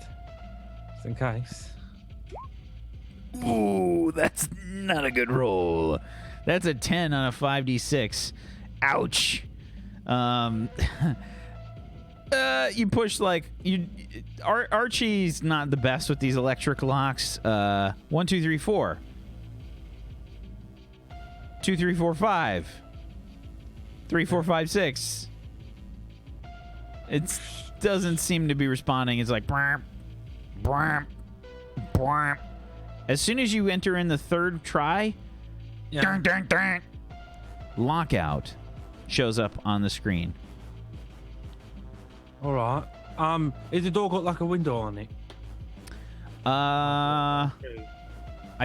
in case. Ooh, that's not a good roll. That's a 10 on a 5d6. Ouch. You push Archie's not the best with these electric locks. 1, 2, 3, 4. 2, 3, 4, 5. 3, 4, 5, 6. It doesn't seem to be responding. It's like bwamp, bwamp, bwamp. As soon as you enter in the third try, dun, dun, dun, lockout shows up on the screen. All right. Is the door got like a window on it? I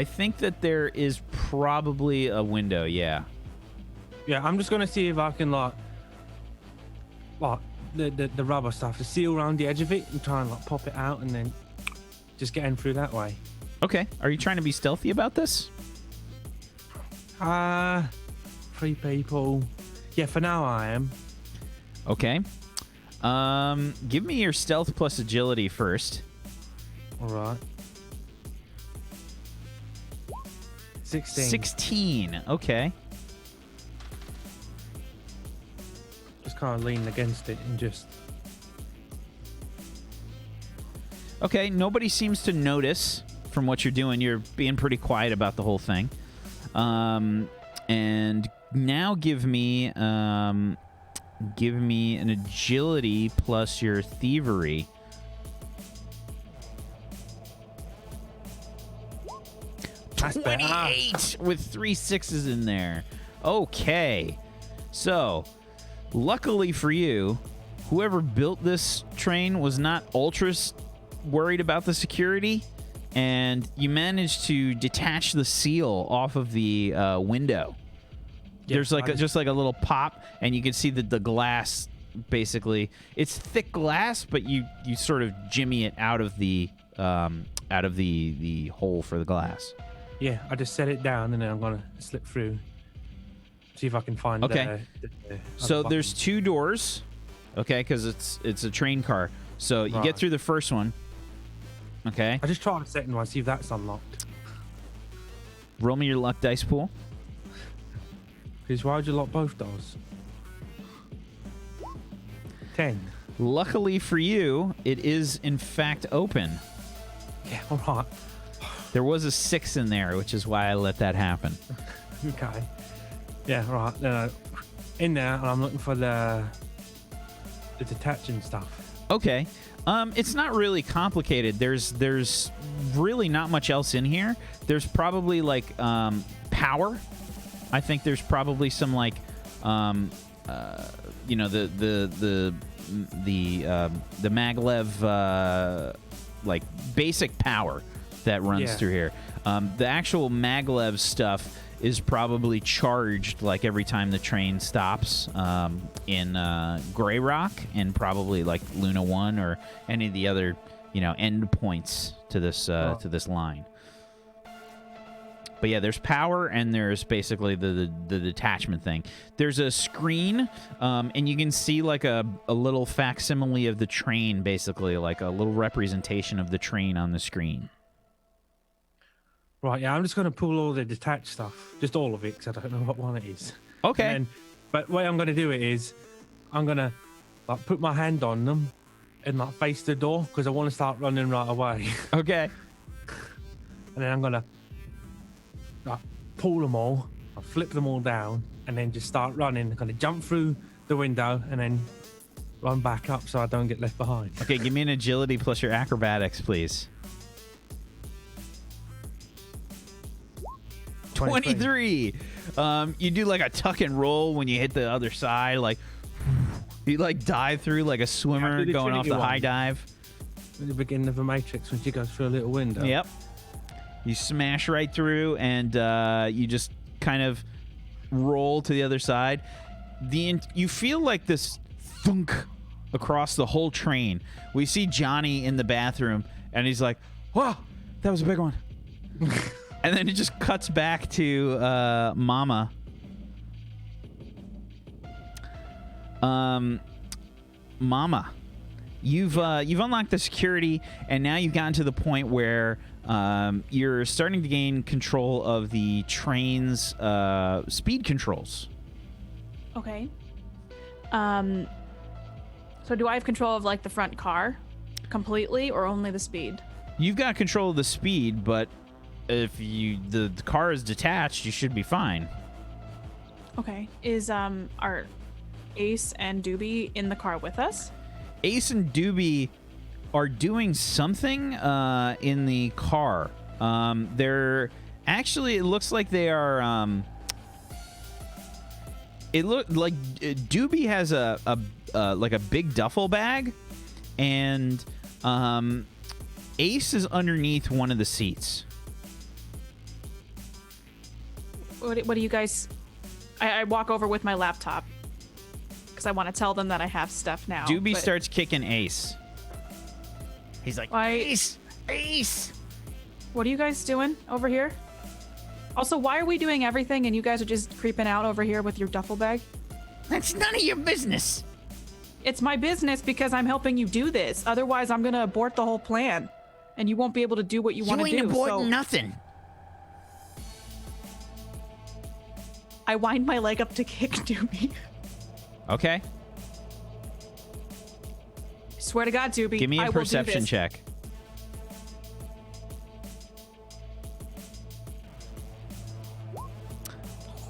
think that there is probably a window. Yeah. Yeah. I'm just gonna see if I can like the rubber stuff to seal around the edge of it and try and like pop it out and then just get in through that way. Okay. Are you trying to be stealthy about this? 3 people. Yeah, for now I am. Okay. Give me your stealth plus agility first. All right. 16. 16. Okay. Just kind of lean against it and just. Okay, nobody seems to notice from what you're doing. You're being pretty quiet about the whole thing. And now give me an agility plus your thievery. That's better. 28 with 3 6s in there. Okay. So, luckily for you, whoever built this train was not ultra worried about the security, and you managed to detach the seal off of the window. Yeah, There's like just like a little pop, and you can see that the glass, basically, it's thick glass, but you sort of jimmy it out of the hole for the glass. Yeah, I just set it down and then I'm gonna slip through. See if I can find. Okay. The So other there's button. 2 doors, okay, because it's a train car. So you get Right. through the first one. Okay. I just tried the second one, see if that's unlocked. Roll me your luck dice pool. Because why would you lock both doors? 10. Luckily for you, it is in fact open. Yeah, all right. There was a 6 in there, which is why I let that happen. Okay. Yeah, right. In there, and I'm looking for the detaching stuff. Okay. It's not really complicated. There's really not much else in here. There's probably like power. I think there's probably some like you know, the mag-lev like basic power that runs Yeah. through here. The actual mag-lev stuff is probably charged like every time the train stops in Grey Rock and probably like Luna 1 or any of the other, you know, end points to this to this line. But yeah, there's power and there's basically the detachment thing. There's a screen, and you can see like a little facsimile of the train, basically like a little representation of the train on the screen. Right, yeah, I'm just going to pull all the detached stuff. Just all of it, because I don't know what one it is. Okay. And then, but the way I'm going to do it is, I'm going to like put my hand on them and like face the door, because I want to start running right away. Okay. And then I'm going to like pull them all, I'll flip them all down, and then just start running. I'm going to jump through the window and then run back up so I don't get left behind. Okay, give me an agility plus your acrobatics, please. 23. You do like a tuck and roll when you hit the other side, like you like dive through like a swimmer do the going off Trinity the high one. dive. At the beginning of the Matrix, when she goes through a little window. Yep. You smash right through, and you just kind of roll to the other side. You feel like this thunk across the whole train. We see Johnny in the bathroom, and he's like, "Whoa, that was a big one." And then it just cuts back to Mama. Mama, you've unlocked the security, and now you've gotten to the point where you're starting to gain control of the train's speed controls. Okay. So do I have control of like the front car completely or only the speed? You've got control of the speed, but if the car is detached, you should be fine. Okay. Is our Ace and Doobie in the car with us? Ace and Doobie are doing something in the car. They're actually, it looks like they are. It looked like Doobie has a like a big duffel bag, and Ace is underneath one of the seats. What do you guys... I walk over with my laptop because I want to tell them that I have stuff now. Doobie but- starts kicking Ace. He's like, Why- Ace! What are you guys doing over here? Also, why are we doing everything and you guys are just creeping out over here with your duffel bag? That's none of your business. It's my business because I'm helping you do this. Otherwise, I'm going to abort the whole plan. And you won't be able to do what you want to do. You ain't aborting so nothing. I wind my leg up to kick Doobie. Okay. Swear to God, Doobie. Give me I a will do perception this. check.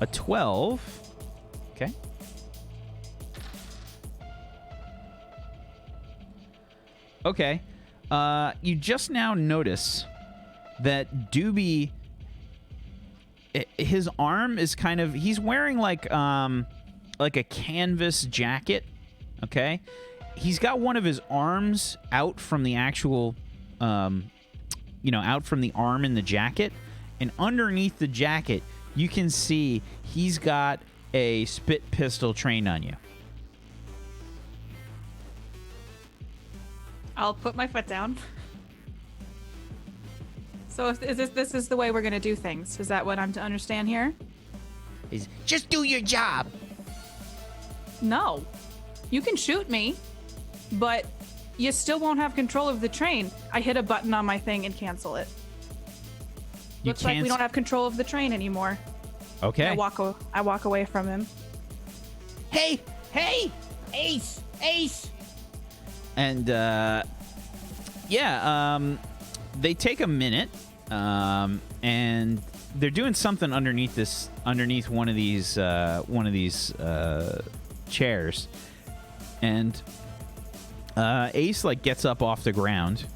A 12. Okay. Okay. You just now notice that Doobie, his arm is kind of, he's wearing like a canvas jacket. Okay. He's got one of his arms out from the actual, out from the arm in the jacket. And underneath the jacket, you can see he's got a spit pistol trained on you. I'll put my foot down. So is this is the way we're going to do things? Is that what I'm to understand here? Just do your job. No. You can shoot me, but you still won't have control of the train. I hit a button on my thing and cancel it. Looks like we don't have control of the train anymore. Okay. I walk away from him. Hey, Ace. And they take a minute, and they're doing something underneath one of these chairs, and Ace like gets up off the ground,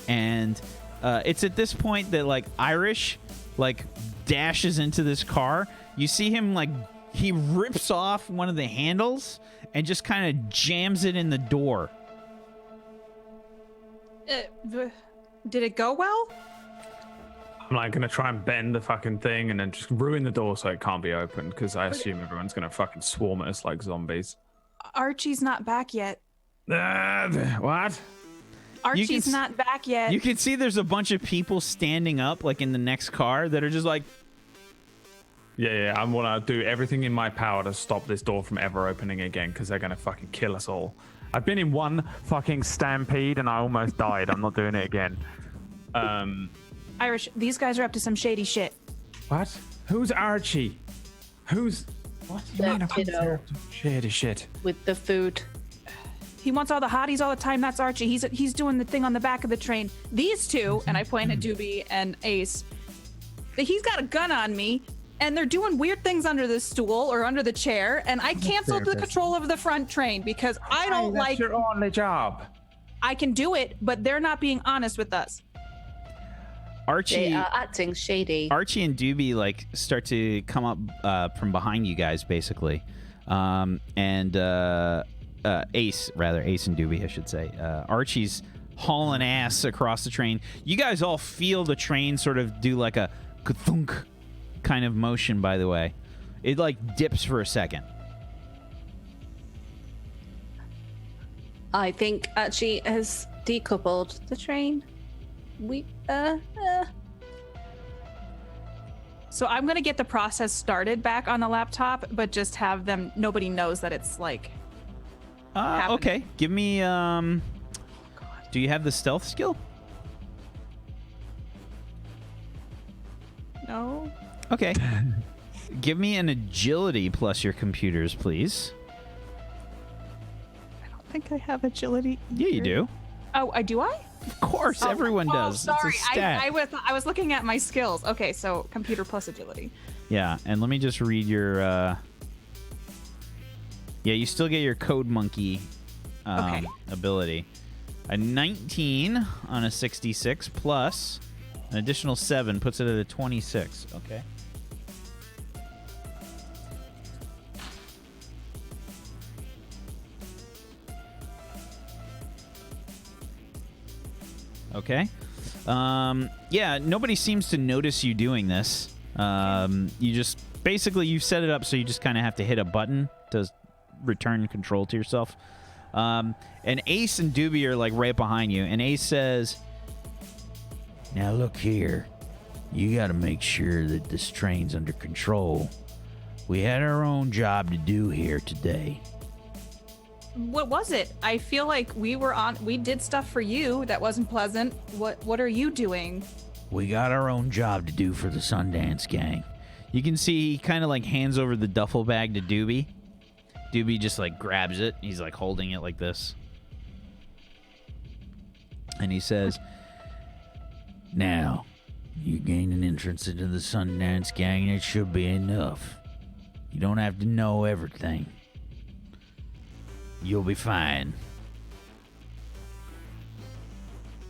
and it's at this point that like Irish like dashes into this car. You see him like he rips off one of the handles and just kind of jams it in the door. Did it go well? I'm like gonna try and bend the fucking thing and then just ruin the door so it can't be opened because I assume everyone's gonna fucking swarm at us like zombies. Archie's not back yet. What? Archie's not back yet. You can see there's a bunch of people standing up like in the next car that are just like, Yeah, I want to do everything in my power to stop this door from ever opening again because they're going to fucking kill us all. I've been in one fucking stampede and I almost died. I'm not doing it again. Irish, these guys are up to some shady shit. What? Who's Archie? Who's... What do you mean? Shady shit. With the food. He wants all the hotties all the time. That's Archie. He's doing the thing on the back of the train. These two, and I point at Doobie and Ace, he's got a gun on me, and they're doing weird things under the stool or under the chair, and I canceled the control of the front train because I don't like... That's your only job. I can do it, but they're not being honest with us. They are acting shady. Archie and Doobie like start to come up from behind you guys, basically, and Ace and Doobie, I should say. Archie's hauling ass across the train. You guys all feel the train sort of do like a ka-thunk kind of motion. By the way, it like dips for a second. I think Archie has decoupled the train. So I'm gonna get the process started back on the laptop, but just have them. Nobody knows that it's like. Okay. Give me. Do you have the stealth skill? No. Okay. Give me an agility plus your computers, please. I don't think I have agility. Yeah, you do. Oh, do I? Of course, everyone does. Sorry, It's a stat. I was looking at my skills. Okay, so computer plus agility. Yeah, and let me just read your. Yeah, you still get your Code Monkey ability. A 19 on a 66 plus an additional 7 puts it at a 26. Okay. Okay. Yeah, nobody seems to notice you doing this. You just basically you've set it up so you just kind of have to hit a button to return control to yourself. And Ace and Doobie are like right behind you, and Ace says, "Now look here. You gotta make sure that this train's under control. We had our own job to do here today. What was it? I feel like we did stuff for you that wasn't pleasant. What are you doing? We got our own job to do for the Sundance Gang. You can see he kind of like hands over the duffel bag to Doobie. Doobie just like grabs it. He's like holding it like this. And he says, now, you gain an entrance into the Sundance Gang, and it should be enough. You don't have to know everything. You'll be fine.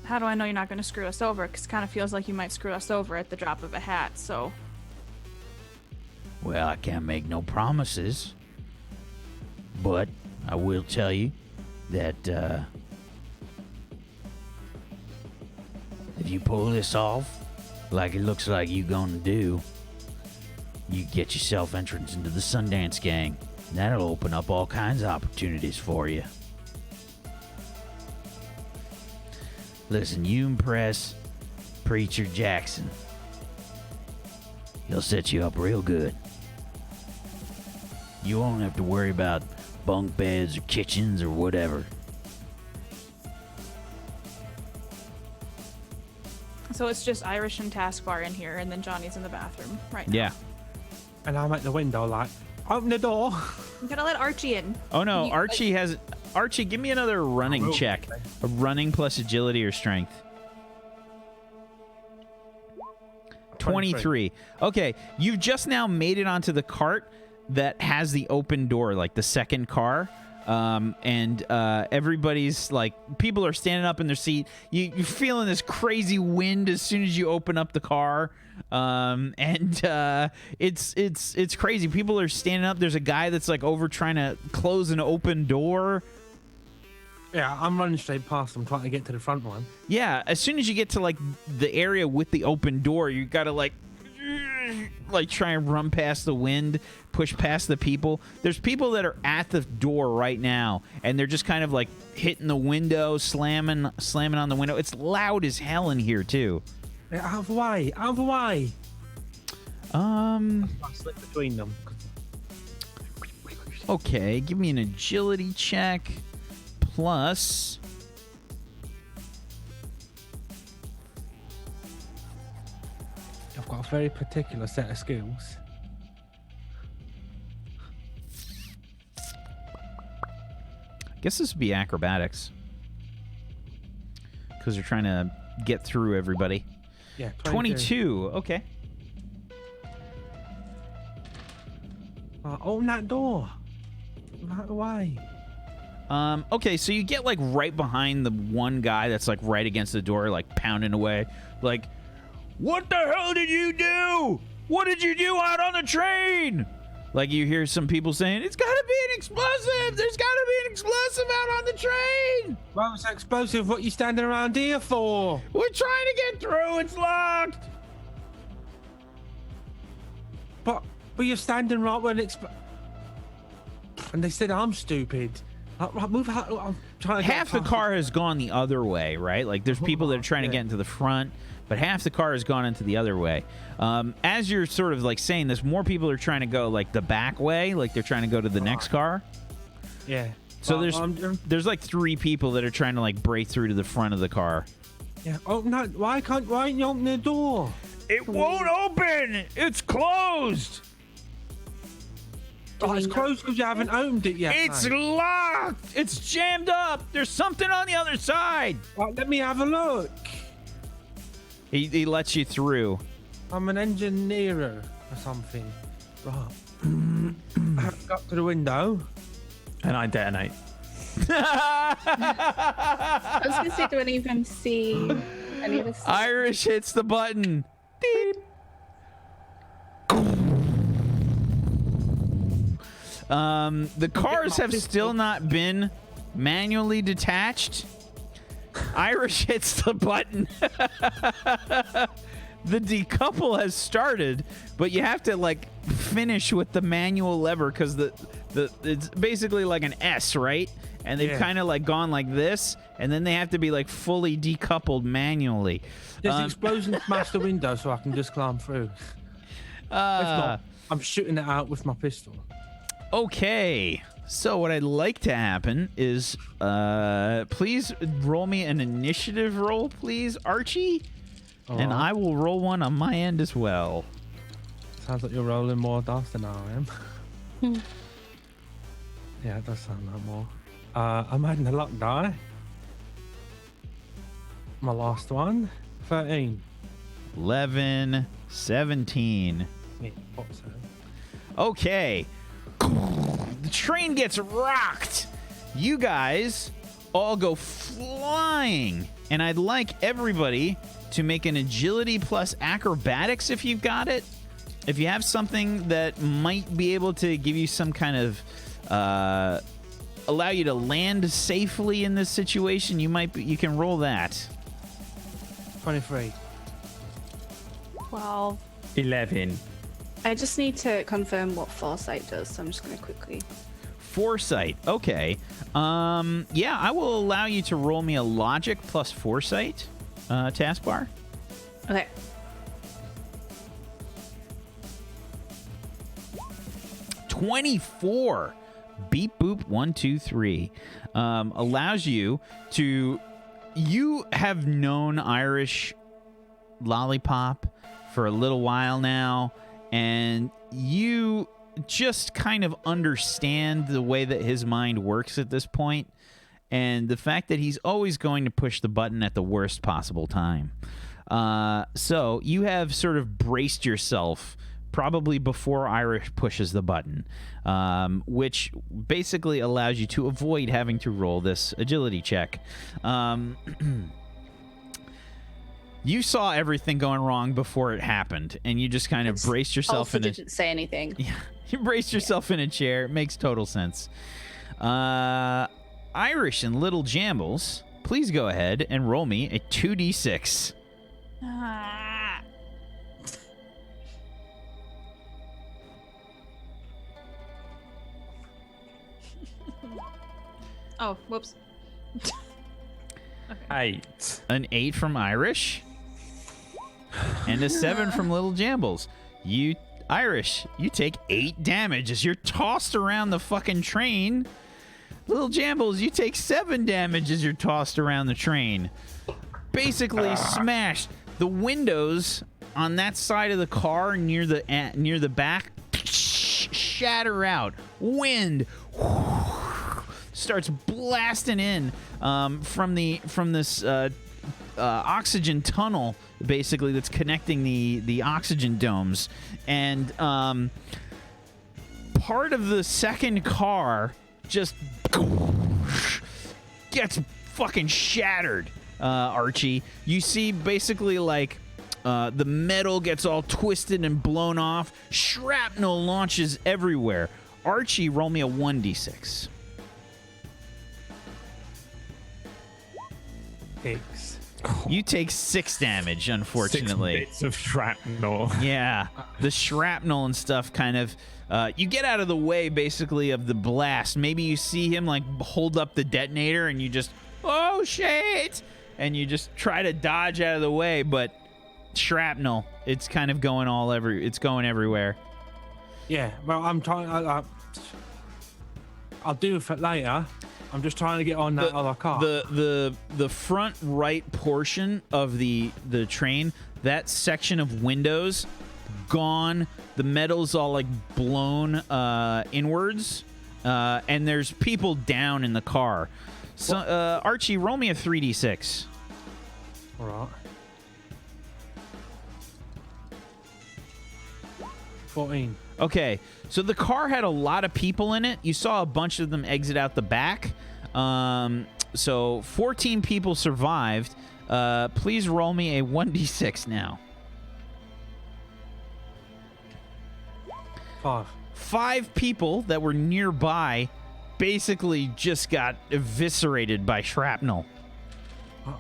How do I know you're not going to screw us over? Because it kind of feels like you might screw us over at the drop of a hat, so... Well, I can't make no promises. But I will tell you that if you pull this off, like it looks like you gonna do, you get yourself entrance into the Sundance Gang. That'll open up all kinds of opportunities for you. Listen, you impress Preacher Jackson. He'll set you up real good. You won't have to worry about bunk beds or kitchens or whatever. So it's just Irish and Taskbar in here, and then Johnny's in the bathroom right now. Yeah. And I'm at the window like, open the door. You gotta let Archie in. Oh no, You- Archie has... Archie, give me another running will. check. A running plus agility or strength. 23. Okay, you've just now made it onto the cart that has the open door, like the second car. And everybody's like, people are standing up in their seat. You're feeling this crazy wind as soon as you open up the car. It's crazy. People are standing up. There's a guy that's like over trying to close an open door. Yeah, I'm running straight past them, trying to get to the front one. Yeah, as soon as you get to like the area with the open door, you gotta like try and run past the wind, push past the people. There's people that are at the door right now, and they're just kind of like hitting the window, slamming on the window. It's loud as hell in here too. Yeah, out of the way, out of the way. I slip between them. Okay, give me an agility check plus. I've got a very particular set of skills. I guess this would be acrobatics because they're trying to get through everybody. Yeah, 22. Okay. Open that door. Right away. Okay, so you get like right behind the one guy that's like right against the door, like pounding away. Like, what the hell did you do? What did you do out on the train? Like you hear some people saying, it's gotta be an explosive. There's gotta be an explosive out on the train. Well, it's explosive. What you standing around here for? We're trying to get through. It's locked. But you're standing right when it's. And they said I'm stupid. Right, move out. I'm trying to get Half the past car has gone the other way, right? Like there's people that are trying to get into the front, but half the car has gone into the other way. As you're sort of like saying this, more people are trying to go like the back way, like they're trying to go to the next car. Yeah. So Well, there's like 3 people that are trying to like break through to the front of the car. Yeah. Oh no! Why ain't you open the door? It won't open. It's closed. Oh, it's closed because you haven't opened it yet. It's mate. locked. It's jammed up. There's something on the other side. Right, let me have a look. He lets you through. I'm an engineer or something. Right. I have to go up to the window. And I detonate. I was gonna say, do any of them see any of this? Irish hits the button. Beep. The cars have still not been manually detached. Irish hits the button. The decouple has started, but you have to like finish with the manual lever because the it's basically like an S, right? And they've kind of like gone like this, and then they have to be like fully decoupled manually. Does the explosion smash the window so I can just climb through? If not, I'm shooting it out with my pistol. Okay. So what I'd like to happen is, please roll me an initiative roll, please, Archie. And I will roll one on my end as well. Sounds like you're rolling more dice than I am. Yeah, it does sound like more. I'm adding a luck die. My last one. 13. 11, 17. Yeah, what's that? Okay. The train gets rocked. You guys all go flying. And I'd like everybody to make an agility plus acrobatics if you've got it. If you have something that might be able to give you some kind of allow you to land safely in this situation, you can roll that. 23. 12. 11. I just need to confirm what foresight does, so I'm just going to quickly. Foresight. Okay. Yeah, I will allow you to roll me a logic plus foresight taskbar. Okay. $24. Beep boop 1 2 3 allows you to. You have known Irish Lollipop for a little while now, and you just kind of understand the way that his mind works at this point, and the fact that he's always going to push the button at the worst possible time. So you have sort of braced yourself probably before Irish pushes the button, which basically allows you to avoid having to roll this agility check. You saw everything going wrong before it happened, and you just kind of braced yourself in didn't say anything. Yeah, you braced yourself in a chair. It makes total sense. Irish and Little Jambles, please go ahead and roll me a 2d6. Oh, whoops. 8. An 8 from Irish, and a 7 from Little Jambles. Irish, you take 8 damage as you're tossed around the fucking train. Little Jambles, you take 7 damage as you're tossed around the train. Basically smashed. The windows on that side of the car near the back shatter out. Wind starts blasting in from this oxygen tunnel, basically, that's connecting the oxygen domes, and part of the second car just gets fucking shattered. Archie, you see basically like the metal gets all twisted and blown off. Shrapnel launches everywhere. Archie, roll me a 1d6. 6. You take 6 damage, unfortunately. 6 bits of shrapnel. Yeah, the shrapnel and stuff kind of. You get out of the way, basically, of the blast. Maybe you see him like hold up the detonator, and you just, oh shit, and you just try to dodge out of the way. But shrapnel, it's kind of going it's going everywhere. Yeah, well, I'm trying. I'll do it for later. I'm just trying to get on that other car. The front right portion of the train, that section of windows, gone. The metal's all like blown inwards, and there's people down in the car. So Archie, roll me a 3d6. All right. 14. Okay, so the car had a lot of people in it. You saw a bunch of them exit out the back. So 14 people survived. Please roll me a 1d6 now. 5. 5 people that were nearby basically just got eviscerated by shrapnel.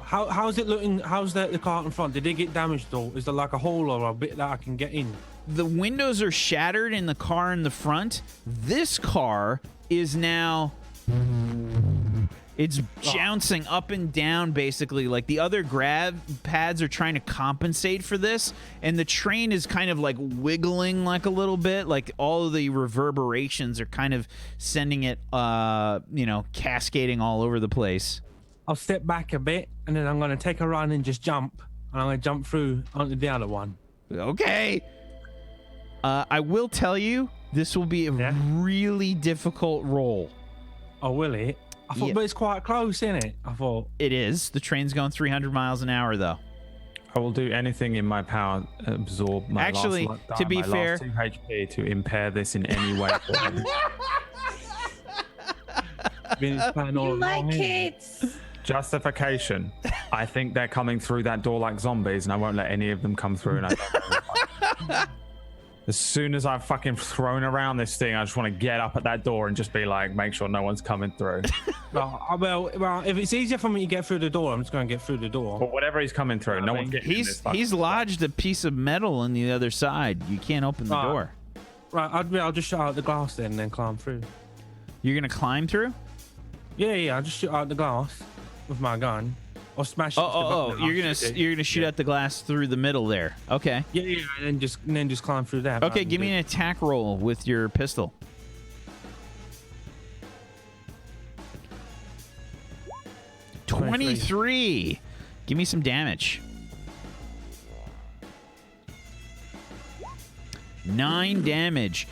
How's it looking? How's the car in front? Did it get damaged though? Is there like a hole or a bit that I can get in? the windows are shattered in the car in the front. This car is now it's jouncing up and down basically, like the other grab pads are trying to compensate for this, and the train is kind of like wiggling like a little bit, like all of the reverberations are kind of sending it cascading all over the place. I'll step back a bit, and then I'm going to take a run and just jump. And I'm going to jump through onto the other one. Okay. I will tell you, this will be a really difficult roll. Oh, will it? I thought, but it's quite close, isn't it? I thought. It is. The train's going 300 miles an hour, though. I will do anything in my power to absorb my last two HP to impair this in any way. You like kids. Justification. I think they're coming through that door like zombies, and I won't let any of them come through. And as soon as I've fucking thrown around this thing, I just want to get up at that door and just be like, make sure no one's coming through. well, if it's easier for me to get through the door, I'm just going to get through the door. But whatever he's coming through, no one's getting in this fucking He's lodged a piece of metal on the other side. You can't open the door. Right, I'll just shut out the glass then and then climb through. You're going to climb through? Yeah, I'll just shoot out the glass with my gun. Or smash it. You're gonna shoot out the glass through the middle there. Okay. Yeah, and then just climb through that. Okay, give me an attack roll with your pistol. $23. Give me some damage. 9 damage.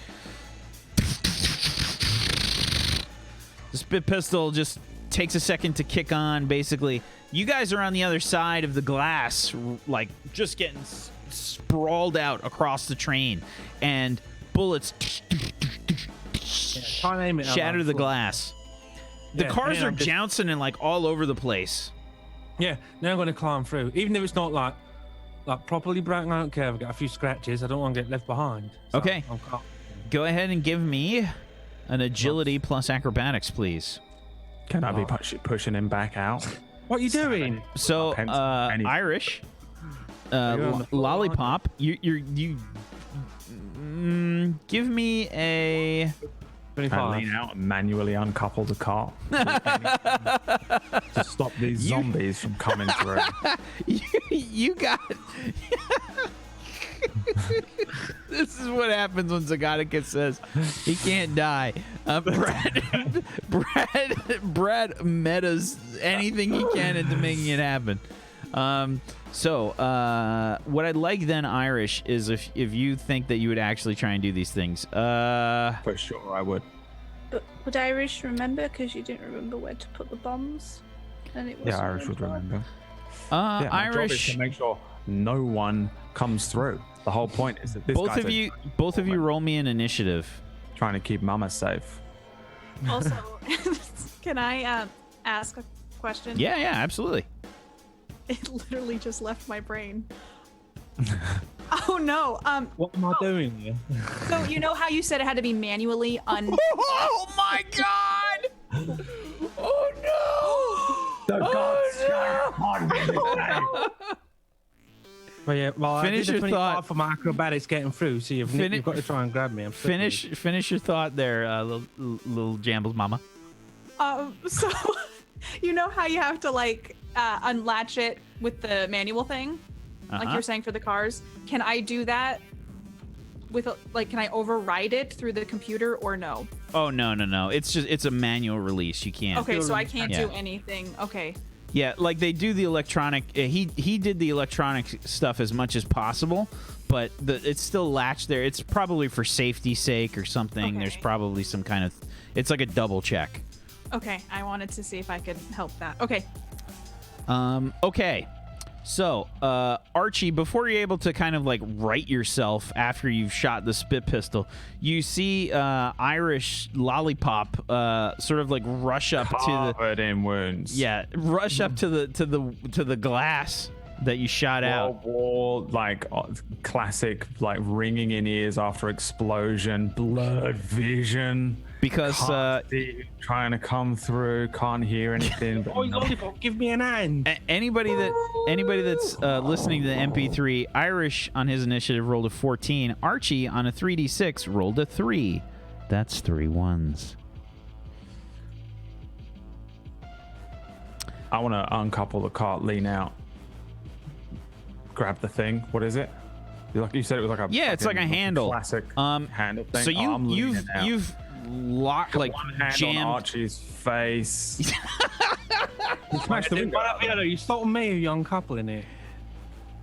The spit pistol just takes a second to kick on, basically. You guys are on the other side of the glass, like, just getting sprawled out across the train. And bullets shatter the glass. The cars are jouncing and, like, all over the place. Yeah, now I'm going to climb through. Even if it's not, like properly broken, I don't care. I've got a few scratches. I don't want to get left behind. So okay. Go ahead and give me an agility plus acrobatics, please. Can I be pushing him back out? What are you doing? So, Irish, Lollipop, you give me a... 25. I lean out and manually uncouple the car to stop these zombies from coming through. You got... This is what happens when Zagatica says he can't die. Brad metas anything he can into making it happen. So what I'd like then, Irish, is if you think that you would actually try and do these things. For sure, I would. But would Irish remember? Because you didn't remember where to put the bombs. And it was Irish would remember. Irish. My job is to make sure no one comes through. The whole point is that this both of you roll me an initiative. Trying to keep Mama safe. Also, can I ask a question? Yeah, absolutely. It literally just left my brain. Oh no. What am I doing here? So you know how you said it had to be manually Oh my god! Oh no! Well, finish I did your thought for my acrobatics getting through, so you've got to try and grab me. Finish your thought there, little Jambles mama. So you know how you have to like unlatch it with the manual thing, like you're saying for the cars. Can I do that with can I override it through the computer or no? Oh no. It's a manual release. You can't. Okay, so I can't do anything. Okay. Yeah, like they do the electronic. He did the electronic stuff as much as possible, but it's still latched there. It's probably for safety's sake or something. Okay. There's probably some kind of. It's like a double check. Okay, I wanted to see if I could help that. Okay. Okay. So, Archie, before you're able to kind of like right yourself after you've shot the spit pistol, you see Irish Lollipop sort of like rush up covered in wounds. Yeah, rush up to the glass that you shot out. Wall, like classic, like ringing in ears after explosion, blurred vision. because trying to come through, can't hear anything. Oh, lollipop, give me an hand. anybody that's listening to the MP3, Irish on his initiative rolled a 14. Archie on a 3d6 rolled a 3. That's 3 1s. I want to uncouple the cart, lean out, grab the thing. What is it? You said it was like a It's like a handle. Classic handle thing. So you've locked like one hand jammed. on Archie's face. You smashed the window. You stole me, you uncoupling it.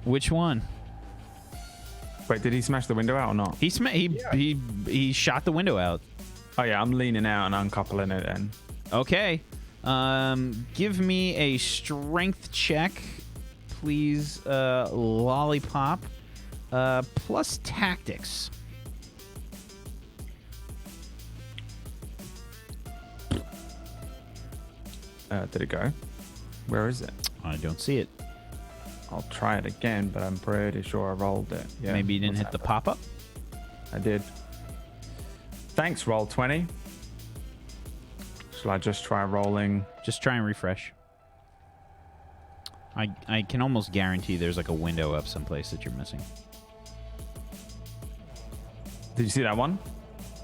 Which one? Wait, did he smash the window out or not? He shot the window out. Oh yeah, I'm leaning out and uncoupling it then. Okay. Give me a strength check, please. Lollipop. Plus tactics. Did it go? Where is it? I don't see it. I'll try it again, but I'm pretty sure I rolled it. Yeah. Maybe you didn't hit the pop-up? I did. Thanks, roll 20. Shall I just try rolling? Just try and refresh. I can almost guarantee there's like a window up someplace that you're missing. Did you see that one?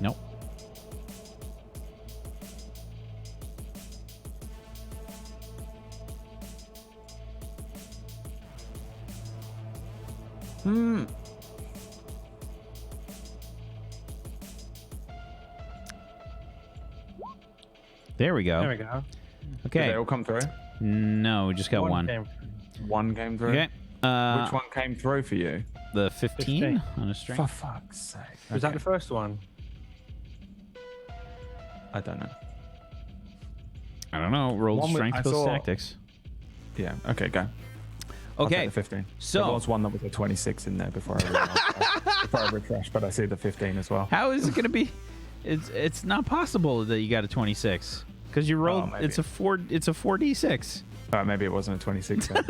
Nope. There we go. There we go. Did they Okay. all come through? No, we just got one. came. One came through? Okay. Which one came through for you? The 15 on a For strength. fuck's sake. Was that Okay. the first one? I don't know. I don't know. Roll One with- strength I plus saw- tactics. Yeah, okay, go. I'll take Okay. the 15. So- there was one that was a 26 in there before I refreshed, but I see the 15 as well. How is it going to be? It's not possible that you got a 26 because you rolled. maybe. It's a 4d6. Maybe it wasn't a 26 then.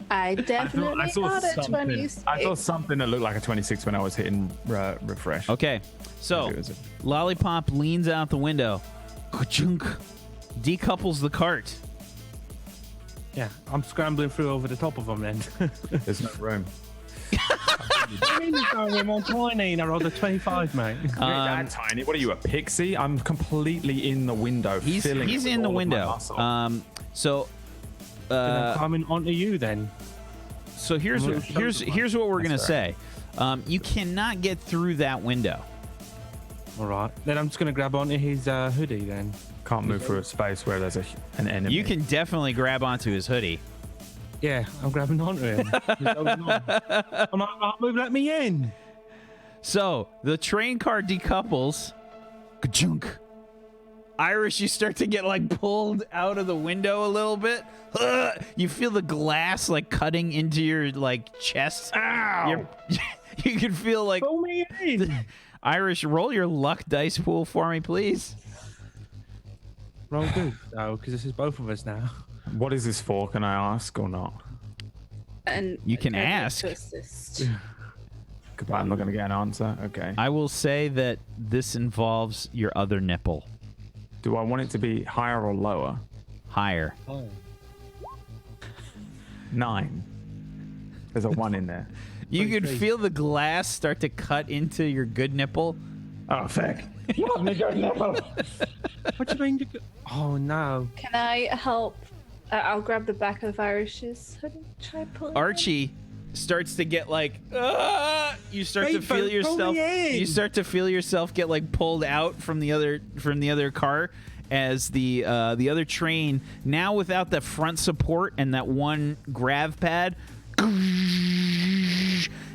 I definitely I saw got a something. 26. I saw something that looked like a 26 when I was hitting refresh. Okay, so Maybe it was Lollipop leans out the window, ka-chunk, decouples the cart. Yeah, I'm scrambling through over the top of them then. There's no room. I mean, I'm on tiny and I rolled a 25, mate. You're that tiny. What are you, a pixie? I'm completely in the window. He's filling it with in the all of my window. muscle. So I'm coming onto you then. so here's what we're gonna say. You cannot get through that window. All right. Then I'm just going to grab onto his hoodie then. Can't move through a space where there's an enemy. You can definitely grab onto his hoodie. Yeah, I'm grabbing onto him. I'm like, move, let me in. So the train car decouples. Ka-chunk. Irish, you start to get like pulled out of the window a little bit. You feel the glass like cutting into your like chest. Ow! You can feel like Pull me in. Irish. Roll your luck dice pool for me, please. Roll good, though, because this is both of us now. What is this for? Can I ask or not? And You can I need ask. to assist. Goodbye. I'm not going to get an answer. Okay. I will say that this involves your other nipple. Do I want it to be higher or lower? Higher. 9. There's a 1 in there. You can feel the glass start to cut into your good nipple. Oh, fuck. What do you mean? Oh, no. Can I help? I'll grab the back of Irish's hoodie. Try pull it. Archie starts to get like, you start to Hey, feel pull yourself. me in. You start to feel yourself get like pulled out from the other car as the other train, now without the front support and that one grav pad.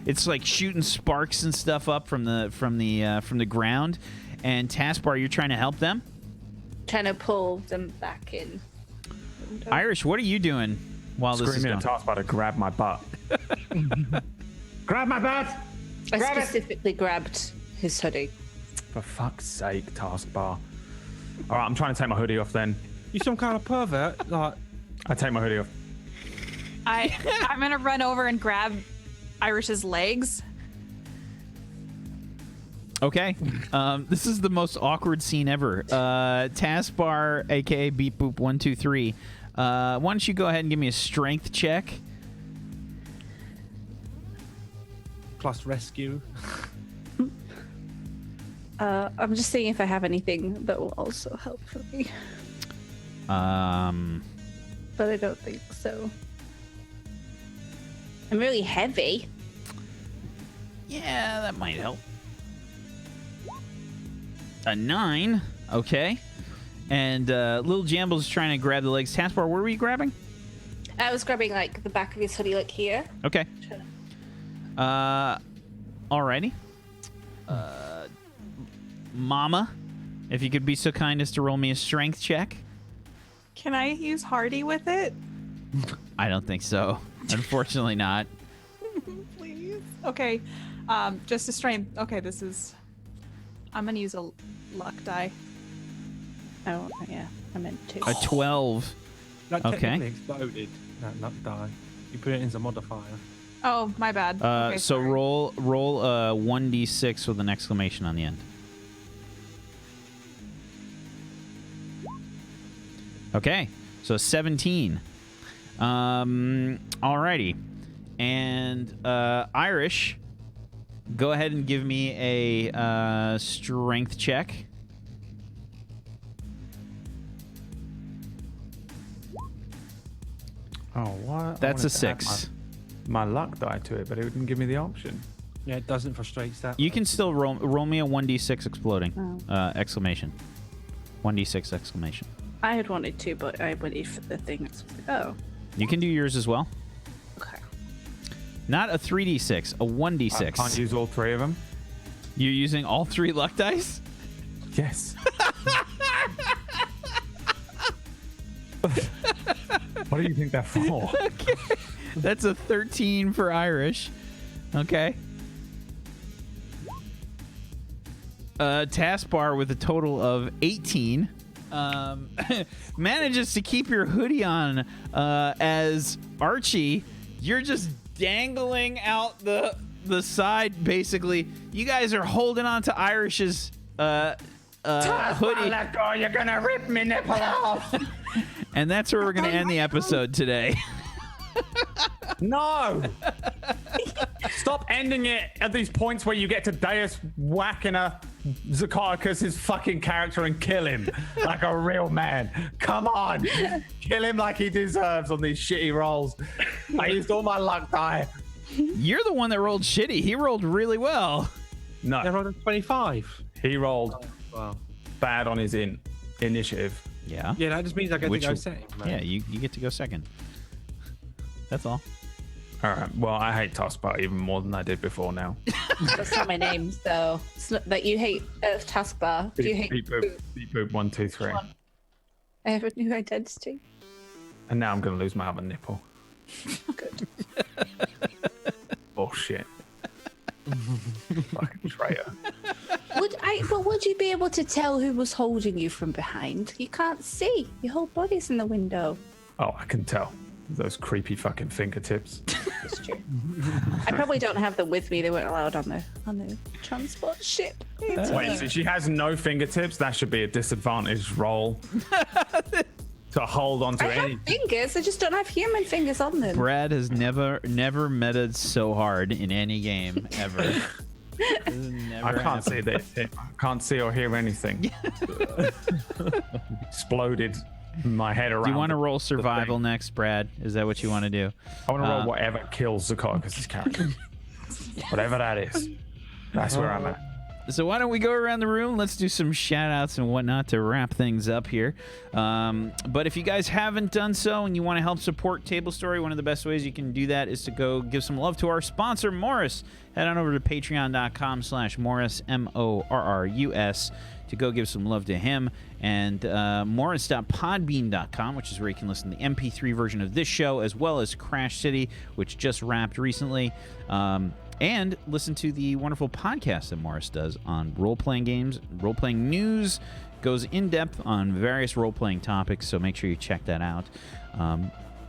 It's like shooting sparks and stuff up from the ground. And Taskbar, you're trying to help them. Trying to pull them back in. Irish, what are you doing while this is Screaming going? at Taskbar to grab my butt. Grab my butt! I specifically grabbed his hoodie. For fuck's sake, Taskbar. All right, I'm trying to take my hoodie off then. You some kind of pervert? Like, I take my hoodie off. I'm gonna run over and grab Irish's legs. Okay. This is the most awkward scene ever. Taskbar, aka Beep Boop 123. Why don't you go ahead and give me a strength check? Plus rescue. I'm just seeing if I have anything that will also help for me, but I don't think so. I'm really heavy. Yeah, that might help. A 9. Okay. And Little Jamble's trying to grab the legs. Taskbar, where were you grabbing? I was grabbing like the back of his hoodie, like here. Okay. Alrighty. Mama, if you could be so kind as to roll me a strength check. Can I use Hardy with it? I don't think so. Unfortunately not. Please. Okay. Just a strength. Okay, this is. I'm gonna use a luck die. Oh, yeah. I meant to. A 12. That Okay. technically exploded. That luck die. You put it in as a modifier. Oh, my bad. Okay, So sorry. roll 1d6 with an exclamation on the end. Okay, so 17. Alrighty. And Irish, go ahead and give me a strength check. Oh, what? That's a 6. My luck die to it, but it wouldn't give me the option. Yeah, it doesn't frustrate that. You can still roll me a 1d6 exploding. Oh. Exclamation. 1d6 exclamation. I had wanted to, but I waited for the thing. Oh, You can do yours as well. okay. Not a 3d6, a 1d6. I can't use all 3 of them. You're using all 3 luck dice? Yes. What do you think they're for? That's a 13 for Irish. Okay. Taskbar with a total of 18 manages to keep your hoodie on as Archie, you're just dangling out the side, basically. You guys are holding on to Irish's hoodie. Let go, you're gonna rip me nipple off. And that's where we're going to end the episode today. No! Stop ending it at these points where you get to Deus whacking a Zacharcus' fucking character and kill him like a real man. Come on! Kill him like he deserves on these shitty rolls. I used all my luck die. You're the one that rolled shitty. He rolled really well. They're No, on a 25. he rolled Wow. bad on his initiative. Yeah. Yeah, that just means I get Which- to go second. Yeah, you get to go second. That's all. All right. Well, I hate Taskbar even more than I did before now. That's not my name, so it's not that you hate taskbar. Do you hate? Beep boop, beep boop, 1, 2, 3. I have a new identity. And now I'm gonna lose my other nipple. Good. Bullshit. Fucking traitor. But would you be able to tell who was holding you from behind? You can't see. Your whole body's in the window. Oh, I can tell. Those creepy fucking fingertips. It's true. I probably don't have them with me. They weren't allowed on the transport ship. Wait, so she has no fingertips? That should be a disadvantaged roll to hold on to I any. have fingers. I just don't have human fingers on them. Brad has never metaed so hard in any game ever. This has never I can't see happened. this. I can't see or hear anything. Exploded my head around. Do you want to the- roll the survival thing. next, Brad? Is that what you want to do? I want to roll whatever kills Zacharcus' character. Whatever that is. That's where I'm at. So why don't we go around the room? Let's do some shout outs and whatnot to wrap things up here. But if you guys haven't done so and you want to help support Table Story, one of the best ways you can do that is to go give some love to our sponsor, Morris. Head on over to patreon.com/Morris, MORRUS, to go give some love to him. And morris.podbean.com, which is where you can listen to the MP3 version of this show, as well as Crash City, which just wrapped recently. And listen to the wonderful podcast that Morris does on role-playing games, role-playing news, goes in-depth on various role-playing topics, so make sure you check that out.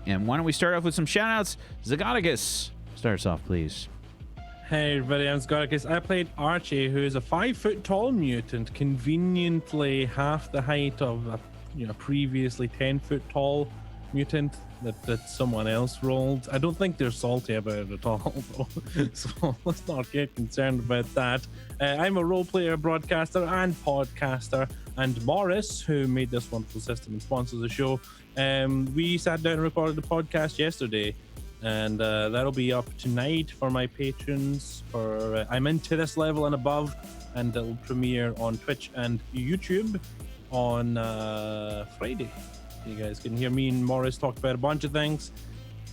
And why don't we start off with some shout-outs? Zacharcus, start us off, please. Hey everybody, I'm Scoricus. I played Archie, who is a 5 foot tall mutant, conveniently half the height of a previously 10 foot tall mutant that someone else rolled. I don't think they're salty about it at all, though. So let's not get concerned about that. I'm a role player, broadcaster, and podcaster. And Morris, who made this wonderful system and sponsors the show, we sat down and recorded the podcast yesterday. And that'll be up tonight for my patrons. For I'm into this level and above, and it'll premiere on Twitch and YouTube on Friday. You guys can hear me and Morris talk about a bunch of things,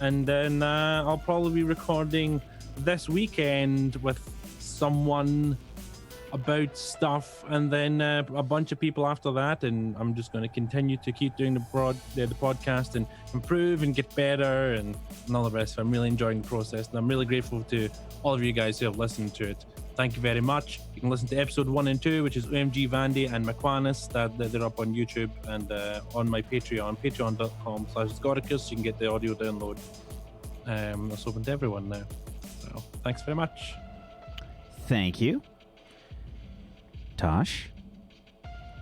and then I'll probably be recording this weekend with someone about stuff, and then a bunch of people after that. And I'm just going to continue to keep doing the podcast and improve and get better and all the rest. I'm really enjoying the process, and I'm really grateful to all of you guys who have listened to it. Thank you very much. You can listen to episode 1 and 2, which is OMG Vandy and McQuanis. They're up on YouTube and on my Patreon, patreon.com/Scoricus. You can get the audio download. That's open to everyone now. So thanks very much. Thank you. Tosh?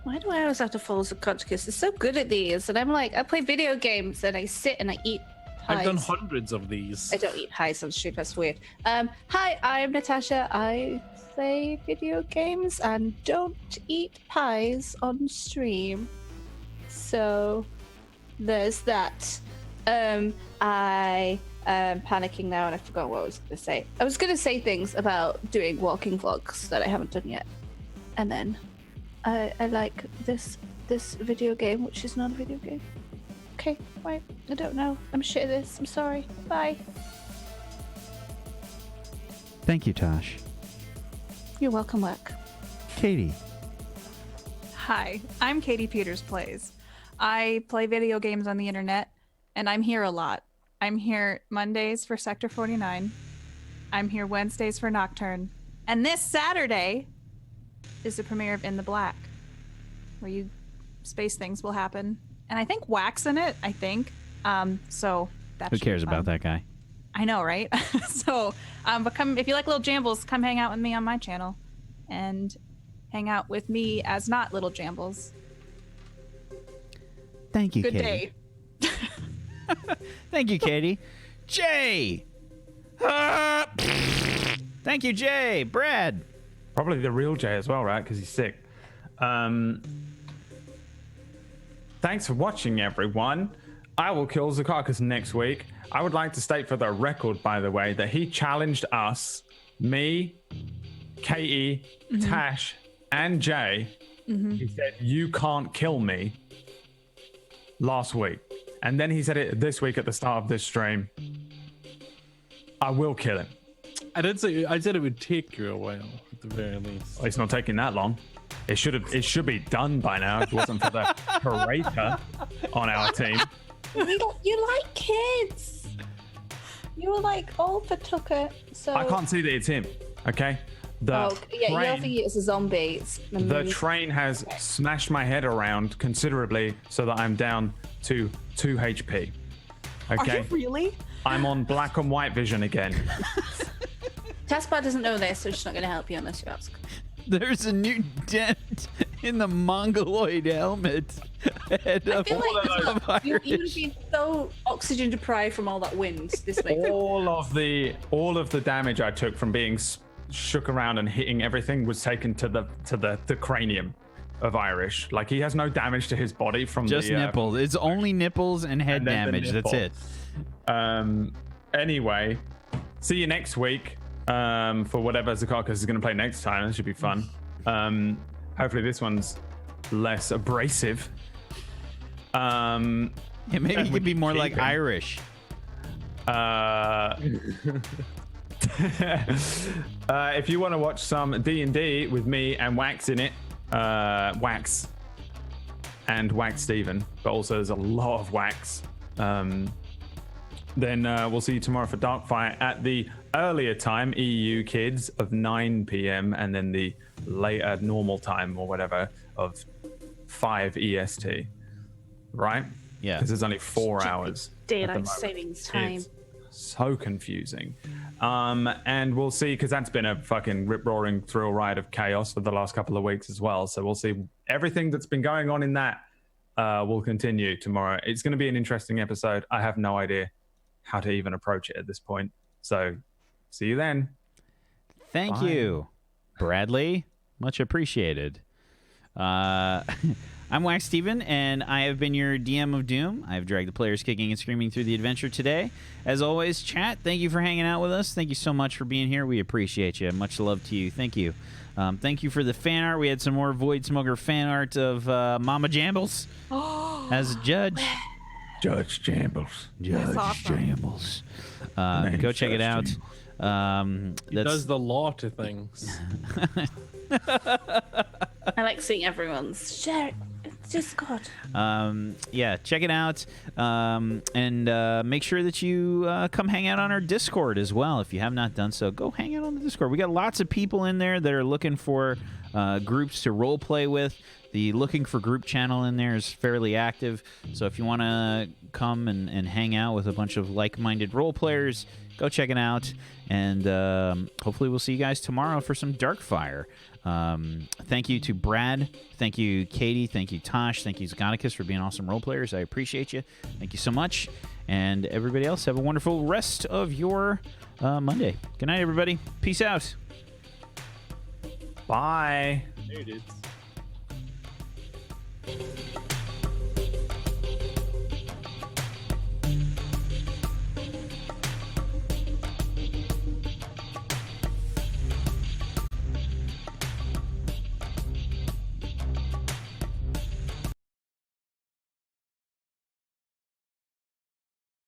Why do I always have to follow Sabotage? They're so good at these. And I'm like, I play video games and I sit and I eat pies. I've done hundreds of these. I don't eat pies on stream. That's weird. Hi, I'm Natasha. I play video games and don't eat pies on stream. So there's that. I am panicking now and I forgot what I was going to say. I was going to say things about doing walking vlogs that I haven't done yet. And then I like this video game, which is not a video game. Okay, right. I don't know. I'm shit at this. I'm sorry. Bye. Thank you, Tosh. You're welcome, work. Katie? Hi, I'm Katie Peters Plays. I play video games on the internet, and I'm here a lot. I'm here Mondays for Sector 49. I'm here Wednesdays for Nocturne. And this Saturday is the premiere of In the Black, where you space things will happen. And I think Wax in it, so that Who cares about that guy? I know, right? So, but come, if you like Little Jambles, come hang out with me on my channel and hang out with me as not Little Jambles. Thank you, Good Katie. day. Thank you, Katie. Jay! Thank you, Jay. Brad? Probably the real Jay as well, right? Because he's sick. Thanks for watching, everyone. I will kill Zukakis next week. I would like to state for the record, by the way, that he challenged us, me, Katie, Tash, and Jay. He said, "You can't kill me," last week. And then he said it this week at the start of this stream. I will kill him. I said it would take you a while, at the very least. Well, it's not taking that long. It should be done by now if it wasn't for the curator on our team. You like kids. You were like all for Tucker. So I can't see that it's him. Okay. you think it's a zombie. The train has smashed my head around considerably, so that I'm down to 2 HP. Okay. Are you really? I'm on black and white vision again. Taskbar doesn't know this, so she's not going to help you unless you ask. There's a new dent in the mongoloid helmet. I feel like you would have been so oxygen deprived from all that wind this week. All of the damage I took from being shook around and hitting everything was taken to the cranium of Irish. Like, he has no damage to his body from just nipples. It's only nipples and head damage. That's it. Anyway, see you next week. For whatever Zukakis is going to play next time. It should be fun. Hopefully this one's less abrasive. Maybe he could be more like Irish. If you want to watch some D&D with me and Wax in it, Wax and Wax Steven, but also there's a lot of Wax. Then we'll see you tomorrow for Darkfire at the earlier time, EU kids, of 9 p.m. and then the later normal time or whatever of 5 EST. Right? Yeah. Because there's only 4 hours. Daylight savings time. So confusing. And we'll see, because that's been a fucking rip-roaring thrill ride of chaos for the last couple of weeks as well. So we'll see everything that's been going on in that will continue tomorrow. It's going to be an interesting episode. I have no idea how to even approach it at this point. So see you then. Thank you, Bradley. Much appreciated. I'm Wax Steven, and I have been your DM of Doom. I have dragged the players kicking and screaming through the adventure today. As always, chat, thank you for hanging out with us. Thank you so much for being here. We appreciate you. Much love to you. Thank you. Thank you for the fan art. We had some more Void Smoker fan art of Mama Jambles as a judge. Judge Jambles. Judge Jambles. Go check it out. He does the law to things. I like seeing everyone's share. It's just God. Yeah, check it out. And make sure that you come hang out on our Discord as well. If you have not done so, go hang out on the Discord. We got lots of people in there that are looking for groups to role play with. The Looking for Group channel in there is fairly active. So if you want to come and hang out with a bunch of like-minded role players, go check it out. And hopefully we'll see you guys tomorrow for some Darkfire. Thank you to Brad. Thank you, Katie. Thank you, Tosh. Thank you, Zagonicus, for being awesome role players. I appreciate you. Thank you so much. And everybody else, have a wonderful rest of your Monday. Good night, everybody. Peace out. Bye. There it is.